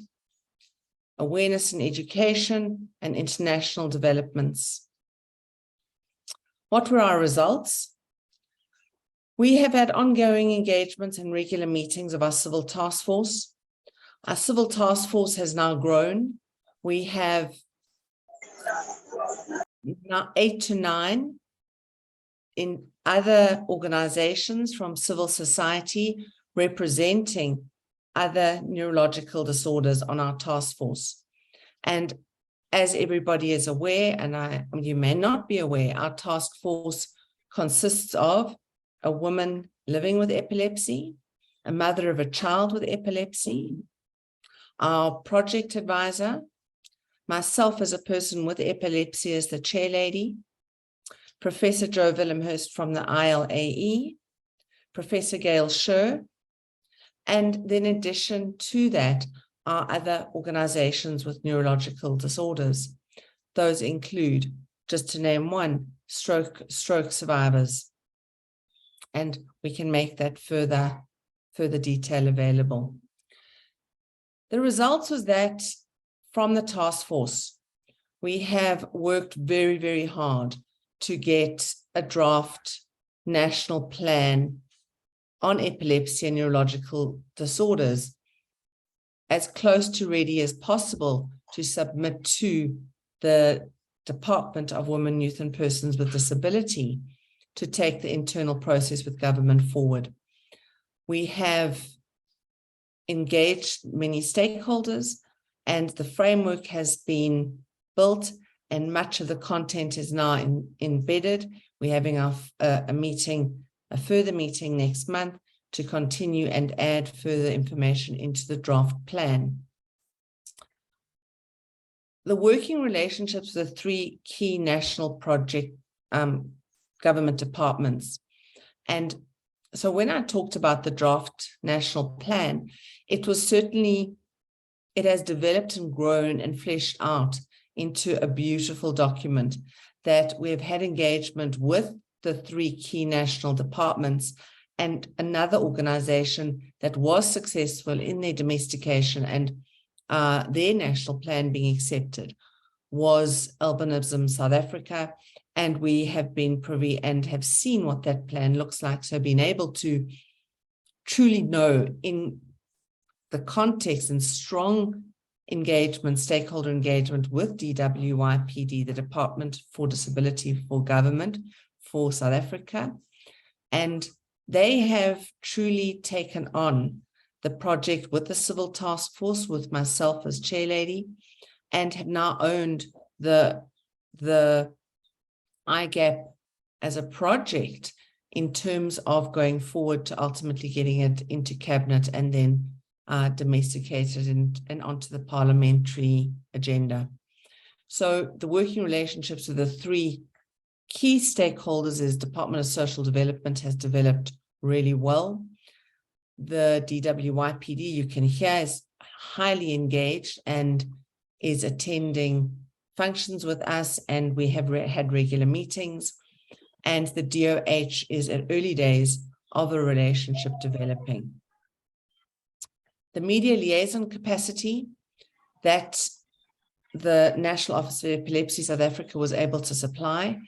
Speaker 5: awareness and education, and international developments. What were our results? We have had ongoing engagements and regular meetings of our civil task force. Our civil task force has now grown. We have now 8 to 9 in other organizations from civil society representing other neurological disorders on our task force. And as everybody is aware, and you may not be aware, our task force consists of a woman living with epilepsy, a mother of a child with epilepsy, our project advisor, myself as a person with epilepsy as the chair lady, Professor Joe Willemhurst from the ILAE, Professor Gail Scher, and then in addition to that, are other organizations with neurological disorders. Those include, just to name one, stroke survivors. And we can make that further detail available. The results was that from the task force, we have worked very, very hard to get a draft national plan on epilepsy and neurological disorders as close to ready as possible to submit to the Department of Women, Youth and Persons with Disability to take the internal process with government forward. We have engaged many stakeholders, and the framework has been built and much of the content is now embedded. We're having a further meeting next month to continue and add further information into the draft plan. The working relationships with the 3 key national project government departments. And so when I talked about the draft national plan, it has developed and grown and fleshed out into a beautiful document that we've had engagement with the 3 key national departments and another organization that was successful in their domestication and their national plan being accepted was Albinism South Africa. And we have been privy and have seen what that plan looks like. So being able to truly know in the context and strong engagement, stakeholder engagement with DWIPD, the Department for Disability for Government for South Africa. And they have truly taken on the project with the civil task force, with myself as chair lady, and have now owned the IGAP as a project in terms of going forward to ultimately getting it into cabinet and then domesticated and onto the parliamentary agenda. So the working relationships with the 3 key stakeholders is Department of Social Development has developed really well. The DWIPD, you can hear, is highly engaged and is attending functions with us, and we have had regular meetings. And the DOH is at early days of a relationship developing. The media liaison capacity that the National Office of Epilepsy South Africa was able to supply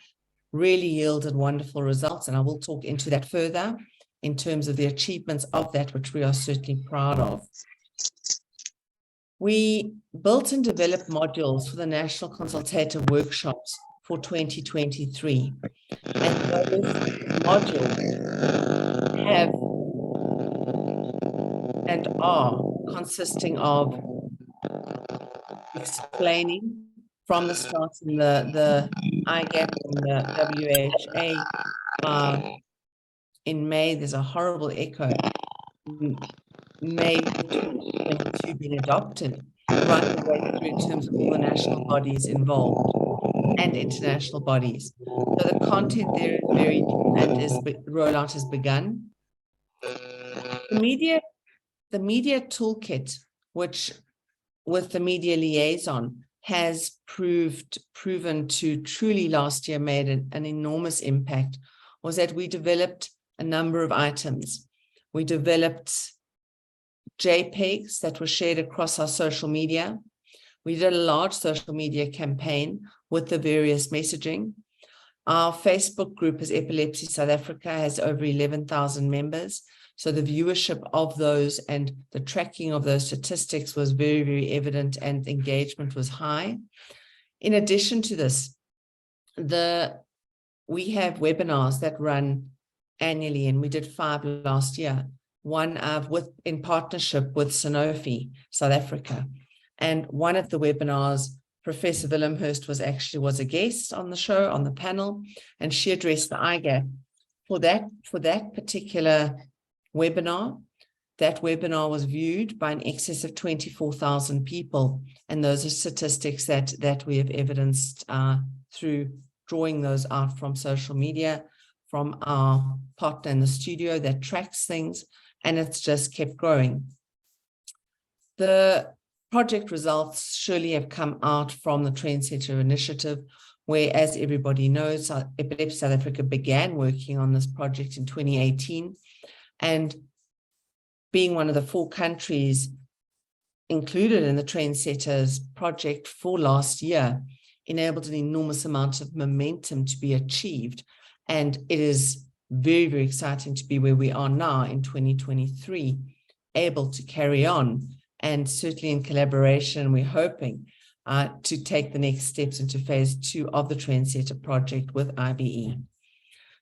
Speaker 5: really yielded wonderful results, and I will talk into that further in terms of the achievements of that, which we are certainly proud of. We built and developed modules for the National Consultative Workshops for 2023. And those modules have and are consisting of explaining from the start in the IGAP and the WHA in May. There's a horrible echo. May 2022 being adopted right the way through in terms of all the national bodies involved and international bodies. So the content there is very new and rollout has begun. The media toolkit, which with the media liaison has proven to truly last year made an enormous impact, was that we developed a number of items. We developed JPEGs that were shared across our social media. We did a large social media campaign with the various messaging. Our Facebook group as Epilepsy South Africa has over 11,000 members. So the viewership of those and the tracking of those statistics was very, very evident, and engagement was high. In addition to this, we have webinars that run annually, and we did 5 last year. One in partnership with Sanofi South Africa. And one of the webinars, Professor Willemhurst was a guest on the show, on the panel, and she addressed the IGAP. For that particular webinar, that webinar was viewed by an excess of 24,000 people. And those are statistics that we have evidenced through drawing those out from social media, from our partner in the studio that tracks things, and it's just kept growing. The project results surely have come out from the Trendsetter Initiative, where, as everybody knows, Epilepsy South Africa began working on this project in 2018, and being one of the 4 countries included in the Trendsetters project for last year, enabled an enormous amount of momentum to be achieved. And it is very, very exciting to be where we are now in 2023, able to carry on, and certainly in collaboration, we're hoping to take the next steps into phase 2 of the Trendsetter project with IBE.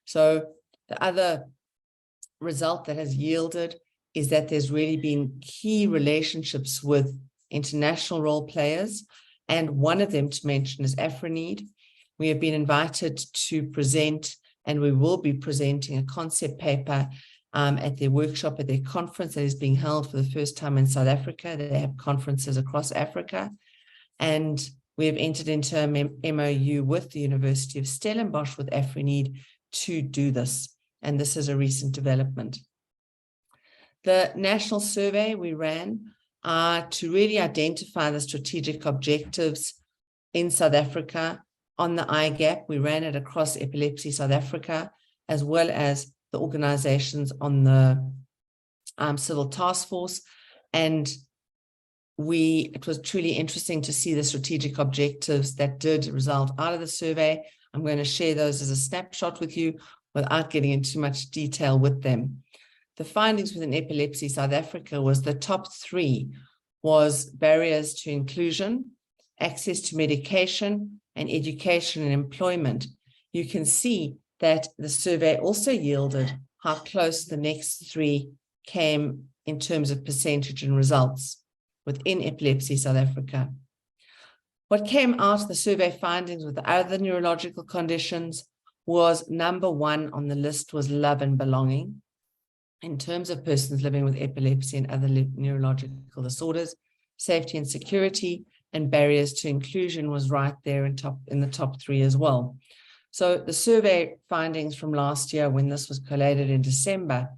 Speaker 5: So the other result that has yielded is that there's really been key relationships with international role players, and one of them to mention is AfriNeed. We have been invited to present, and we will be presenting a concept paper at their workshop, at their conference that is being held for the first time in South Africa. They have conferences across Africa. And we have entered into a MOU with the University of Stellenbosch with AfriNeed to do this. And this is a recent development. The national survey we ran to really identify the strategic objectives in South Africa on the IGAP. We ran it across Epilepsy South Africa, as well as the organizations on the Civil Task Force. And it was truly interesting to see the strategic objectives that did result out of the survey. I'm going to share those as a snapshot with you without getting into much detail with them. The findings within Epilepsy South Africa was the top 3 was barriers to inclusion, access to medication, and education and employment. You can see that the survey also yielded how close the next 3 came in terms of percentage and results within Epilepsy South Africa. What came out of the survey findings with the other neurological conditions was number 1 on the list was love and belonging. In terms of persons living with epilepsy and other neurological disorders, safety and security, and barriers to inclusion was right there in the top 3 as well. So the survey findings from last year, when this was collated in December,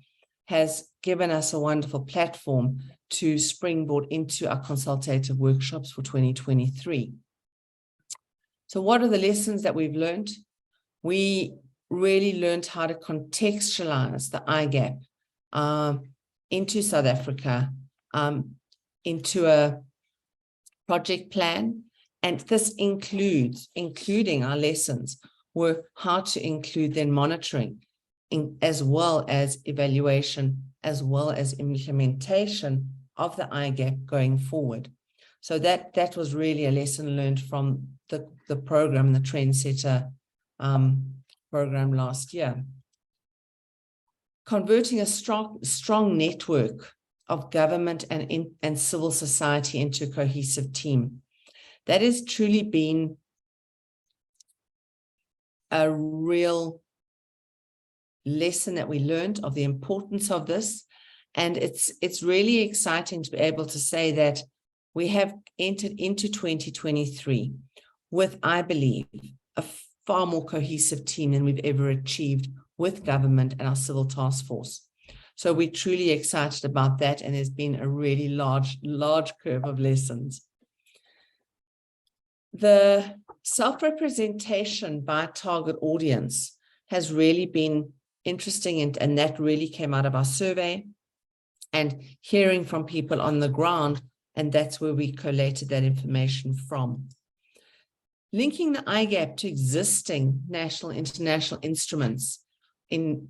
Speaker 5: has given us a wonderful platform to springboard into our consultative workshops for 2023. So what are the lessons that we've learned? We really learned how to contextualize the IGAP into South Africa, into a project plan. And this including our lessons, were how to include then monitoring, as well as evaluation, as well as implementation of the IGAP going forward. So that was really a lesson learned from the program, the Trendsetter program last year. Converting a strong network of government and civil society into a cohesive team. That has truly been a real lesson that we learned of the importance of this. And it's really exciting to be able to say that we have entered into 2023 with, I believe, a far more cohesive team than we've ever achieved with government and our civil task force. So we're truly excited about that, and there's been a really large curve of lessons. The self-representation by target audience has really been interesting, and that really came out of our survey and hearing from people on the ground, and that's where we collated that information from. Linking the IGAP to existing national and international instruments in,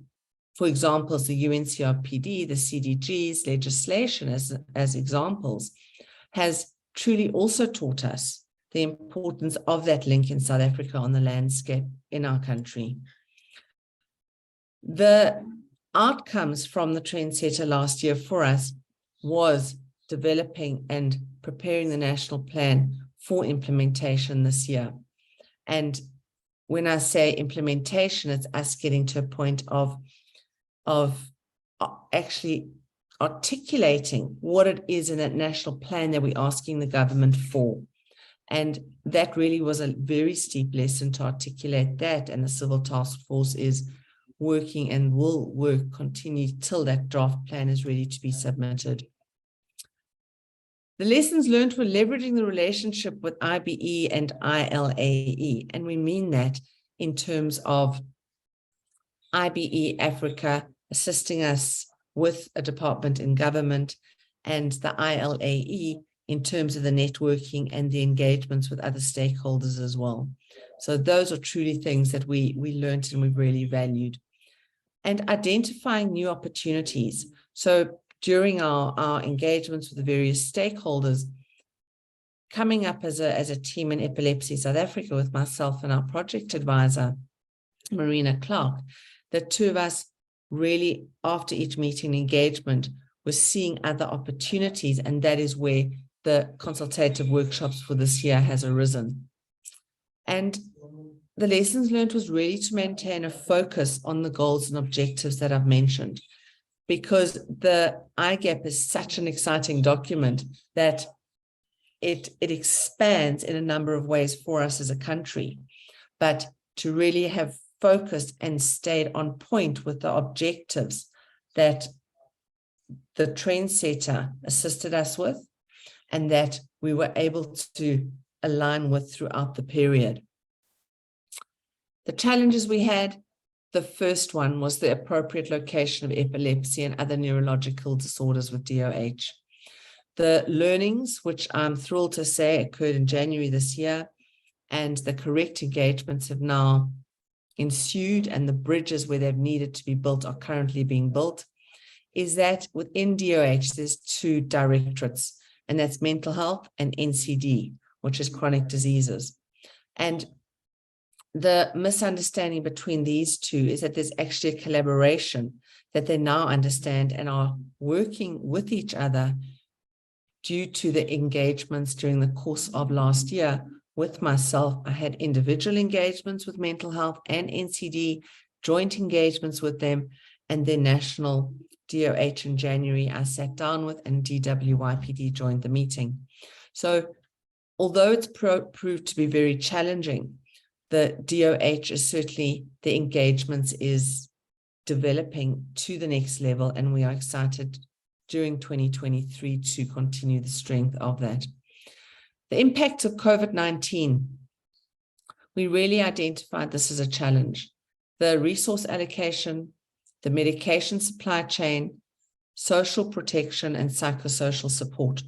Speaker 5: for example, the UNCRPD, the CDG's legislation as examples, has truly also taught us the importance of that link in South Africa on the landscape in our country. The outcomes from the Trendsetter last year for us was developing and preparing the national plan for implementation this year. And when I say implementation, it's us getting to a point of actually articulating what it is in that national plan that we're asking the government for. And that really was a very steep lesson to articulate that, and the civil task force is working and will continue till that draft plan is ready to be submitted. The lessons learned were leveraging the relationship with IBE and ILAE, and we mean that in terms of IBE Africa assisting us with a department in government, and the ILAE in terms of the networking and the engagements with other stakeholders as well. So those are truly things that we learned and we've really valued. And identifying new opportunities. So during our engagements with the various stakeholders, coming up as a team in Epilepsy South Africa with myself and our project advisor, Marina Clark, the two of us really, after each meeting engagement, were seeing other opportunities, and that is where the consultative workshops for this year has arisen. And the lessons learned was really to maintain a focus on the goals and objectives that I've mentioned, because the IGAP is such an exciting document that it expands in a number of ways for us as a country. But to really have focused and stayed on point with the objectives that the Trendsetter assisted us with, and that we were able to align with throughout the period. The challenges we had, the first one was the appropriate location of epilepsy and other neurological disorders with DOH. The learnings, which I'm thrilled to say occurred in January this year, and the correct engagements have now ensued, and the bridges where they've needed to be built are currently being built, is that within DOH, there's two directorates, and that's mental health and NCD, which is chronic diseases. And the misunderstanding between these two is that there's actually a collaboration that they now understand and are working with each other due to the engagements during the course of last year. With myself, I had individual engagements with mental health and NCD, joint engagements with them, and then national DOH in January I sat down with, and DWYPD joined the meeting. So although it's proved to be very challenging, the DOH is certainly, the engagements is developing to the next level, and we are excited during 2023 to continue the strength of that. The impact of COVID-19, we really identified this as a challenge. The resource allocation, the medication supply chain, social protection, and psychosocial support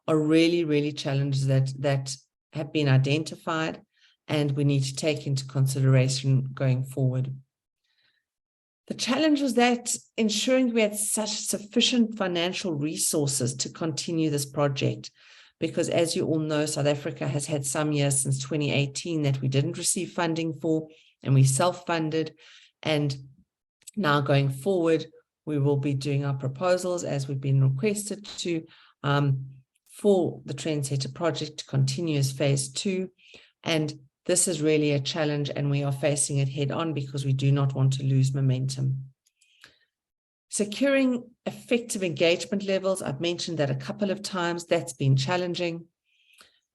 Speaker 5: are really, really challenges that have been identified and we need to take into consideration going forward. The challenge was that ensuring we had such sufficient financial resources to continue this project, because as you all know, South Africa has had some years since 2018 that we didn't receive funding for, and we self-funded. And now going forward, we will be doing our proposals as we've been requested to for the Trendsetter project to continue as phase 2. And this is really a challenge, and we are facing it head on because we do not want to lose momentum. Securing effective engagement levels, I've mentioned that a couple of times. That's been challenging.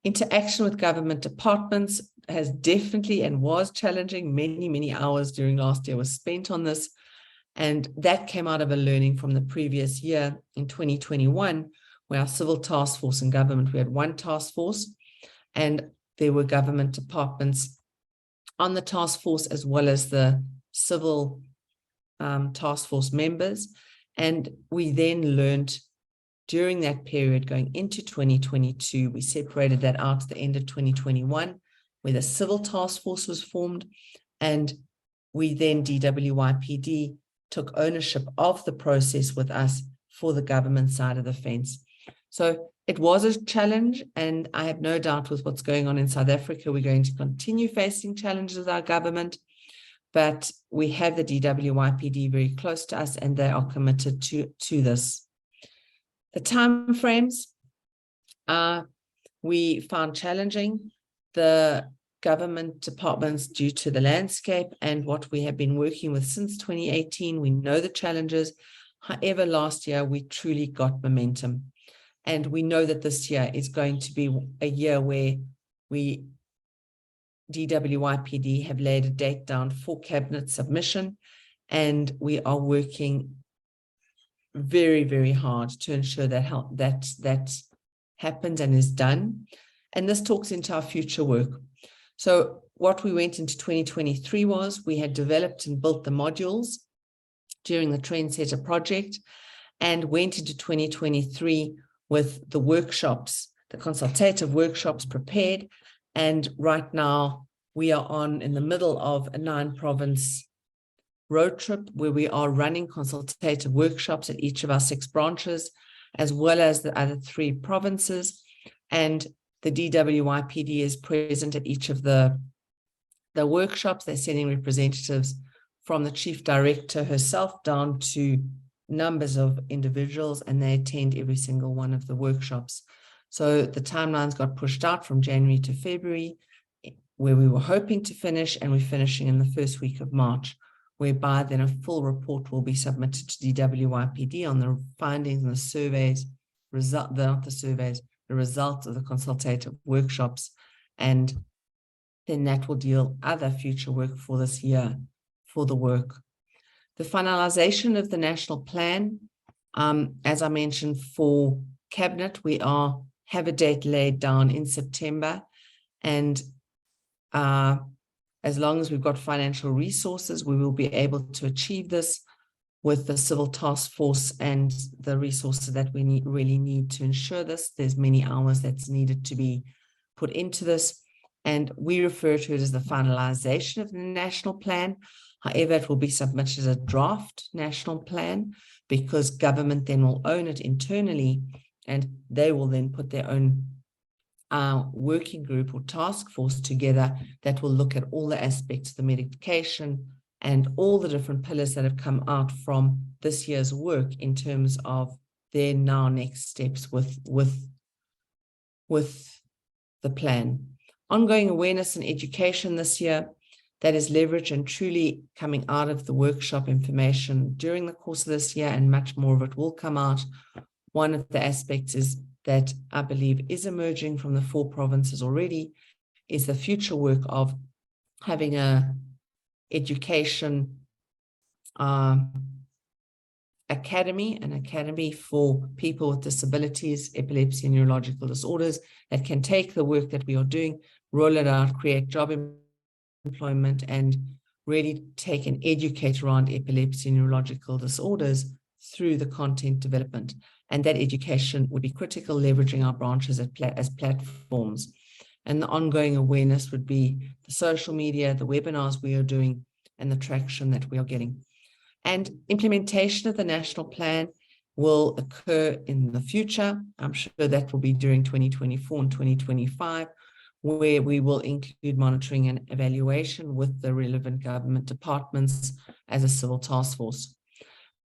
Speaker 5: Interaction with government departments has definitely and was challenging. Many hours during last year was spent on this. And that came out of a learning from the previous year in 2021, where our civil task force and government, we had one task force, and there were government departments on the task force as well as the civil task force members. And we then learned during that period going into 2022, we separated that out at the end of 2021, where the civil task force was formed. And we then, DWYPD, took ownership of the process with us for the government side of the fence. So it was a challenge, and I have no doubt with what's going on in South Africa, we're going to continue facing challenges with our government, but we have the DWYPD very close to us, and they are committed to this. The timeframes we found challenging. The government departments, due to the landscape and what we have been working with since 2018, we know the challenges. However, last year we truly got momentum. And we know that this year is going to be a year where we, DWYPD, have laid a date down for cabinet submission, and we are working very hard to ensure that that happens and is done. And this talks into our future work. So what we went into 2023 was we had developed and built the modules during the Trendsetter project, and went into 2023 with the workshops, the consultative workshops prepared. And right now we are in the middle of a 9-province road trip where we are running consultative workshops at each of our 6 branches, as well as the other 3 provinces. And the DWYPD is present at each of the workshops. They're sending representatives from the chief director herself down to numbers of individuals, and they attend every single one of the workshops. So the timelines got pushed out from January to February, where we were hoping to finish, and we're finishing in the first week of March, whereby then a full report will be submitted to DWYPD on the findings and the surveys, the results of the consultative workshops, and then that will deal other future work for this year for the work. The finalization of the national plan, as I mentioned, for cabinet, we have a date laid down in September, and as long as we've got financial resources, we will be able to achieve this with the civil task force and the resources that we really need to ensure this. There's many hours that's needed to be put into this, and we refer to it as the finalization of the national plan. However, it will be submitted as a draft national plan, because government then will own it internally, and they will then put their own working group or task force together that will look at all the aspects of the medication and all the different pillars that have come out from this year's work in terms of their now next steps with the plan. Ongoing awareness and education this year, that is leverage and truly coming out of the workshop information during the course of this year, and much more of it will come out. One of the aspects is that I believe is emerging from the 4 provinces already, is the future work of having a education academy, an academy for people with disabilities, epilepsy, and neurological disorders, that can take the work that we are doing, roll it out, create job employment, and really take and educate around epilepsy and neurological disorders through the content development. And that education would be critical, leveraging our branches as platforms. And the ongoing awareness would be the social media, the webinars we are doing, and the traction that we are getting. And implementation of the national plan will occur in the future. I'm sure that will be during 2024 and 2025, where we will include monitoring and evaluation with the relevant government departments as a civil task force.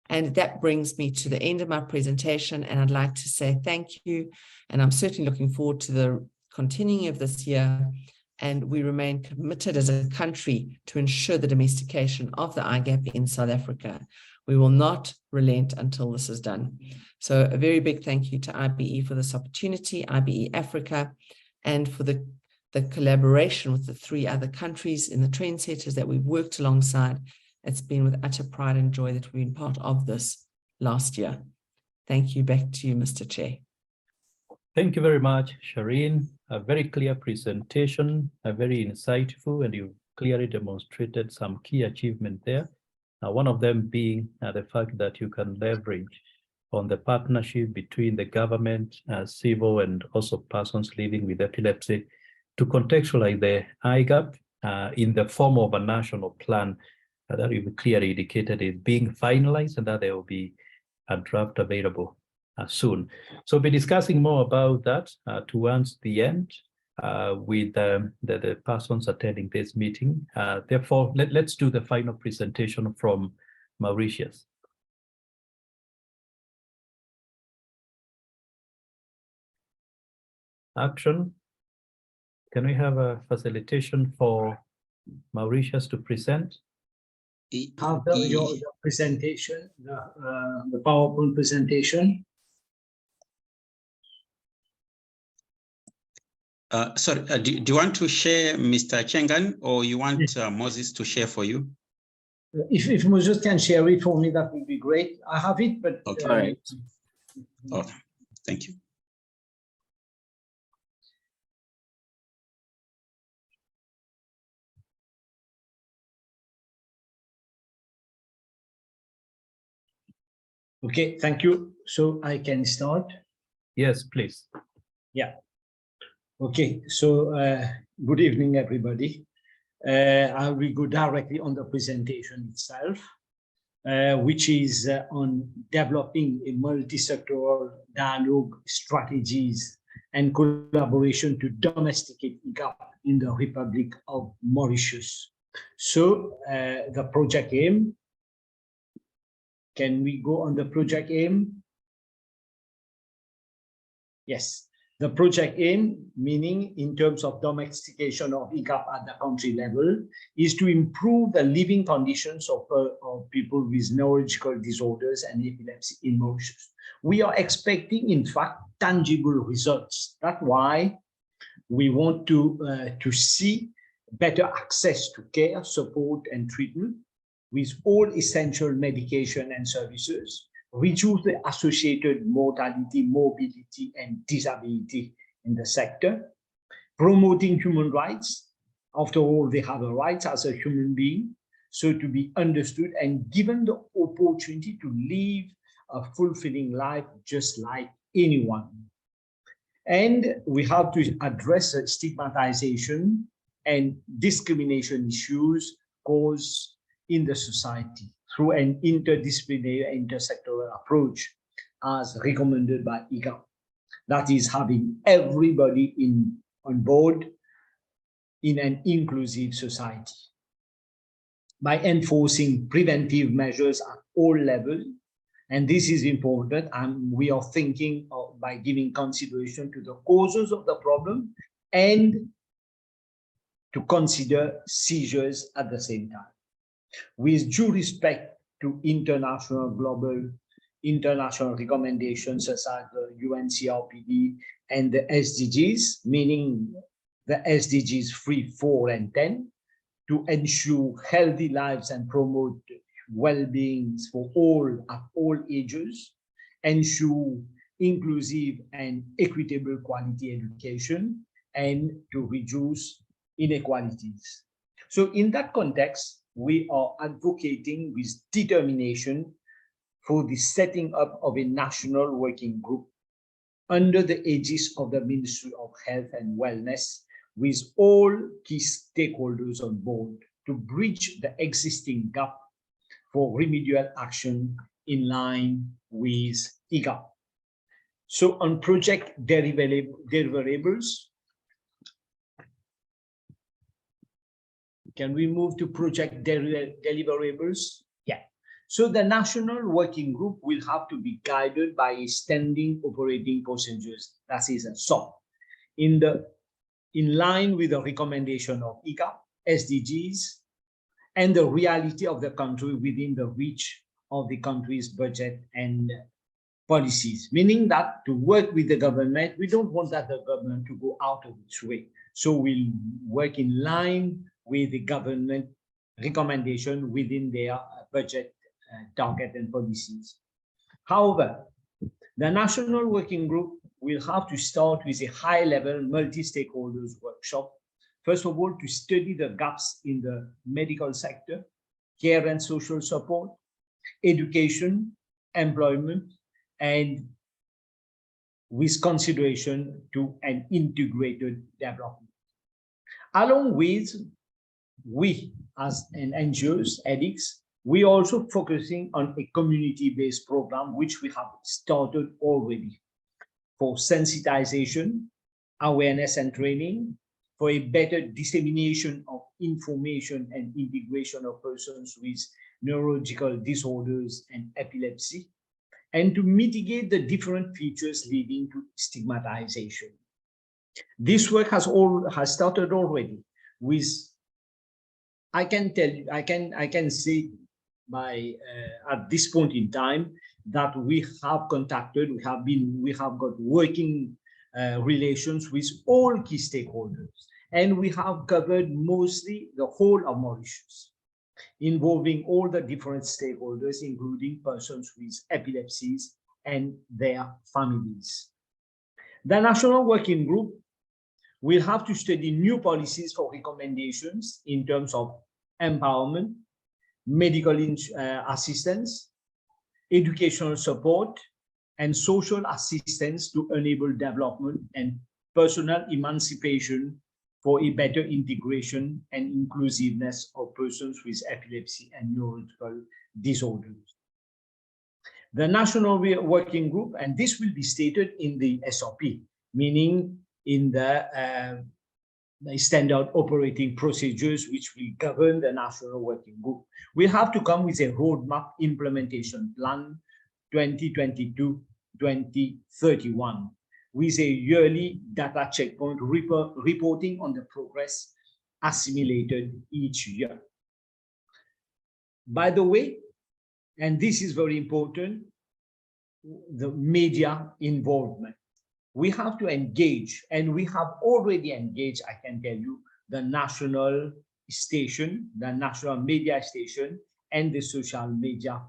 Speaker 5: And that brings me to the end of my presentation, and I'd like to say thank you. And I'm certainly looking forward to the continuing of this year. And we remain committed as a country to ensure the domestication of the IGAP in South Africa. We will not relent until this is done. So a very big thank you to IBE for this opportunity, IBE Africa, and for the collaboration with the 3 other countries in the trendsetters that we've worked alongside. It's been with utter pride and joy that we've been part of this last year. Thank you. Back to you, Mr. Chair.
Speaker 1: Thank you very much, Shireen. A very clear presentation, a very insightful, and you clearly demonstrated some key achievement there. One of them being the fact that you can leverage on the partnership between the government, civil, and also persons living with epilepsy to contextualize the IGAP in the form of a national plan that you've clearly indicated is being finalized, and that there will be a draft available soon. So we'll be discussing more about that towards the end with the persons attending this meeting. Therefore, let's do the final presentation from Mauritius. Action. Can we have a facilitation for Mauritius to present?
Speaker 13: After your presentation, the PowerPoint presentation.
Speaker 7: Sorry, do you want to share, Mr. Chengan, or you want Moses to share for you?
Speaker 13: If Moses can share it for me, that would be great. I have it, but
Speaker 7: okay. All right. Okay, thank you.
Speaker 13: Okay, thank you. So I can start?
Speaker 1: Yes, please.
Speaker 13: Yeah. Okay, so good evening, everybody. I will go directly on the presentation itself, which is on developing a multi-sectoral dialogue strategies and collaboration to domesticate IGAP in the Republic of Mauritius. So the project aim. Can we go on the project aim? Yes, the project aim, meaning in terms of domestication of IGAP at the country level, is to improve the living conditions of people with neurological disorders and epilepsy in Mauritius. We are expecting, in fact, tangible results. That's why we want to see better access to care, support, and treatment, with all essential medication and services, reduce the associated mortality, morbidity, and disability in the sector, promoting human rights. After all, they have a right as a human being, so to be understood and given the opportunity to live a fulfilling life just like anyone. And we have to address stigmatization and discrimination issues caused in the society through an interdisciplinary intersectoral approach as recommended by IGAP. That is having everybody on board in an inclusive society. By enforcing preventive measures at all levels, and this is important, and we are thinking of by giving consideration to the causes of the problem and to consider seizures at the same time. With due respect to international recommendations such as the UNCRPD and the SDGs, meaning the SDGs 3, 4, and 10, to ensure healthy lives and promote well-being for all at all ages, ensure inclusive and equitable quality education, and to reduce inequalities. So in that context, we are advocating with determination for the setting up of a national working group under the aegis of the Ministry of Health and Wellness, with all key stakeholders on board to bridge the existing gap for remedial action in line with IGAP. So on project deliverables, can we move to project deliverables? Yeah. So the national working group will have to be guided by a standing operating procedures, that is a SOP, in line with the recommendation of IGAP, SDGs, and the reality of the country within the reach of the country's budget and policies, meaning that to work with the government, we don't want that the government to go out of its way. So we'll work in line with the government recommendation within their budget target and policies. However, the national working group will have to start with a high-level multi-stakeholders workshop. First of all, to study the gaps in the medical sector, care and social support, education, employment, and with consideration to an integrated development. Along with, we as an NGOs, EDICS, we also focusing on a community-based program, which we have started already for sensitization, awareness and training, for a better dissemination of information and integration of persons with neurological disorders and epilepsy, and to mitigate the different features leading to stigmatization. This work has started already with, I can tell you, I can say by at this point in time that we have contacted, we have got working relations with all key stakeholders, and we have covered mostly the whole of Mauritius, involving all the different stakeholders, including persons with epilepsies and their families. The National Working Group will have to study new policies for recommendations in terms of empowerment, medical assistance, educational support, and social assistance to enable development and personal emancipation for a better integration and inclusiveness of persons with epilepsy and neurological disorders. The National Working Group, and this will be stated in the SOP, meaning in the standard operating procedures which will govern the National Working Group, we have to come with a roadmap implementation plan 2022-2031 with a yearly data checkpoint reporting on the progress assimilated each year. By the way, and this is very important, the media involvement. We have to engage, and we have already engaged, I can tell you, the national station, the national media station, and the social media.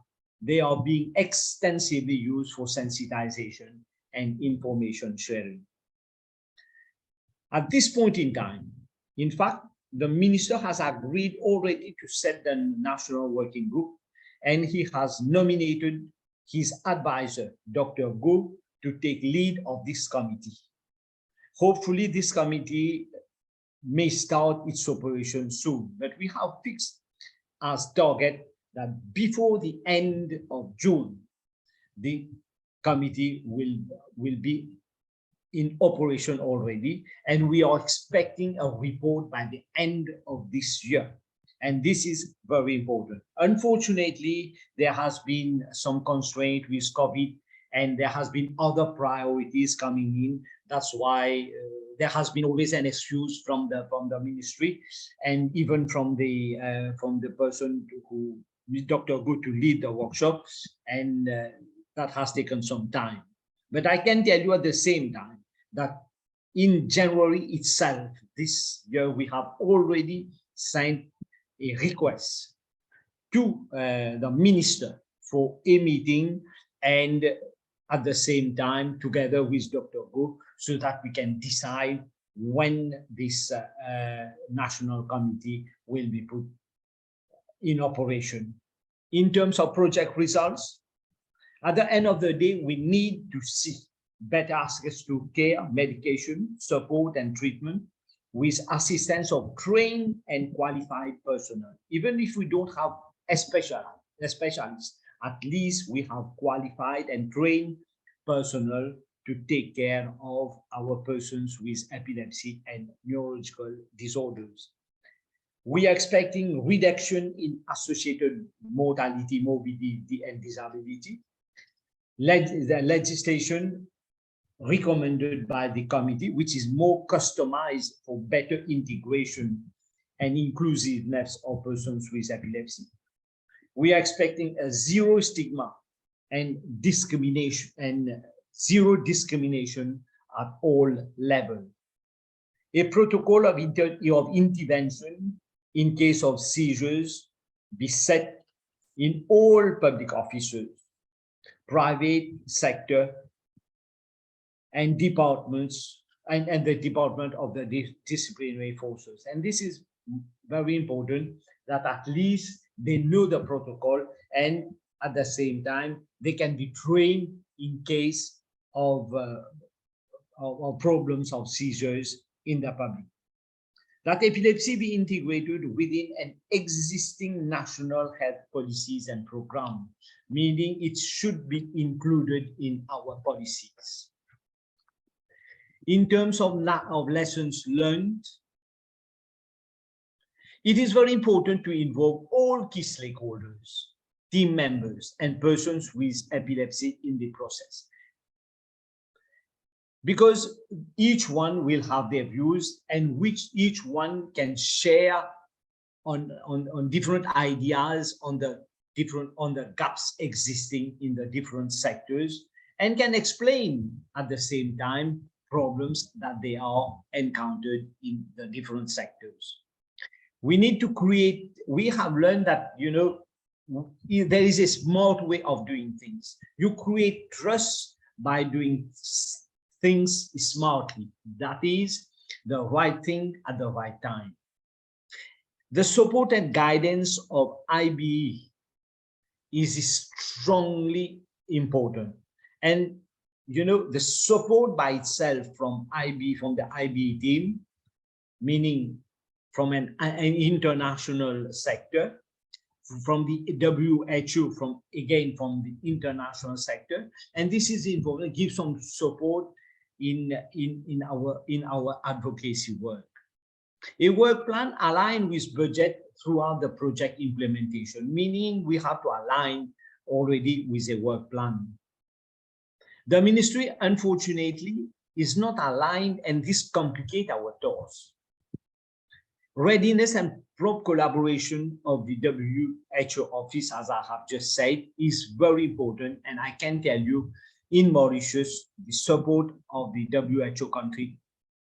Speaker 13: They are being extensively used for sensitization and information sharing. At this point in time, in fact, the minister has agreed already to set the National Working Group, and he has nominated his advisor, Dr. Go, to take lead of this committee. Hopefully this committee may start its operation soon, but we have fixed as target that before the end of June, the committee will be in operation already, and we are expecting a report by the end of this year. And this is very important. Unfortunately, there has been some constraint with COVID, and there has been other priorities coming in. That's why there has been always an excuse from the ministry, and even from the person who Dr. Good to lead the workshop, and that has taken some time. But I can tell you at the same time that in January itself, this year, we have already signed a request to the minister for a meeting, and at the same time, together with Dr. Go, so that we can decide when this national committee will be put in operation. In terms of project results, at the end of the day, we need to see better access to care, medication, support, and treatment with assistance of trained and qualified personnel. Even if we don't have a specialist, at least we have qualified and trained personnel to take care of our persons with epilepsy and neurological disorders. We are expecting reduction in associated mortality, morbidity, and disability. The legislation recommended by the committee, which is more customized for better integration and inclusiveness of persons with epilepsy. We are expecting a zero stigma and discrimination and zero discrimination at all levels. A protocol of intervention in case of seizures be set in all public offices, private sector, and departments, and the Department of the Disciplinary Forces. And this is very important, that at least they know the protocol, and at the same time, they can be trained in case of problems of seizures in the public. That epilepsy be integrated within an existing national health policies and program, meaning it should be included in our policies. In terms of lessons learned, it is very important to involve all key stakeholders, team members, and persons with epilepsy in the process, because each one will have their views, and which each one can share on different ideas on the gaps existing in the different sectors, and can explain at the same time problems that they are encountered in the different sectors. We need to create, we have learned that, you know, there is a smart way of doing things. You create trust by doing things smartly. That is the right thing at the right time. The support and guidance of IBE is strongly important. And you know, the support by itself from the IBE team, meaning from an international sector, from the WHO, from the international sector, and this is important. Give some support in our advocacy work. A work plan aligned with budget throughout the project implementation, meaning we have to align already with a work plan. The ministry, unfortunately, is not aligned, and this complicates our task. Readiness and prompt collaboration of the WHO office, as I have just said, is very important. And I can tell you, in Mauritius, the support of the WHO country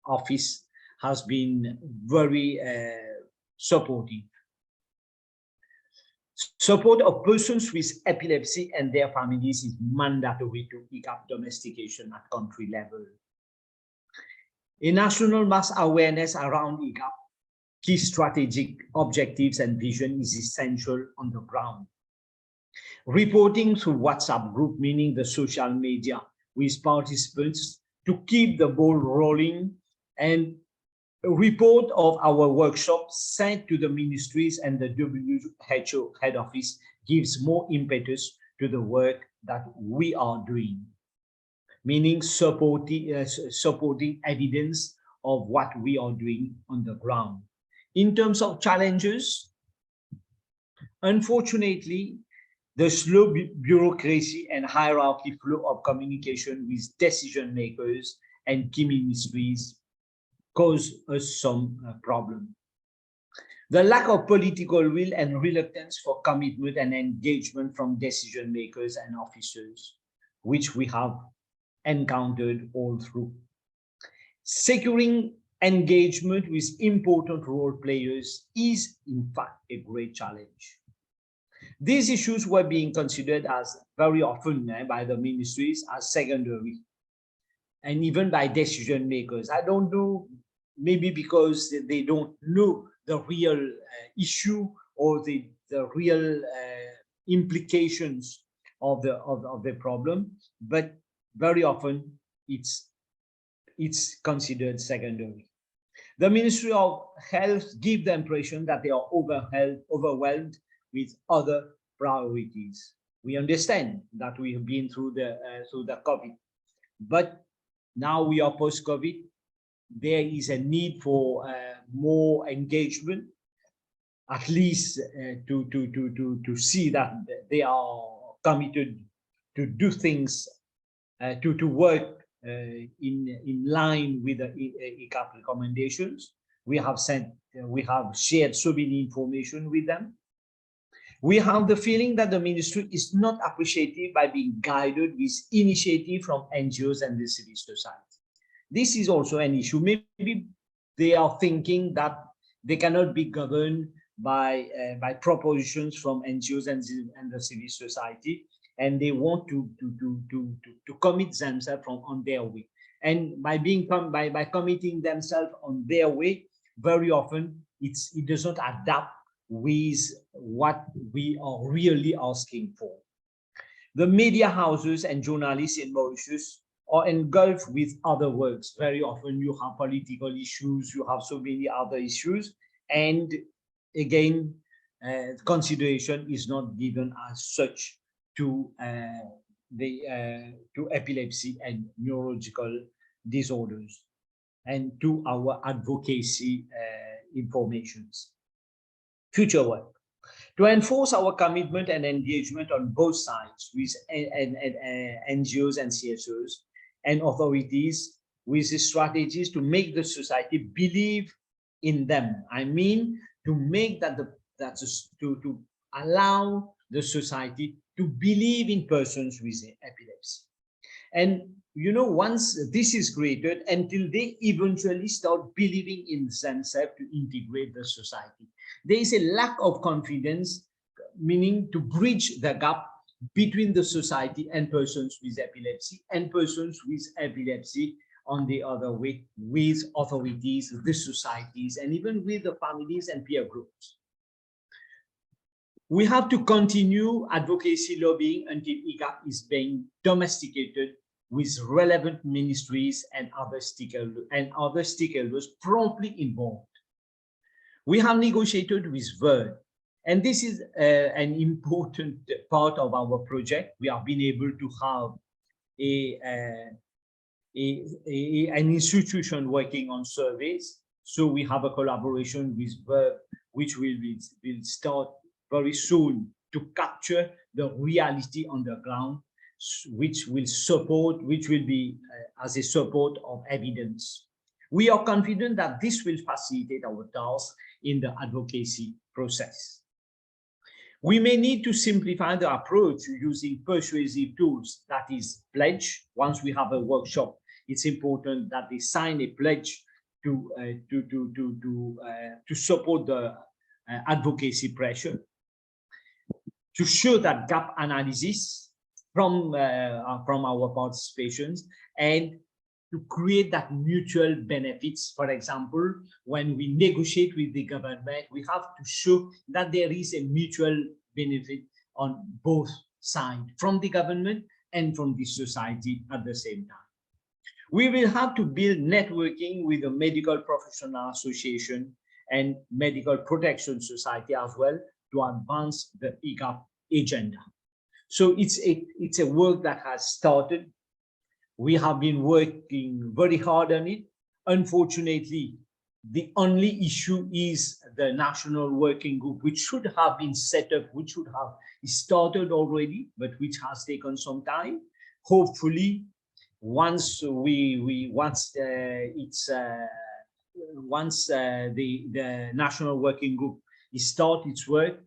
Speaker 13: office has been very supportive. Support of persons with epilepsy and their families is mandatory to IGAP domestication at country level. A national mass awareness around IGAP, key strategic objectives and vision is essential on the ground. Reporting through WhatsApp group, meaning the social media, with participants to keep the ball rolling, and a report of our workshops sent to the ministries and the WHO head office gives more impetus to the work that we are doing, meaning supporting evidence of what we are doing on the ground. In terms of challenges, unfortunately, the slow bureaucracy and hierarchy flow of communication with decision makers and key ministries cause us some problem. The lack of political will and reluctance for commitment and engagement from decision makers and officers, which we have encountered all through. Securing engagement with important role players is, in fact, a great challenge. These issues were being considered as very often by the ministries as secondary, and even by decision makers. I don't know, maybe because they don't know the real issue or the real implications of the problem, but very often it's considered secondary. The Ministry of Health gives the impression that they are overwhelmed with other priorities. We understand that we have been through the COVID, but now we are post-COVID. There is a need for more engagement at least to see that they are committed to do things, to work in line with the IGAP recommendations. We have shared so many information with them. We have the feeling that the ministry is not appreciative by being guided with initiative from NGOs and the civil society. This is also an issue. Maybe they are thinking that they cannot be governed by propositions from NGOs and the civil society, and they want to commit themselves on their way. And by committing themselves on their way, very often it does not adapt with what we are really asking for. The media houses and journalists in Mauritius are engulfed with other works. Very often you have political issues, you have so many other issues, and again, consideration is not given as such to epilepsy and neurological disorders and to our advocacy informations. Future work. To enforce our commitment and engagement on both sides with NGOs and CSOs and authorities with the strategies to make the society believe in them. I mean, to make to allow the society to believe in persons with epilepsy. And you know, once this is created, until they eventually start believing in themselves to integrate the society, there is a lack of confidence, meaning to bridge the gap between the society and persons with epilepsy, and persons with epilepsy on the other way, with authorities, the societies, and even with the families and peer groups. We have to continue advocacy lobbying until IGAP is being domesticated with relevant ministries and other stakeholders promptly involved. We have negotiated with VERD, and this is an important part of our project. We have been able to have an institution working on surveys. So we have a collaboration with VERD, which will start very soon to capture the reality on the ground, which will be as a support of evidence. We are confident that this will facilitate our task in the advocacy process. We may need to simplify the approach using persuasive tools, that is pledge. Once we have a workshop, it's important that they sign a pledge to support the advocacy pressure, to show that gap analysis from our participations, and to create that mutual benefits. For example, when we negotiate with the government, we have to show that there is a mutual benefit on both sides, from the government and from the society at the same time. We will have to build networking with the Medical Professional Association and Medical Protection Society as well to advance the IGAP agenda. So it's a work that has started. We have been working very hard on it. Unfortunately, the only issue is the national working group, which should have been set up, which should have started already, but which has taken some time. Hopefully, once the national working group starts its work,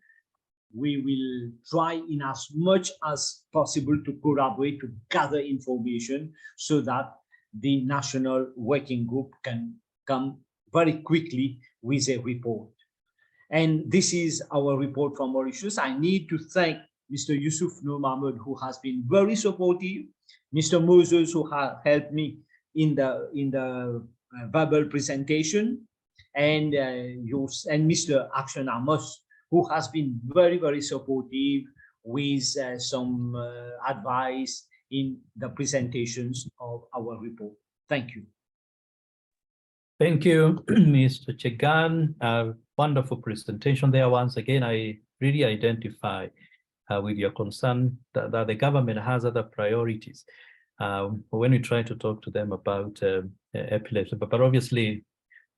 Speaker 13: we will try in as much as possible to collaborate, to gather information so that the national working group can come very quickly with a report. And this is our report from Mauritius. I need to thank Mr. Yusuf Nur Mahmoud, who has been very supportive, Mr. Moses, who has helped me in the verbal presentation, and Mr. Action Amos, who has been very, very supportive with some advice in the presentations of our report. Thank you.
Speaker 1: Thank you, Mr. Chegan. Wonderful presentation there. Once again, I really identify with your concern that the government has other priorities when we try to talk to them about epilepsy. But obviously,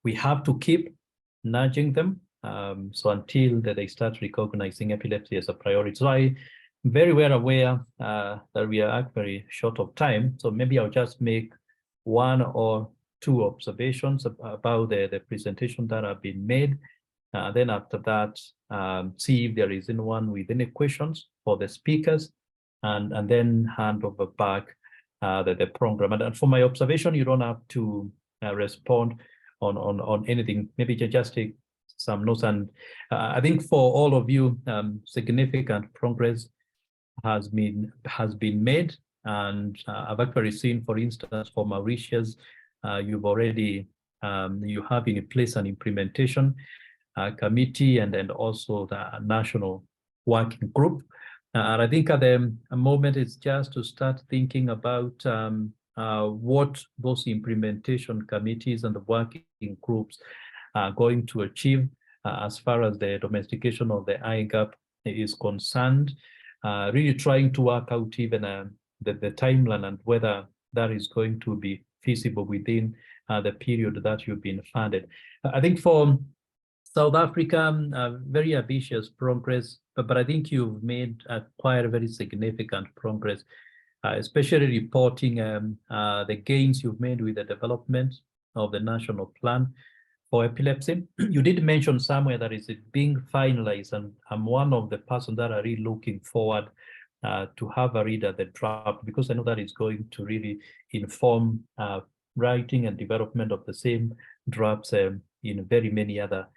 Speaker 1: we have to keep nudging them So until they start recognizing epilepsy as a priority. So I'm very well aware that we are very short of time. So maybe I'll just make one or two observations about the presentation that have been made. Then after that, see if there is anyone with any questions for the speakers, and then hand over back the program. And for my observation, you don't have to respond on anything. Maybe just take some notes. And I think for all of you, significant progress has been made. And I've actually seen, for instance, for Mauritius, you've already you have in place an implementation committee and also the national working group. And I think at the moment it's just to start thinking about what those implementation committees and the working groups are going to achieve as far as the domestication of the IGAP is concerned. Really trying to work out even the timeline and whether that is going to be feasible within the period that you've been funded. I think for South Africa, very ambitious progress, but I think you've made quite a very significant progress, especially reporting the gains you've made with the development of the national plan for epilepsy. You did mention somewhere that is being finalized, and I'm one of the persons that are really looking forward to have a read at the draft, because I know that is going to really inform writing and development of the same drafts in very many other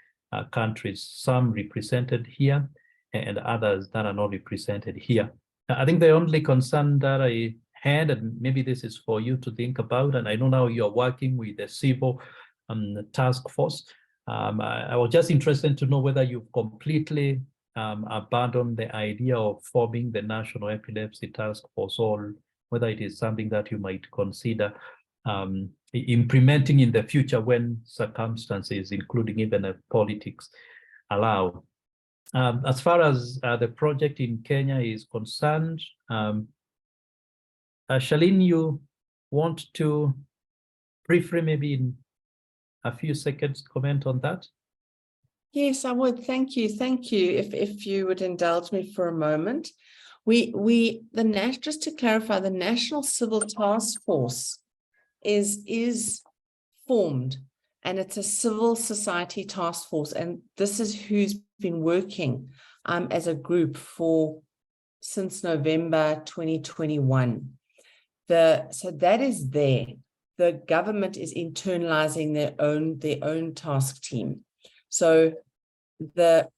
Speaker 1: countries, some represented here and others that are not represented here. I think the only concern that I had, and maybe this is for you to think about, and I know now you're working with the civil task force. I was just interested to know whether you've completely abandoned the idea of forming the National Epilepsy Task Force, or whether it is something that you might consider implementing in the future when circumstances, including even politics, allow. As far as the project in Kenya is concerned, Charlene, you want to briefly, maybe in a few seconds, comment on that?
Speaker 5: Yes, I would. Thank you. Thank you. If you would indulge me for a moment. Just to clarify, the National Civil Task Force is formed, and it's a civil society task force, and this is who's been working as a group since November 2021. So that is there. The government is internalizing their own task team. So there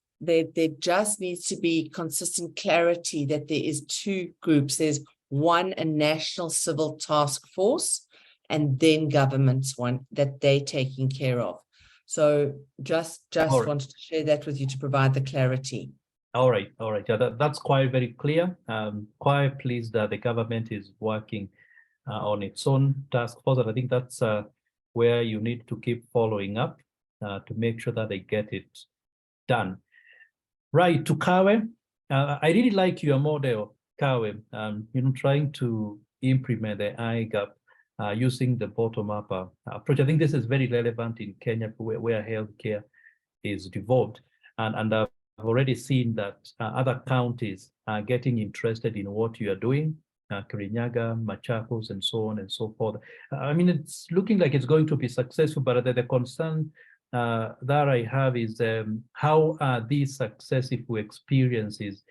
Speaker 5: just needs to be consistent clarity that there is two groups. There's one, a national civil task force, and then government's one that they're taking care of. So just wanted to share that with you to provide the clarity.
Speaker 1: All right. Yeah, that's quite very clear. Quite pleased that the government is working on its own task force, and I think that's where you need to keep following up to make sure that they get it done. Right, to Kawe, I really like your model, Kawe, trying to implement the IGAP using the bottom-up approach. I think this is very relevant in Kenya, where healthcare is devolved, and I've already seen that other counties are getting interested in what you are doing, Kirinyaga, Machakos, and so on and so forth. I mean, it's looking like it's going to be successful, but the concern that I have is how are these successful experiences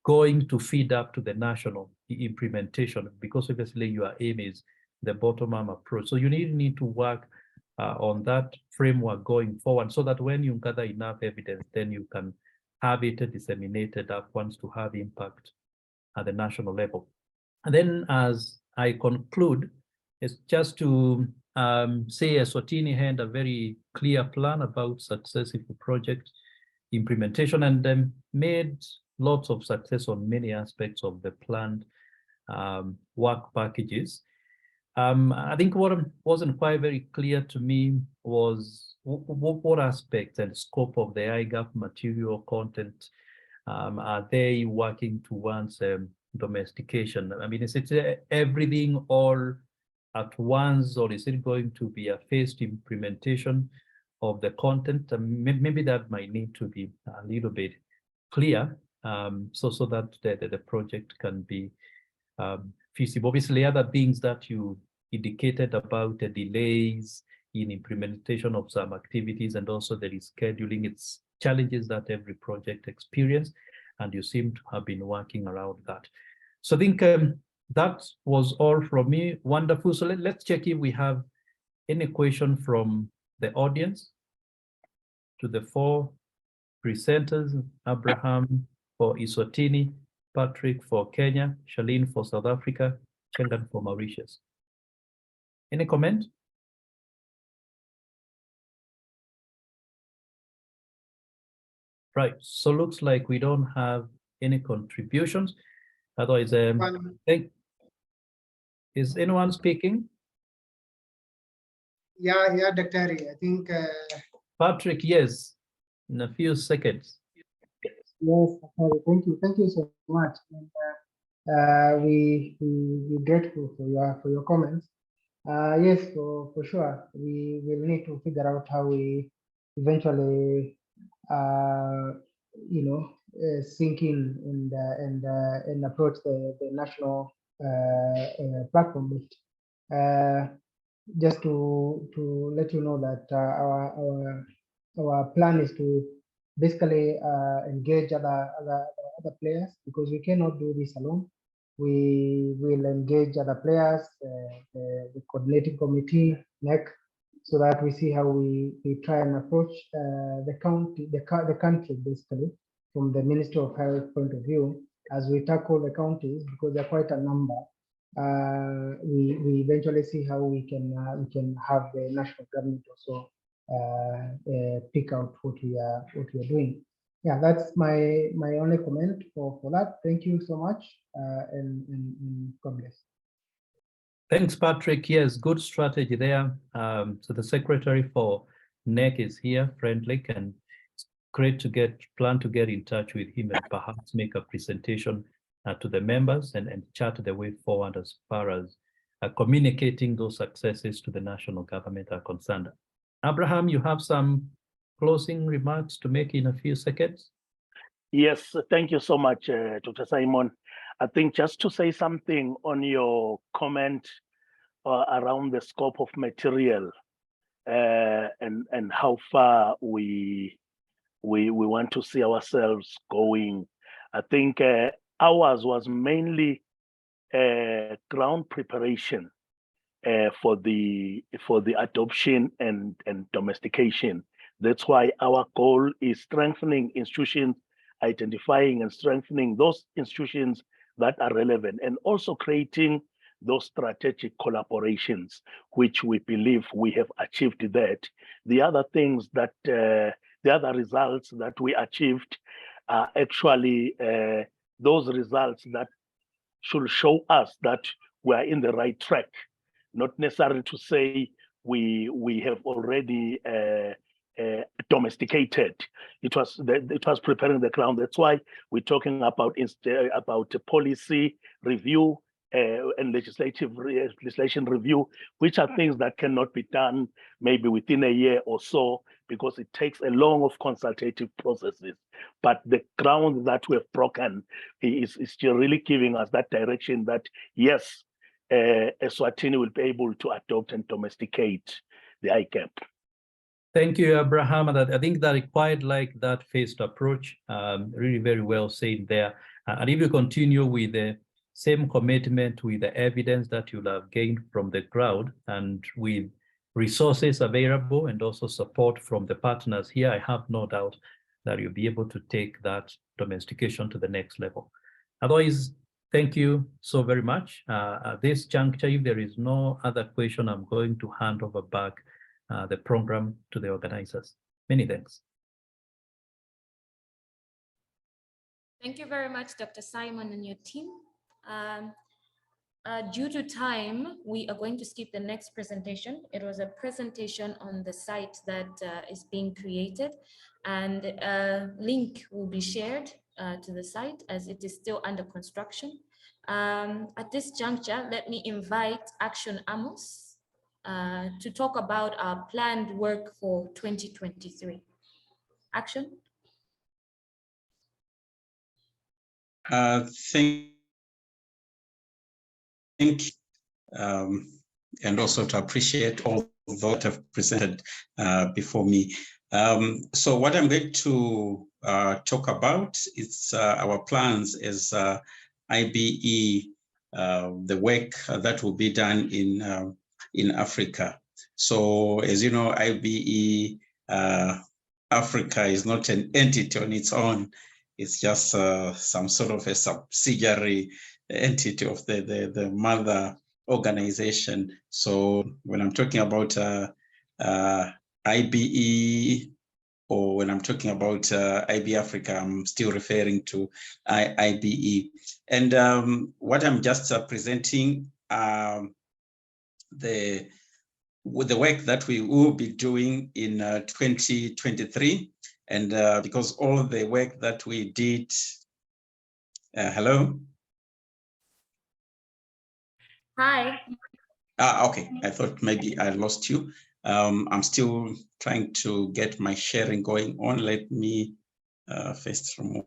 Speaker 1: going to feed up to the national implementation? Because obviously your aim is the bottom-up approach. So you need to work on that framework going forward, so that when you gather enough evidence, then you can have it disseminated upwards to have impact at the national level. And then as I conclude, it's just to say Eswatini had a very clear plan about successful project implementation, and made lots of success on many aspects of the planned work packages. I think what wasn't quite very clear to me was what aspects and scope of the IGAP material content are they working towards domestication? I mean, is it everything all at once, or is it going to be a phased implementation of the content. Maybe that might need to be a little bit clear, so that the project can be feasible. Obviously, other things that you indicated about the delays in implementation of some activities and also the rescheduling, it's challenges that every project experiences, and you seem to have been working around that. So I think that was all from me. Wonderful. So let's check if we have any question from the audience to the four presenters: Abraham for Eswatini, Patrick for Kenya, Charlene for South Africa, Chengan for Mauritius. Any comment? Right, so looks like we don't have any contributions. Otherwise, is anyone speaking?
Speaker 22: Yeah, Dr. I think.
Speaker 1: Patrick, yes, in a few seconds.
Speaker 22: Yes, thank you so much. And, we're grateful for your comments. Yes, for sure, we will need to figure out how we eventually, sink in and approach the national platform. Just to let you know that our plan is to basically engage other players, because we cannot do this alone. We will engage other players, the coordinating committee, NEC, so that we see how we try and approach the country basically from the Ministry of Health point of view, as we tackle the counties, because there are quite a number. We eventually see how we can have the national government also pick out what we are doing. Yeah, that's my only comment for that. Thank you so much, and God bless.
Speaker 1: Thanks, Patrick. Yes, good strategy there. So the secretary for NEC is here, Friendly, and it's great to plan to get in touch with him and perhaps make a presentation to the members and chart the way forward as far as communicating those successes to the national government are concerned. Abraham, you have some closing remarks to make in a few seconds?
Speaker 21: Yes, thank you so much, Dr. Simon. I think just to say something on your comment around the scope of material and how far we want to see ourselves going. I think ours was mainly ground preparation for the adoption and domestication. That's why our goal is strengthening institutions, identifying and strengthening those institutions that are relevant, and also creating those strategic collaborations, which we believe we have achieved that. The other things that, the other results that we achieved are actually those results that should show us that we are in the right track, not necessarily to say we have already domesticated. It was preparing the ground. That's why we're talking about policy review and legislation review, which are things that cannot be done maybe within a year or so, because it takes a long of consultative processes. But the ground that we have broken is still really giving us that direction that, yes, Eswatini will be able to adopt and domesticate the IGAP.
Speaker 1: Thank you, Abraham. I think that required like that phased approach, really very well said there. And if you continue with the same commitment with the evidence that you'll have gained from the ground and with resources available and also support from the partners here, I have no doubt that you'll be able to take that domestication to the next level. Otherwise, thank you so very much. At this juncture, if there is no other question, I'm going to hand over back the program to the organizers. Many thanks.
Speaker 2: Thank you very much, Dr. Simon and your team. Due to time, we are going to skip the next presentation. It was a presentation on the site that is being created, and a link will be shared to the site as it is still under construction. At this juncture, let me invite Action Amos to talk about our planned work for 2023. Action.
Speaker 7: Thank you, and also to appreciate all those that have presented before me. So what I'm going to talk about is our plans as IBE, the work that will be done in Africa. So as you know, IBE Africa is not an entity on its own. It's just some sort of a subsidiary entity of the mother organization. So when I'm talking about IBE, or when I'm talking about IBE Africa, I'm still referring to IBE. And what I'm just presenting, the work that we will be doing in 2023. And because all the work that we did, hello?
Speaker 2: Hi.
Speaker 7: Okay, I thought maybe I lost you. I'm still trying to get my sharing going on. Let me first remove.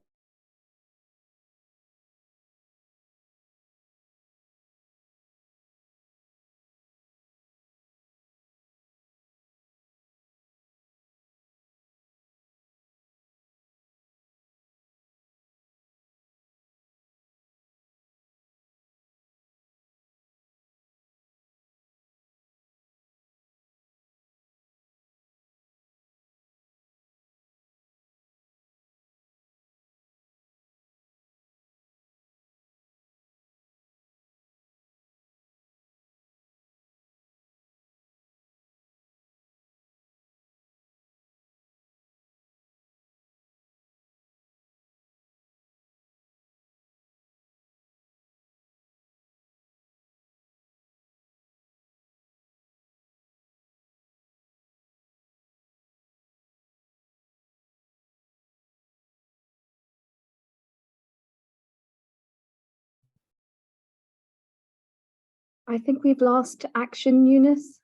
Speaker 6: I think we've lost Action, Eunice.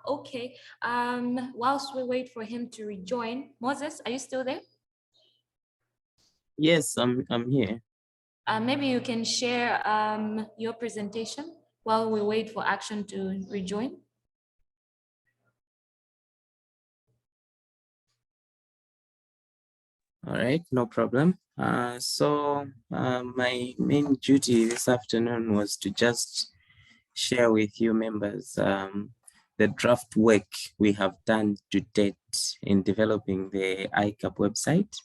Speaker 2: Okay. Whilst we wait for him to rejoin, Moses, are you still there?
Speaker 4: Yes, I'm here.
Speaker 2: Maybe you can share your presentation while we wait for Action to rejoin.
Speaker 4: All right, no problem. My main duty this afternoon was to just share with you members the draft work we have done to date in developing the IGAP website.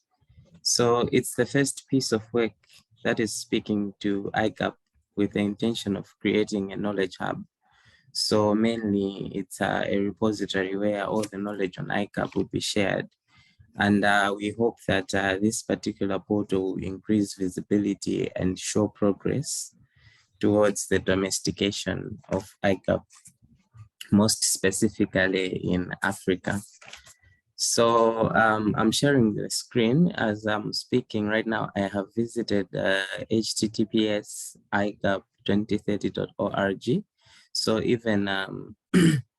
Speaker 4: So it's the first piece of work that is speaking to IGAP with the intention of creating a knowledge hub. So mainly it's a repository where all the knowledge on IGAP will be shared. And we hope that this particular portal will increase visibility and show progress towards the domestication of IGAP, most specifically in Africa. So I'm sharing the screen as I'm speaking right now. I have visited https://igap2030.org. So even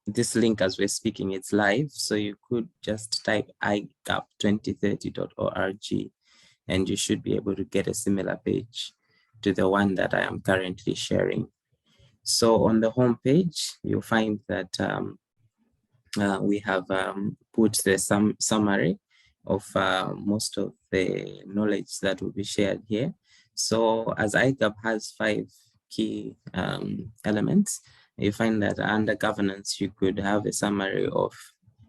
Speaker 4: this link as we're speaking, it's live. So you could just type igap2030.org and you should be able to get a similar page to the one that I am currently sharing. So on the home page, you'll find that we have put the summary of most of the knowledge that will be shared here. So as IGAP has 5 key elements, you find that under governance, you could have a summary of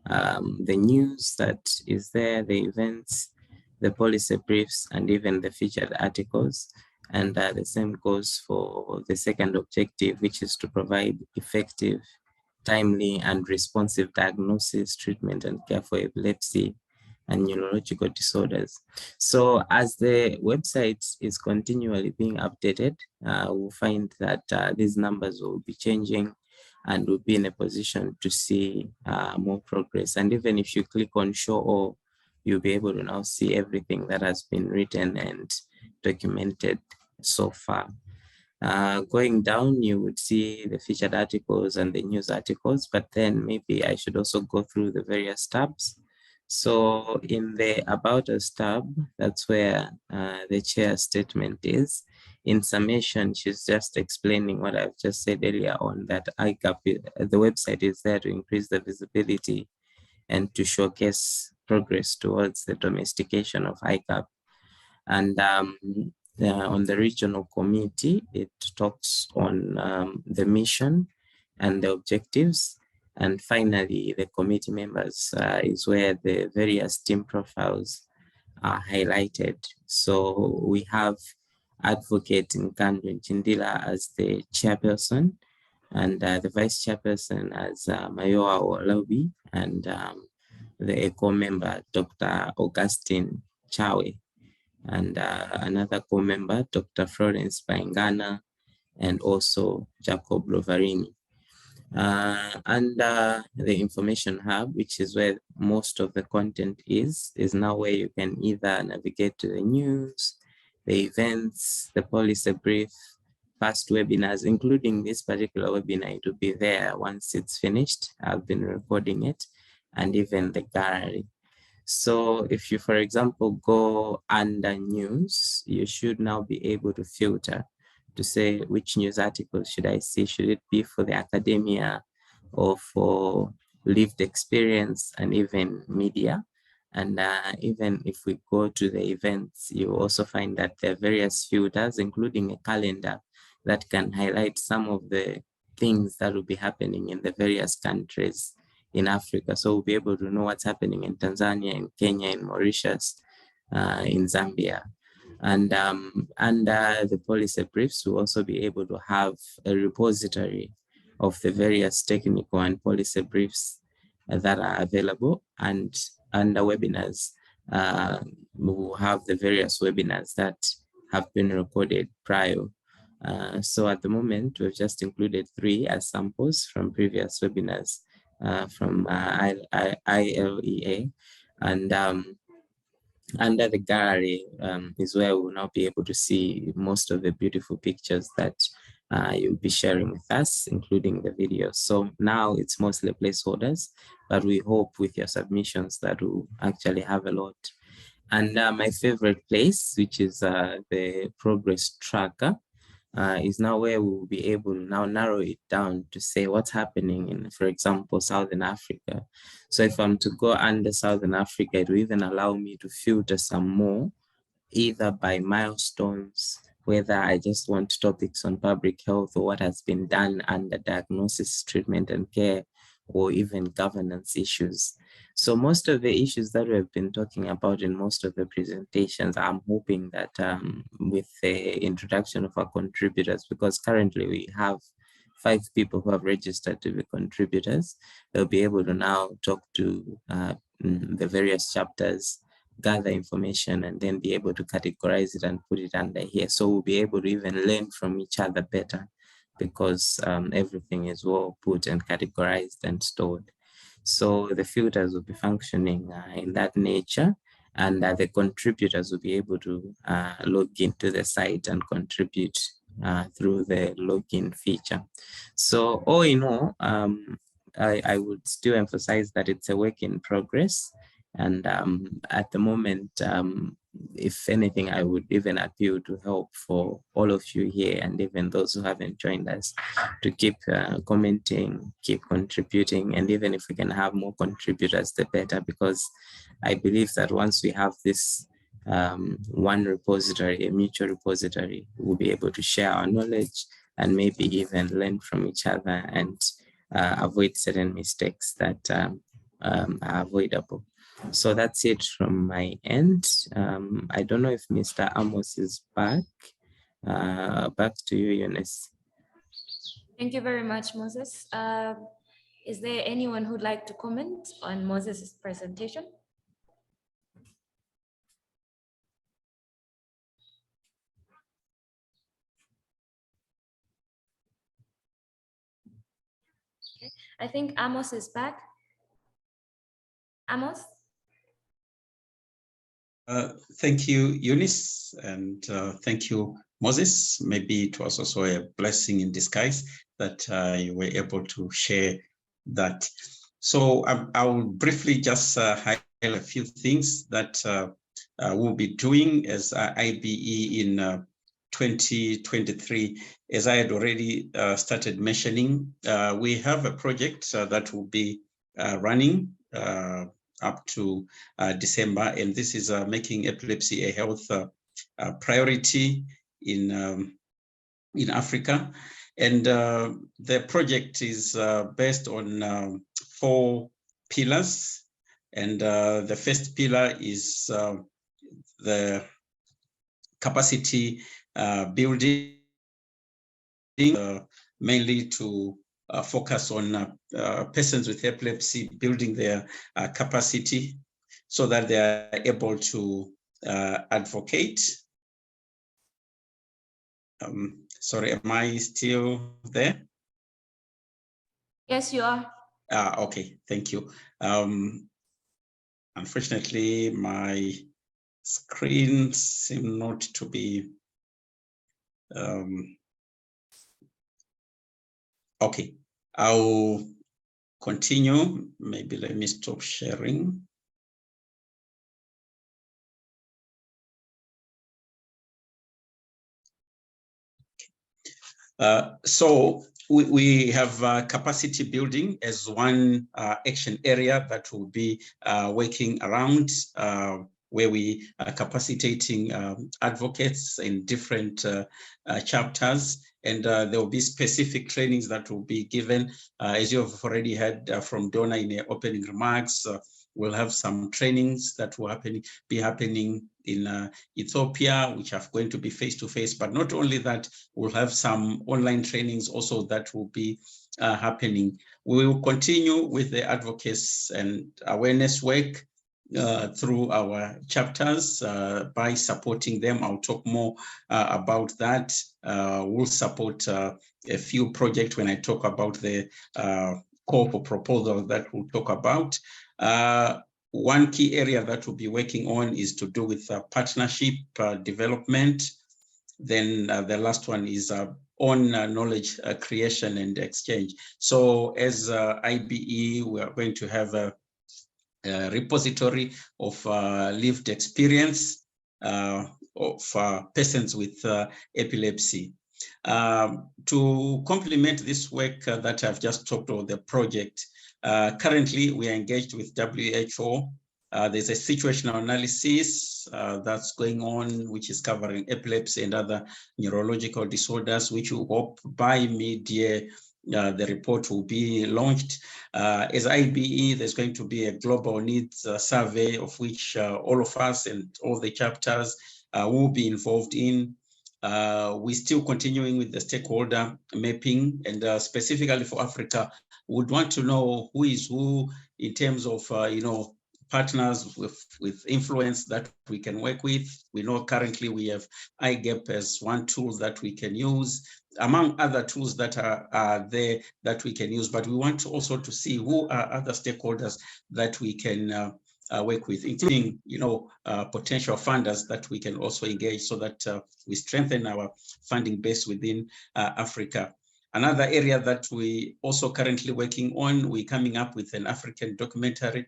Speaker 4: the news that is there, the events, the policy briefs, and even the featured articles. And the same goes for the second objective, which is to provide effective, timely, and responsive diagnosis, treatment, and care for epilepsy and neurological disorders. So as the website is continually being updated, we'll find that these numbers will be changing and we'll be in a position to see more progress. And even if you click on show all, you'll be able to now see everything that has been written and documented so far. Going down, you would see the featured articles and the news articles, but then maybe I should also go through the various tabs. So in the About Us tab, that's where the chair's statement is. In summation, she's just explaining what I've just said earlier on, that IGAP, the website is there to increase the visibility and to showcase progress towards the domestication of IGAP. And on the regional committee, it talks on the mission and the objectives. And finally, the committee members is where the various team profiles are highlighted. So we have Advocate Nkandwe Chindila as the chairperson, and the vice chairperson as Mayoa Olabi, and the ECO member, Dr. Augustine Chawe, and another co-member, Dr. Florence Baingana, and also Jacob Rovarini. The information hub, which is where most of the content is now where you can either navigate to the news, the events, the policy brief, past webinars, including this particular webinar. It will be there once it's finished. I've been recording it, and even the gallery. So if you, for example, go under news, you should now be able to filter to say which news articles should I see? Should it be for the academia or for lived experience and even media? And even if we go to the events, you also find that there are various filters, including a calendar that can highlight some of the things that will be happening in the various countries in Africa. So we'll be able to know what's happening in Tanzania, in Kenya, in Mauritius, in Zambia. And under the policy briefs, we'll also be able to have a repository of the various technical and policy briefs that are available. And under webinars, we will have the various webinars that have been recorded prior. So at the moment, we've just included 3 as samples from previous webinars from ILEA. And under the gallery is where we'll now be able to see most of the beautiful pictures that you'll be sharing with us, including the videos. So now it's mostly placeholders, but we hope with your submissions that we'll actually have a lot. And my favorite place, which is the progress tracker, is now where we will be able to now narrow it down to say what's happening in, for example, Southern Africa. So if I'm to go under Southern Africa, it will even allow me to filter some more, either by milestones, whether I just want topics on public health or what has been done under diagnosis, treatment and care, or even governance issues. So most of the issues that we've been talking about in most of the presentations, I'm hoping that with the introduction of our contributors, because currently we have 5 people who have registered to be contributors, they'll be able to now talk to the various chapters, gather information, and then be able to categorize it and put it under here. So we'll be able to even learn from each other better, because everything is well put and categorized and stored. So the filters will be functioning in that nature, and the contributors will be able to log into the site and contribute through the login feature. So all in all, I would still emphasize that it's a work in progress. And at the moment, if anything, I would even appeal to help for all of you here and even those who haven't joined us to keep commenting, keep contributing, and even if we can have more contributors, the better, because I believe that once we have this one repository, a mutual repository, we'll be able to share our knowledge and maybe even learn from each other and avoid certain mistakes that are avoidable. So that's it from my end. I don't know if Mr. Amos is back. Back to you, Eunice.
Speaker 2: Thank you very much, Moses. Is there anyone who'd like to comment on Moses' presentation? Okay. I think Amos is back. Amos?
Speaker 7: Thank you, Eunice, and thank you, Moses. Maybe it was also a blessing in disguise that you were able to share that. So I will briefly just highlight a few things that we'll be doing as IBE in 2023. As I had already started mentioning, we have a project that will be running up to December, and this is making epilepsy a health priority in Africa. And the project is based on 4 pillars. And the first pillar is the capacity building, mainly to focus on persons with epilepsy, building their capacity so that they are able to advocate. Sorry, am I still there?
Speaker 2: Yes, you are.
Speaker 7: Okay, thank you. Unfortunately, my screen seems not to be okay. I'll continue. Maybe let me stop sharing. So we have capacity building as one action area that will be working around, where we are capacitating advocates in different chapters. And there will be specific trainings that will be given. As you have already heard from Donna in her opening remarks, we'll have some trainings that will be happening in Ethiopia, which are going to be face-to-face. But not only that, we'll have some online trainings also that will be happening. We will continue with the advocacy and awareness work through our chapters by supporting them. I'll talk more about that. We'll support a few projects when I talk about the call for proposal that we'll talk about. One key area that we'll be working on is to do with partnership development. Then the last one is on knowledge creation and exchange. So as IBE, we are going to have a repository of lived experience of persons with epilepsy. To complement this work that I've just talked about, the project, currently we are engaged with WHO. There's a situational analysis that's going on, which is covering epilepsy and other neurological disorders, which we hope by mid-year the report will be launched. As IBE, there's going to be a global needs survey of which all of us and all the chapters will be involved in. We're still continuing with the stakeholder mapping, and specifically for Africa, would want to know who is who in terms of partners with influence that we can work with. We know currently we have IGAP as one tool that we can use, among other tools that are there that we can use, but we want also to see who are other stakeholders that we can work with, including potential funders that we can also engage so that we strengthen our funding base within Africa. Another area that we also currently working on, we're coming up with an African documentary.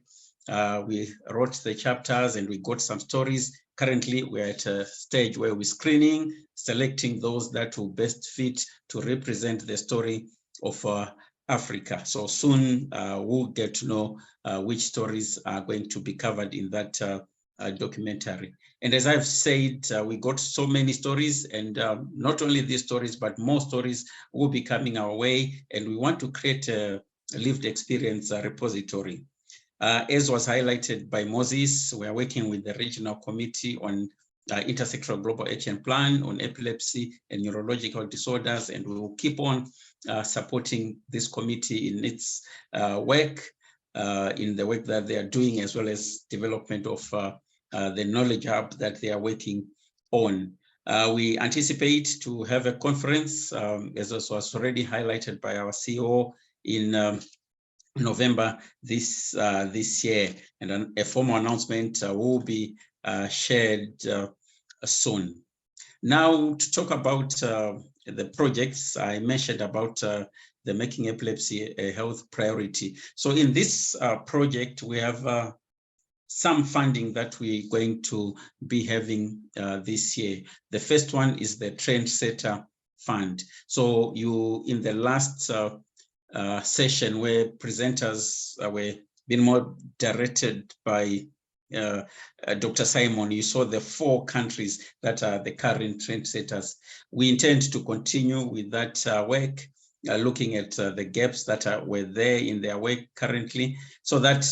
Speaker 7: We wrote the chapters and we got some stories. Currently, we're at a stage where we're screening, selecting those that will best fit to represent the story of Africa. So soon we'll get to know which stories are going to be covered in that documentary. And as I've said, we got so many stories, and not only these stories, but more stories will be coming our way. And we want to create a lived experience repository. As was highlighted by Moses, we are working with the regional committee on Intersectoral Global Action Plan on epilepsy and neurological disorders, and we will keep on supporting this committee in its work, in the work that they are doing, as well as development of the knowledge hub that they are working on. We anticipate to have a conference, as was already highlighted by our CEO, in November this year, and a formal announcement will be shared soon. Now to talk about the projects, I mentioned about the Making Epilepsy a Health Priority. So in this project, we have some funding that we're going to be having this year. The first one is the Trendsetter Fund. So in the last session where presenters were being more directed by Dr. Simon, you saw the 4 countries that are the current trendsetters. We intend to continue with that work, looking at the gaps that were there in their work currently, so that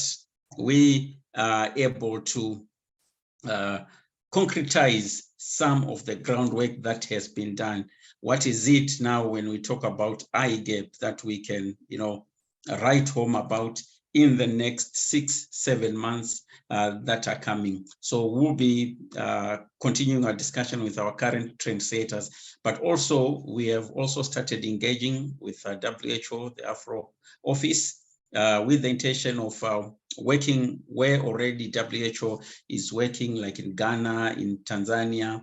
Speaker 7: we are able to concretize some of the groundwork that has been done. What is it now when we talk about IGAP that we can, write home about in the next 6-7 months that are coming? So we'll be continuing our discussion with our current trendsetters, but also we have also started engaging with WHO, the Afro office, with the intention of working where already WHO is working, like in Ghana, in Tanzania.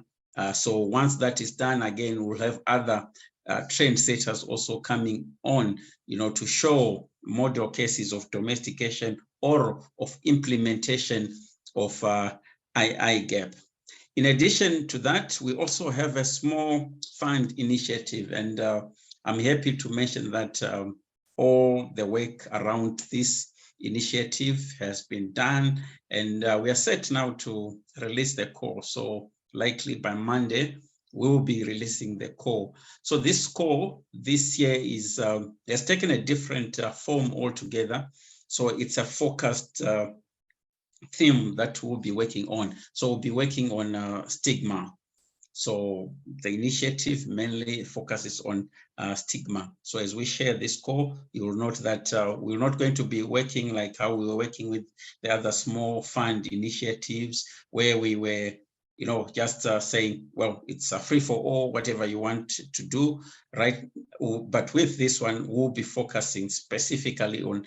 Speaker 7: So once that is done, again, we'll have other trendsetters also coming on, to show model cases of domestication or of implementation of IGAP. In addition to that, we also have a small fund initiative, and I'm happy to mention that all the work around this initiative has been done, and we are set now to release the call. So likely by Monday, we will be releasing the call. So this call this year has taken a different form altogether. So it's a focused theme that we'll be working on. So we'll be working on stigma. So the initiative mainly focuses on stigma. So as we share this call, you will note that we're not going to be working like how we were working with the other small fund initiatives, where we were just saying, well, it's a free for all, whatever you want to do, right? But with this one, we'll be focusing specifically on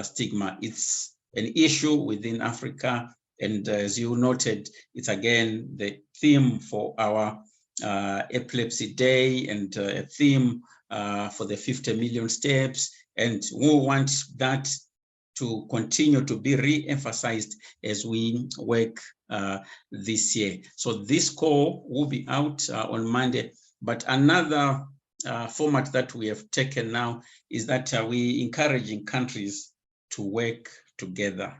Speaker 7: stigma. It's an issue within Africa. And as you noted, it's again the theme for our Epilepsy Day, and a theme for the 50 million steps. And we want that to continue to be re-emphasized as we work this year. So this call will be out on Monday, but another format that we have taken now is that we encouraging countries to work together.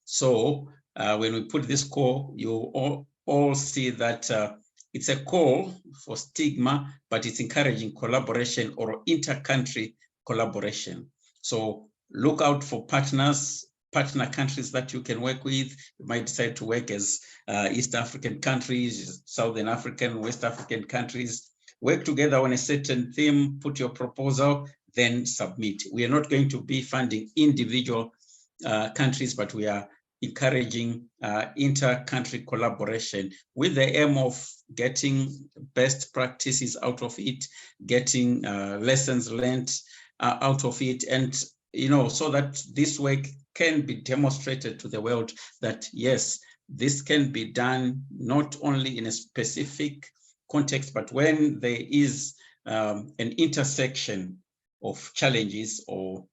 Speaker 7: So when we put this call, you all see that it's a call for stigma, but it's encouraging collaboration or inter-country collaboration. So look out for partner countries that you can work with. You might decide to work as East African countries, Southern African, West African countries. Work together on a certain theme, put your proposal, then submit. We are not going to be funding individual countries, but we are encouraging inter-country collaboration with the aim of getting best practices out of it, getting lessons learned out of it, and so that this work can be demonstrated to the world that yes, this can be done not only in a specific context, but when there is an intersection of challenges or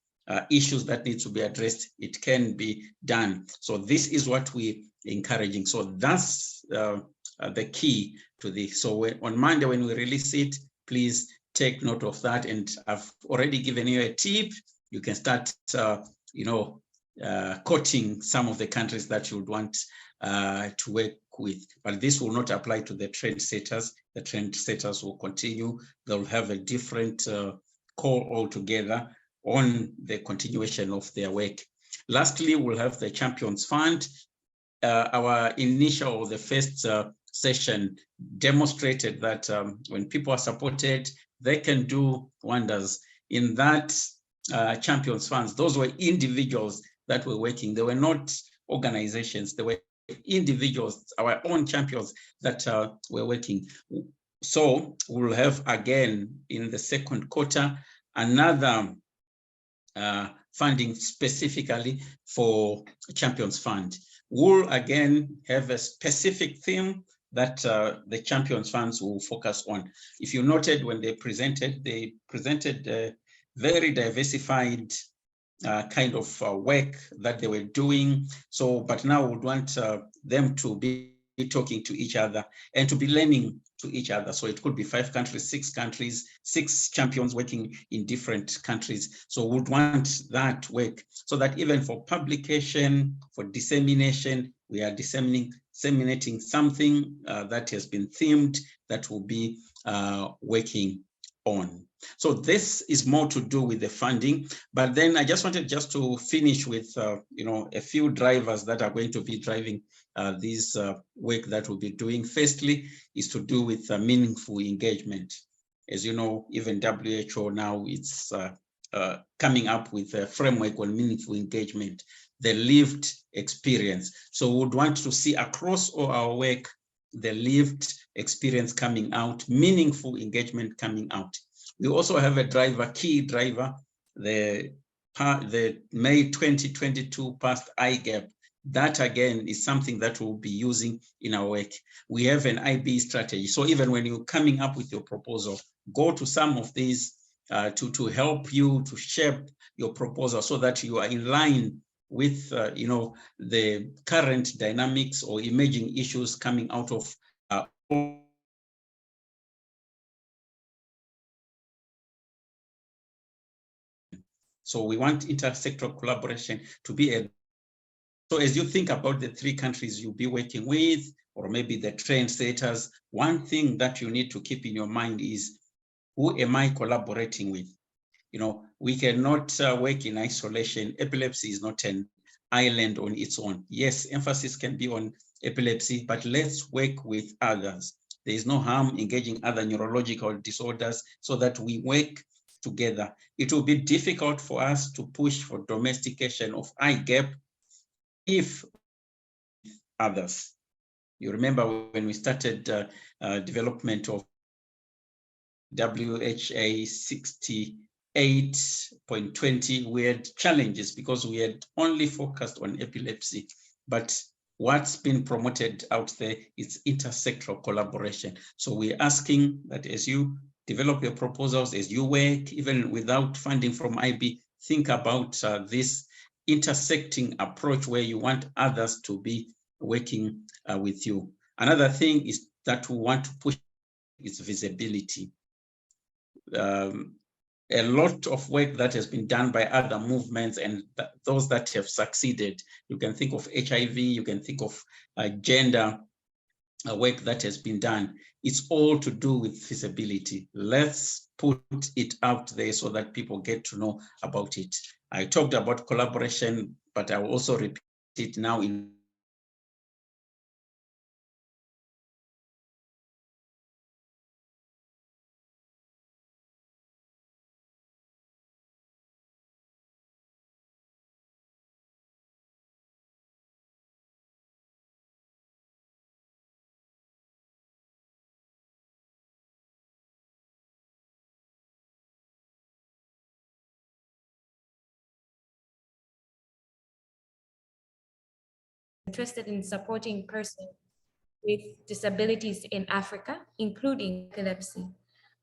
Speaker 7: issues that need to be addressed, it can be done. So this is what we're encouraging. So that's the key to this. So on Monday, when we release it, please take note of that. And I've already given you a tip. You can start, quoting some of the countries that you would want to work with. But this will not apply to the trendsetters. The trendsetters will continue. They'll have a different call altogether on the continuation of their work. Lastly, we'll have the Champions Fund. Our initial, the first session demonstrated that when people are supported, they can do wonders. In that Champions Funds, those were individuals that were working. They were not organizations. They were individuals, our own champions that were working. So we'll have again in the second quarter another funding specifically for Champions Fund. We'll again have a specific theme that the Champions Funds will focus on. If you noted when they presented very diversified kind of work that they were doing. So, but now we would want them to be talking to each other and to be learning to each other. So it could be 5 countries, 6 countries, 6 champions working in different countries. So we would want that work so that even for publication, for dissemination, we are disseminating something that has been themed that will be working on. So this is more to do with the funding, but then I just wanted to finish with a few drivers that are going to be driving this work that we'll be doing. Firstly, is to do with meaningful engagement. As you know, even WHO now it's coming up with a framework on meaningful engagement, the lived experience. So we would want to see across all our work the lived experience coming out, meaningful engagement coming out. We also have a key driver, the May 2022 past IGAP. That again is something that we'll be using in our work. We have an IBE strategy. So even when you're coming up with your proposal, go to some of these to help you to shape your proposal so that you are in line with the current dynamics or emerging issues coming out of so we want intersectoral collaboration to be so as you think about the 3 countries you'll be working with, or maybe the trendsetters, one thing that you need to keep in your mind is, who am I collaborating with? We cannot work in isolation. Epilepsy is not an island on its own. Yes, emphasis can be on epilepsy, but let's work with others. There is no harm engaging other neurological disorders so that we work together. It will be difficult for us to push for domestication of IGAP if others. You remember when we started development of WHA 68.20, we had challenges because we had only focused on epilepsy, but what's been promoted out there is intersectoral collaboration. So we're asking that as you develop your proposals, as you work, even without funding from IB, think about this intersecting approach where you want others to be working with you. Another thing is that we want to push is visibility. A lot of work that has been done by other movements and those that have succeeded. You can think of HIV, you can think of gender work that has been done. It's all to do with visibility. Let's put it out there so that people get to know about it. I talked about collaboration, but I will also repeat it now in
Speaker 2: interested in supporting persons with disabilities in Africa, including epilepsy.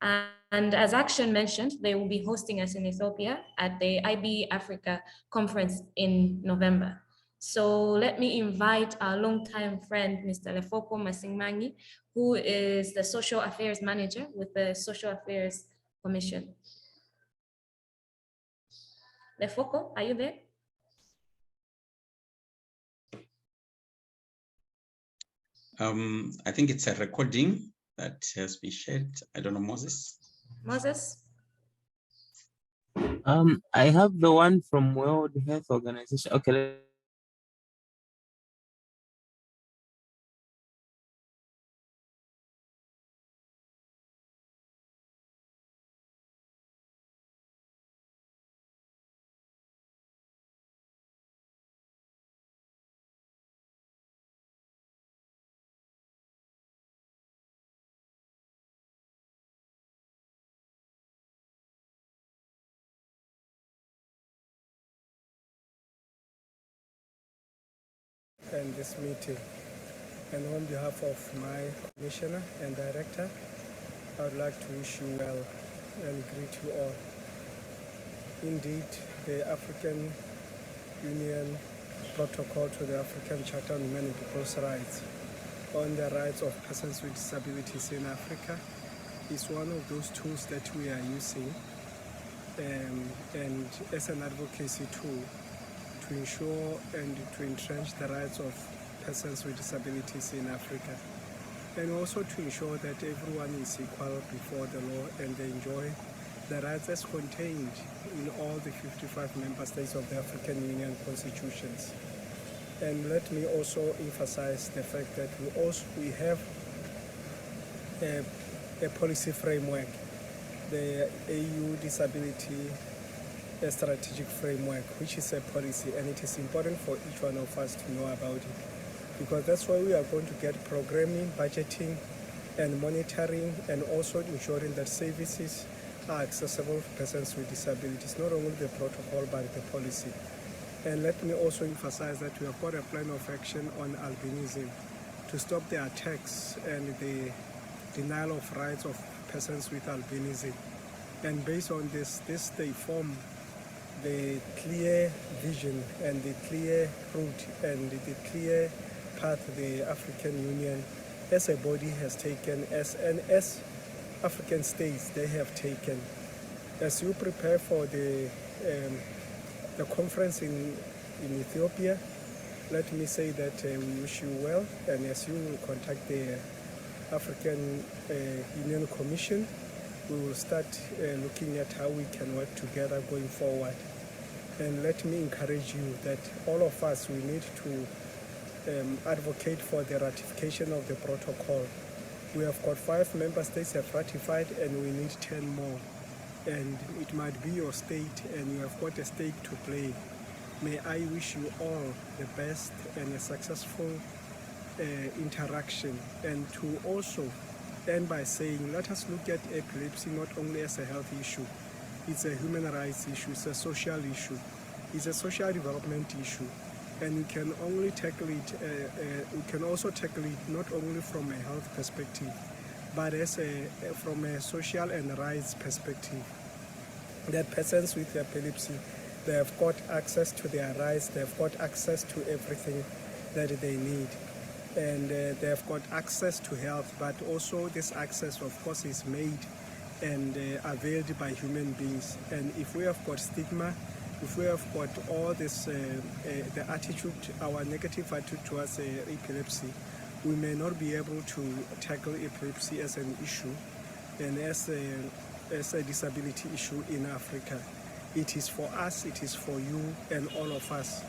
Speaker 2: And as Action mentioned, they will be hosting us in Ethiopia at the IBE Africa conference in November. So let me invite our longtime friend, Mr. Lefoko Masingmangi, who is the Social Affairs Manager with the Social Affairs Commission. Lefoko, are you there?
Speaker 7: I think it's a recording that has been shared. I don't know, Moses.
Speaker 2: Moses?
Speaker 4: I have the one from World Health Organization. Okay.
Speaker 3: And this meeting. And on behalf of my commissioner and director, I would like to wish you well and greet you all. Indeed, the African Union Protocol to the African Charter on Human and People's Rights on the rights of persons with disabilities in Africa is one of those tools that we are using and as an advocacy tool to ensure and to entrench the rights of persons with disabilities in Africa, and also to ensure that everyone is equal before the law and they enjoy the rights as contained in all the 55 member states of the African Union constitutions. And let me also emphasize the fact that we have a policy framework, the AU Disability Strategic Framework, which is a policy, and it is important for each one of us to know about it, because that's why we are going to get programming, budgeting, and monitoring, and also ensuring that services are accessible for persons with disabilities, not only the protocol, but the policy. And let me also emphasize that we have got a plan of action on albinism to stop the attacks and the denial of rights of persons with albinism. And based on this they form the clear vision and the clear route and the clear path the African Union as a body has taken, as African states they have taken. As you prepare for the conference in Ethiopia, let me say that we wish you well, and as you contact the African Union Commission, we will start looking at how we can work together going forward. And let me encourage you that all of us, we need to advocate for the ratification of the protocol. We have got 5 member states have ratified, and we need 10 more. And it might be your state, and you have got a stake to play. May I wish you all the best and a successful interaction. And to also end by saying, let us look at epilepsy not only as a health issue, it's a human rights issue, it's a social issue, it's a social development issue. And we can only tackle it, we can also tackle it not only from a health perspective, but as from a social and rights perspective. That persons with epilepsy, they have got access to their rights, they have got access to everything that they need. And they have got access to health, but also this access, of course, is made and availed by human beings. And if we have got stigma, if we have got all this, the attitude, our negative attitude towards epilepsy, we may not be able to tackle epilepsy as an issue and as a disability issue in Africa. It is for us, it is for you and all of us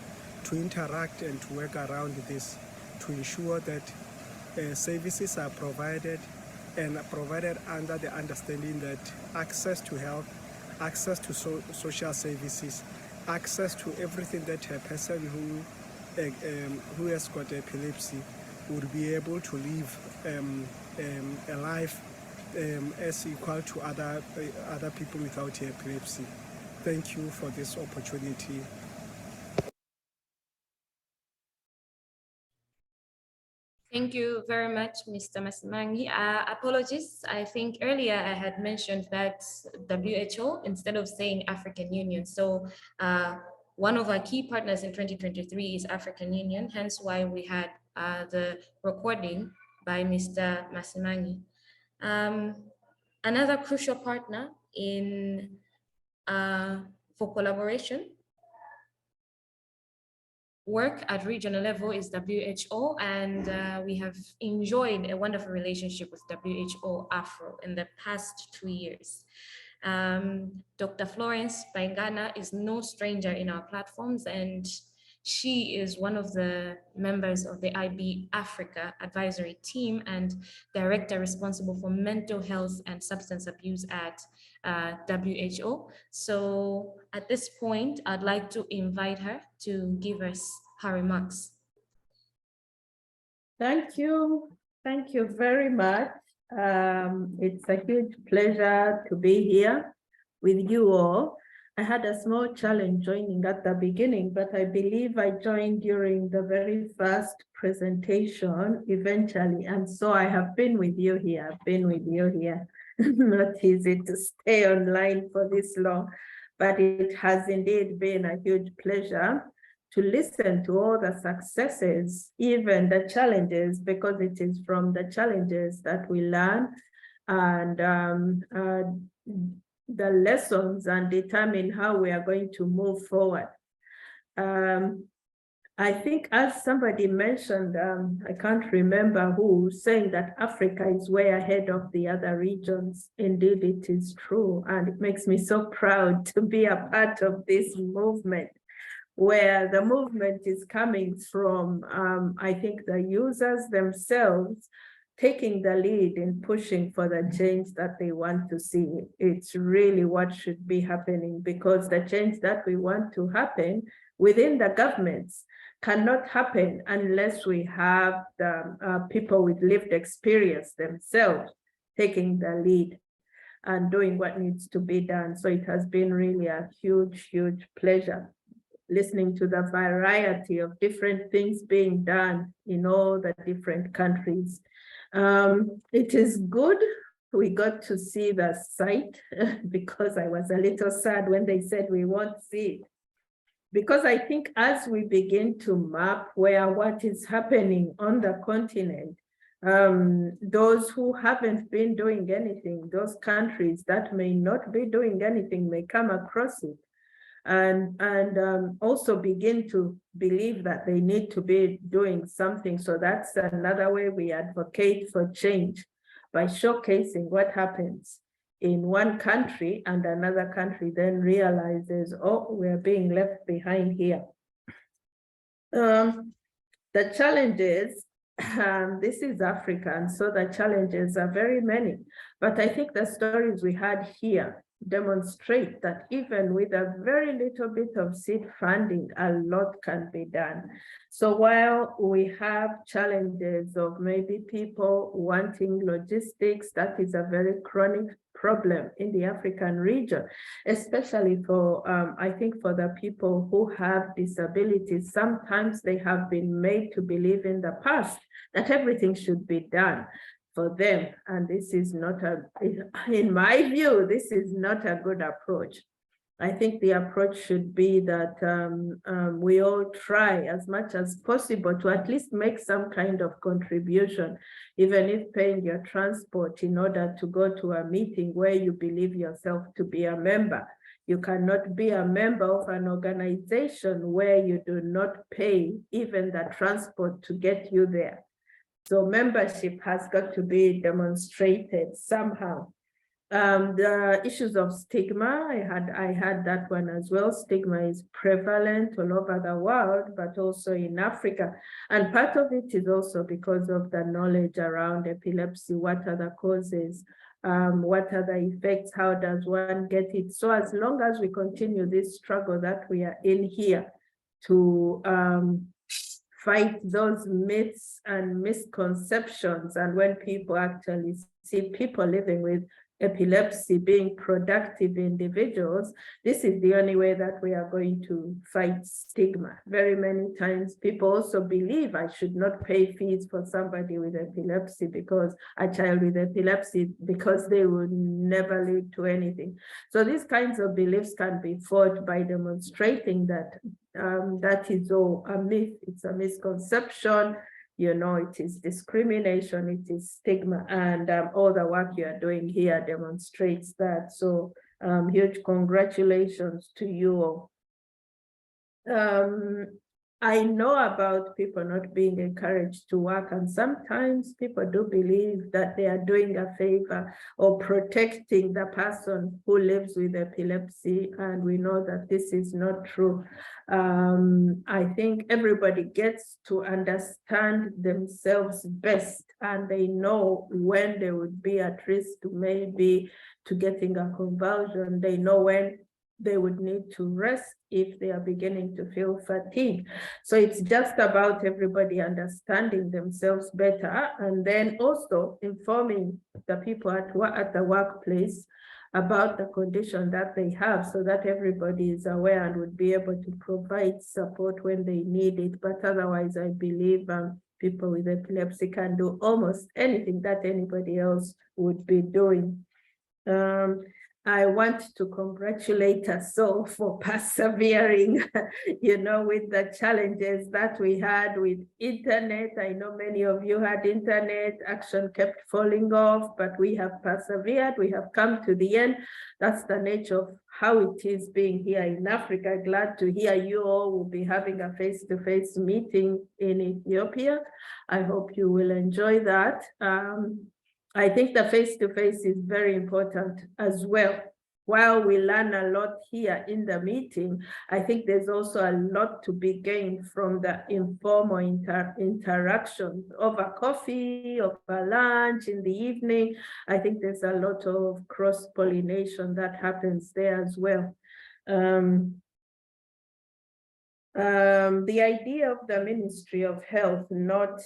Speaker 3: to interact and to work around this, to ensure that services are provided and provided under the understanding that access to health, access to social services, access to everything that a person who has got epilepsy would be able to live a life as equal to other people without epilepsy. Thank you for this opportunity.
Speaker 2: Thank you very much, Mr. Masimangi. Apologies, I think earlier I had mentioned that WHO instead of saying African Union. So one of our key partners in 2023 is African Union, hence why we had the recording by Mr. Masimangi. Another crucial partner for collaboration work at regional level is WHO, and we have enjoyed a wonderful relationship with WHO Afro in the past 2 years. Dr. Florence Baingana is no stranger in our platforms, and she is one of the members of the IBE Africa advisory team and director responsible for mental health and substance abuse at WHO. So at this point, I'd like to invite her to give us her remarks.
Speaker 8: Thank you. Thank you very much. It's a huge pleasure to be here with you all. I had a small challenge joining at the beginning, but I believe I joined during the very first presentation eventually. And so I have been with you here, Not easy to stay online for this long, but it has indeed been a huge pleasure to listen to all the successes, even the challenges, because it is from the challenges that we learn and the lessons and determine how we are going to move forward. I think as somebody mentioned, I can't remember who, saying that Africa is way ahead of the other regions. Indeed, it is true. And it makes me so proud to be a part of this movement, where the movement is coming from, I think, the users themselves taking the lead in pushing for the change that they want to see. It's really what should be happening, because the change that we want to happen within the governments cannot happen unless we have the people with lived experience themselves taking the lead and doing what needs to be done. So it has been really a huge, huge pleasure listening to the variety of different things being done in all the different countries. It is good we got to see the site because I was a little sad when they said we won't see it. Because I think as we begin to map what is happening on the continent, those who haven't been doing anything, those countries that may not be doing anything may come across it and also begin to believe that they need to be doing something. So that's another way we advocate for change, by showcasing what happens in one country and another country then realizes, oh, we're being left behind here. The challenges, this is Africa, and so the challenges are very many. But I think the stories we had here demonstrate that even with a very little bit of seed funding, a lot can be done. So while we have challenges of maybe people wanting logistics, that is a very chronic problem in the African region, especially for, I think for the people who have disabilities. Sometimes they have been made to believe in the past that everything should be done for them. And this is not in my view, this is not a good approach. I think the approach should be that we all try as much as possible to at least make some kind of contribution, even if paying your transport in order to go to a meeting where you believe yourself to be a member. You cannot be a member of an organization where you do not pay even the transport to get you there. So membership has got to be demonstrated somehow. The issues of stigma, I had that one as well. Stigma is prevalent all over the world, but also in Africa. And part of it is also because of the knowledge around epilepsy. What are the causes? What are the effects? How does one get it? So as long as we continue this struggle that we are in here to fight those myths and misconceptions, and when people actually see people living with epilepsy being productive individuals, this is the only way that we are going to fight stigma. Very many times people also believe I should not pay fees for somebody with epilepsy, because a child with epilepsy, because they will never lead to anything. So these kinds of beliefs can be fought by demonstrating that that is all a myth, it's a misconception. You know, it is discrimination, it is stigma, and all the work you are doing here demonstrates that. So huge congratulations to you all. I know about people not being encouraged to work, and sometimes people do believe that they are doing a favor or protecting the person who lives with epilepsy, and we know that this is not true. I think everybody gets to understand themselves best, and they know when they would be at risk to maybe to getting a convulsion. They know when they would need to rest if they are beginning to feel fatigue. So it's just about everybody understanding themselves better, and then also informing the people at the workplace about the condition that they have so that everybody is aware and would be able to provide support when they need it. But otherwise, I believe people with epilepsy can do almost anything that anybody else would be doing. I want to congratulate us all for persevering, with the challenges that we had with internet. I know many of you had internet, action kept falling off, but we have persevered. We have come to the end. That's the nature of how it is being here in Africa. Glad to hear you all will be having a face-to-face meeting in Ethiopia. I hope you will enjoy that. I think the face-to-face is very important as well. While we learn a lot here in the meeting, I think there's also a lot to be gained from the informal interactions over coffee, over lunch, in the evening. I think there's a lot of cross-pollination that happens there as well. The idea of the Ministry of Health not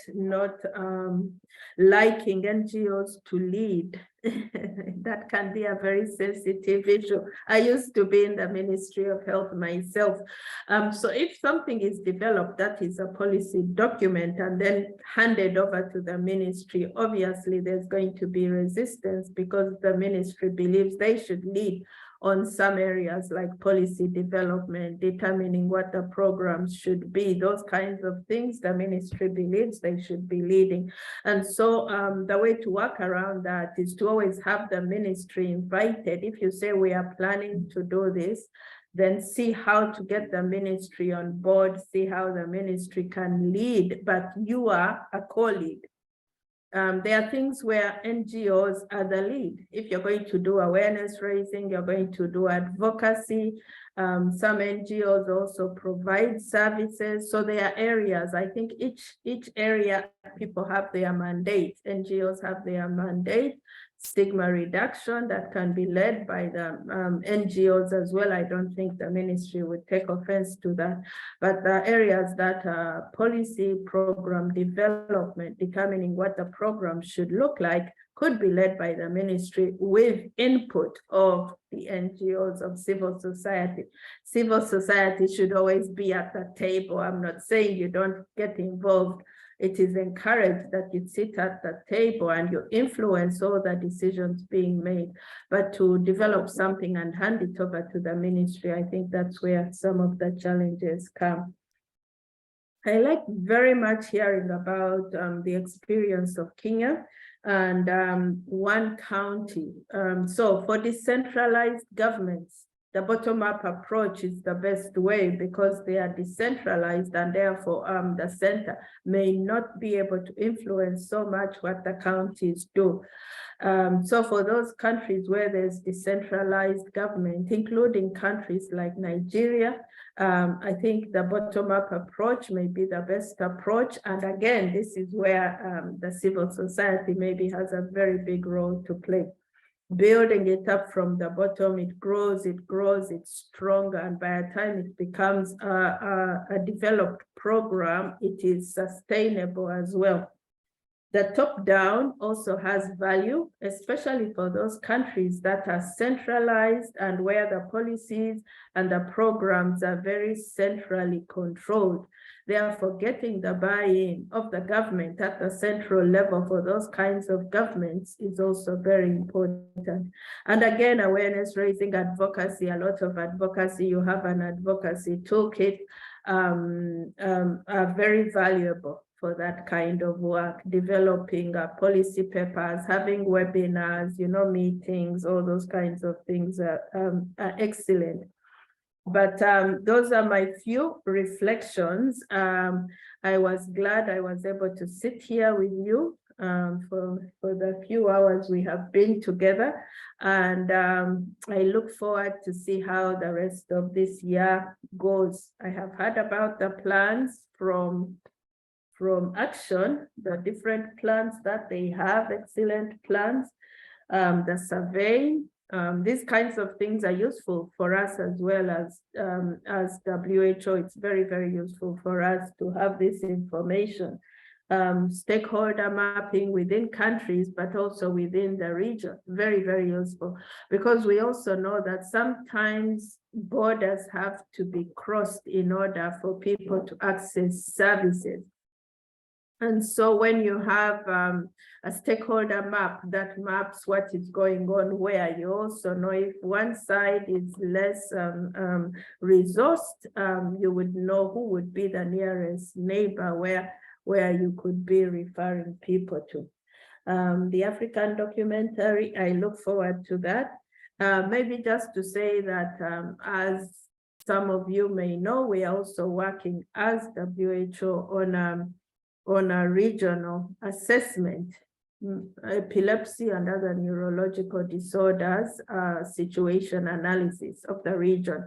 Speaker 8: liking NGOs to lead, that can be a very sensitive issue. I used to be in the Ministry of Health myself. So if something is developed that is a policy document and then handed over to the ministry, obviously there's going to be resistance because the ministry believes they should lead on some areas like policy development, determining what the programs should be, those kinds of things the ministry believes they should be leading. And so the way to work around that is to always have the ministry invited. If you say we are planning to do this, then see how to get the ministry on board, see how the ministry can lead, but you are a co-lead. There are things where NGOs are the lead. If you're going to do awareness raising, you're going to do advocacy. Some NGOs also provide services. So there are areas, I think each area, people have their mandate. NGOs have their mandate. Stigma reduction that can be led by the NGOs as well. I don't think the ministry would take offense to that. But the areas that are policy program development, determining what the program should look like, could be led by the ministry with input of the NGOs, of civil society. Civil society should always be at the table. I'm not saying you don't get involved. It is encouraged that you sit at the table and you influence all the decisions being made. But to develop something and hand it over to the ministry, I think that's where some of the challenges come. I like very much hearing about the experience of Kenya and one county. So for decentralized governments, the bottom-up approach is the best way because they are decentralized and therefore the center may not be able to influence so much what the counties do. So for those countries where there's decentralized government, including countries like Nigeria, I think the bottom-up approach may be the best approach. And again, this is where the civil society maybe has a very big role to play. Building it up from the bottom, it grows, it's stronger, and by the time it becomes a developed program, it is sustainable as well. The top-down also has value, especially for those countries that are centralized and where the policies and the programs are very centrally controlled. Therefore, getting the buy-in of the government at the central level for those kinds of governments is also very important. And again, awareness raising, advocacy, a lot of advocacy, you have an advocacy toolkit, are very valuable for that kind of work, developing policy papers, having webinars, meetings, all those kinds of things are excellent. But those are my few reflections. I was glad I was able to sit here with you for the few hours we have been together. And I look forward to see how the rest of this year goes. I have heard about the plans from Action, the different plans that they have, excellent plans, the survey. These kinds of things are useful for us as well as WHO. It's very, very useful for us to have this information. stakeholder mapping within countries, but also within the region. Very, very useful, because we also know that sometimes borders have to be crossed in order for people to access services. And so when you have a stakeholder map that maps what is going on where, you also know if one side is less resourced, you would know who would be the nearest neighbor where you could be referring people to. The African documentary, I look forward to that. Maybe just to say that as some of you may know, we are also working as WHO on a regional assessment, epilepsy and other neurological disorders, situation analysis of the region.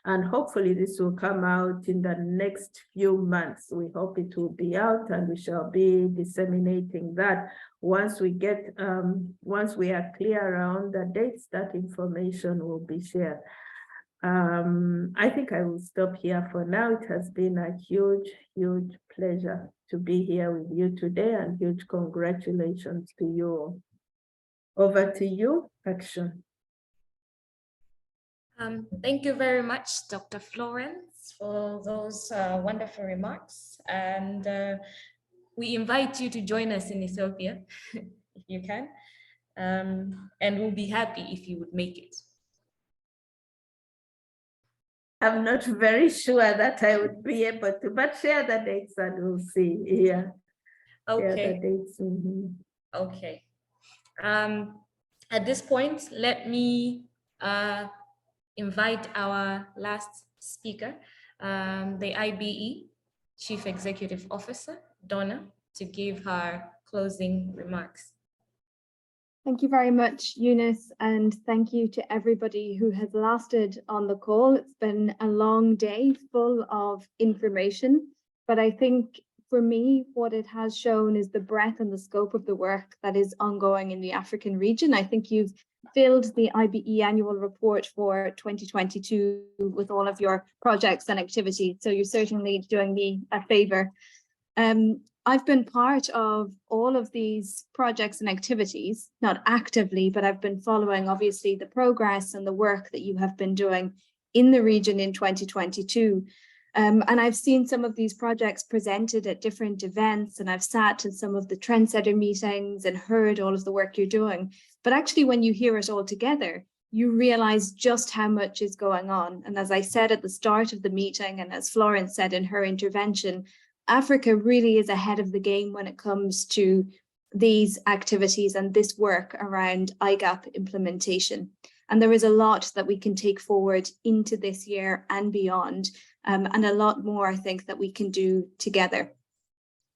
Speaker 8: And hopefully this will come out in the next few months. We hope it will be out, and we shall be disseminating that once we get, once we are clear around the dates, that information will be shared. I think I will stop here for now. It has been a huge, huge pleasure to be here with you today, and huge congratulations to you all. Over to you, Action.
Speaker 2: Thank you very much, Dr. Florence, for those wonderful remarks. And we invite you to join us in Ethiopia, if you can. And we'll be happy if you would make it.
Speaker 8: I'm not very sure that I would be able to, but share the dates and we'll see. Yeah.
Speaker 2: Okay.
Speaker 8: Share the dates.
Speaker 2: Okay. At this point, let me invite our last speaker, the IBE Chief Executive Officer, Donna, to give her closing remarks.
Speaker 6: Thank you very much, Eunice, and thank you to everybody who has lasted on the call. It's been a long day full of information, but I think for me, what it has shown is the breadth and the scope of the work that is ongoing in the African region. I think you've filled the IBE annual report for 2022 with all of your projects and activities, so you're certainly doing me a favor. I've been part of all of these projects and activities, not actively, but I've been following obviously the progress and the work that you have been doing in the region in 2022. And I've seen some of these projects presented at different events, and I've sat in some of the trendsetter meetings and heard all of the work you're doing. But actually, when you hear it all together, you realize just how much is going on. And as I said at the start of the meeting, and as Florence said in her intervention, Africa really is ahead of the game when it comes to these activities and this work around IGAP implementation. And there is a lot that we can take forward into this year and beyond, and a lot more, I think, that we can do together.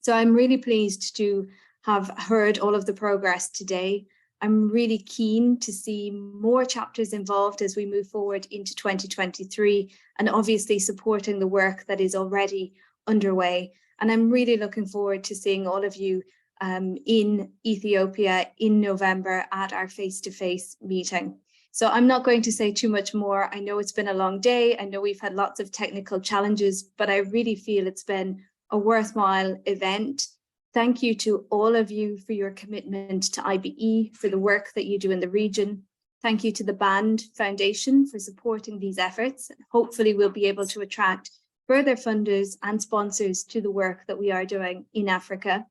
Speaker 6: So I'm really pleased to have heard all of the progress today. I'm really keen to see more chapters involved as we move forward into 2023, and obviously supporting the work that is already underway. And I'm really looking forward to seeing all of you in Ethiopia in November at our face-to-face meeting. So I'm not going to say too much more. I know it's been a long day. I know we've had lots of technical challenges, but I really feel it's been a worthwhile event. Thank you to all of you for your commitment to IBE, for the work that you do in the region. Thank you to the Band Foundation for supporting these efforts. Hopefully we'll be able to attract further funders and sponsors to the work that we are doing in Africa.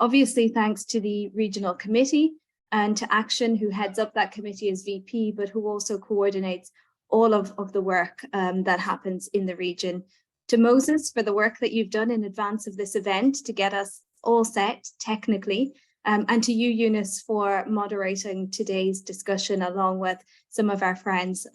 Speaker 6: Obviously, thanks to the Regional Committee and to Action, who heads up that committee as VP, but who also coordinates all of the work that happens in the region. To Moses for the work that you've done in advance of this event to get us all set technically, and to you, Eunice, for moderating today's discussion along with some of our friends,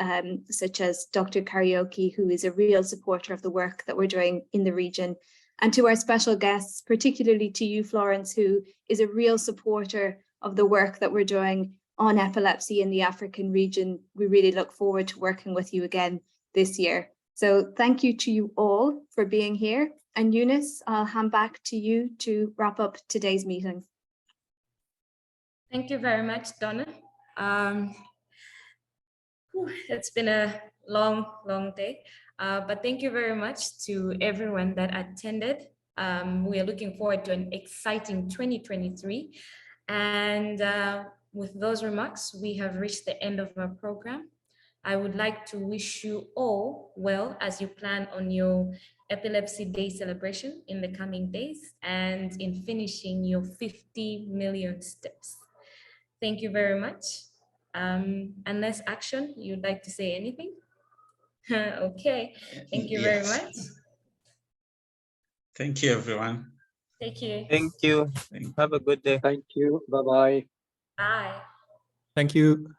Speaker 6: such as Dr. Karaoke, who is a real supporter of the work that we're doing in the region. And to our special guests, particularly to you, Florence, who is a real supporter of the work that we're doing on epilepsy in the African region. We really look forward to working with you again this year. So thank you to you all for being here. And Eunice, I'll hand back to you to wrap up today's meeting.
Speaker 2: Thank you very much, Donna. It's been a long day, but thank you very much to everyone that attended. We are looking forward to an exciting 2023. And with those remarks, we have reached the end of our program. I would like to wish you all well as you plan on your Epilepsy Day celebration in the coming days and in finishing your 50 million steps. Thank you very much. Unless Action, you'd like to say anything? Okay, thank you very much.
Speaker 7: Thank you, everyone.
Speaker 2: Take care.
Speaker 9: Thank you. Have a good day. Thank you. Bye-bye.
Speaker 2: Bye.
Speaker 1: Thank you.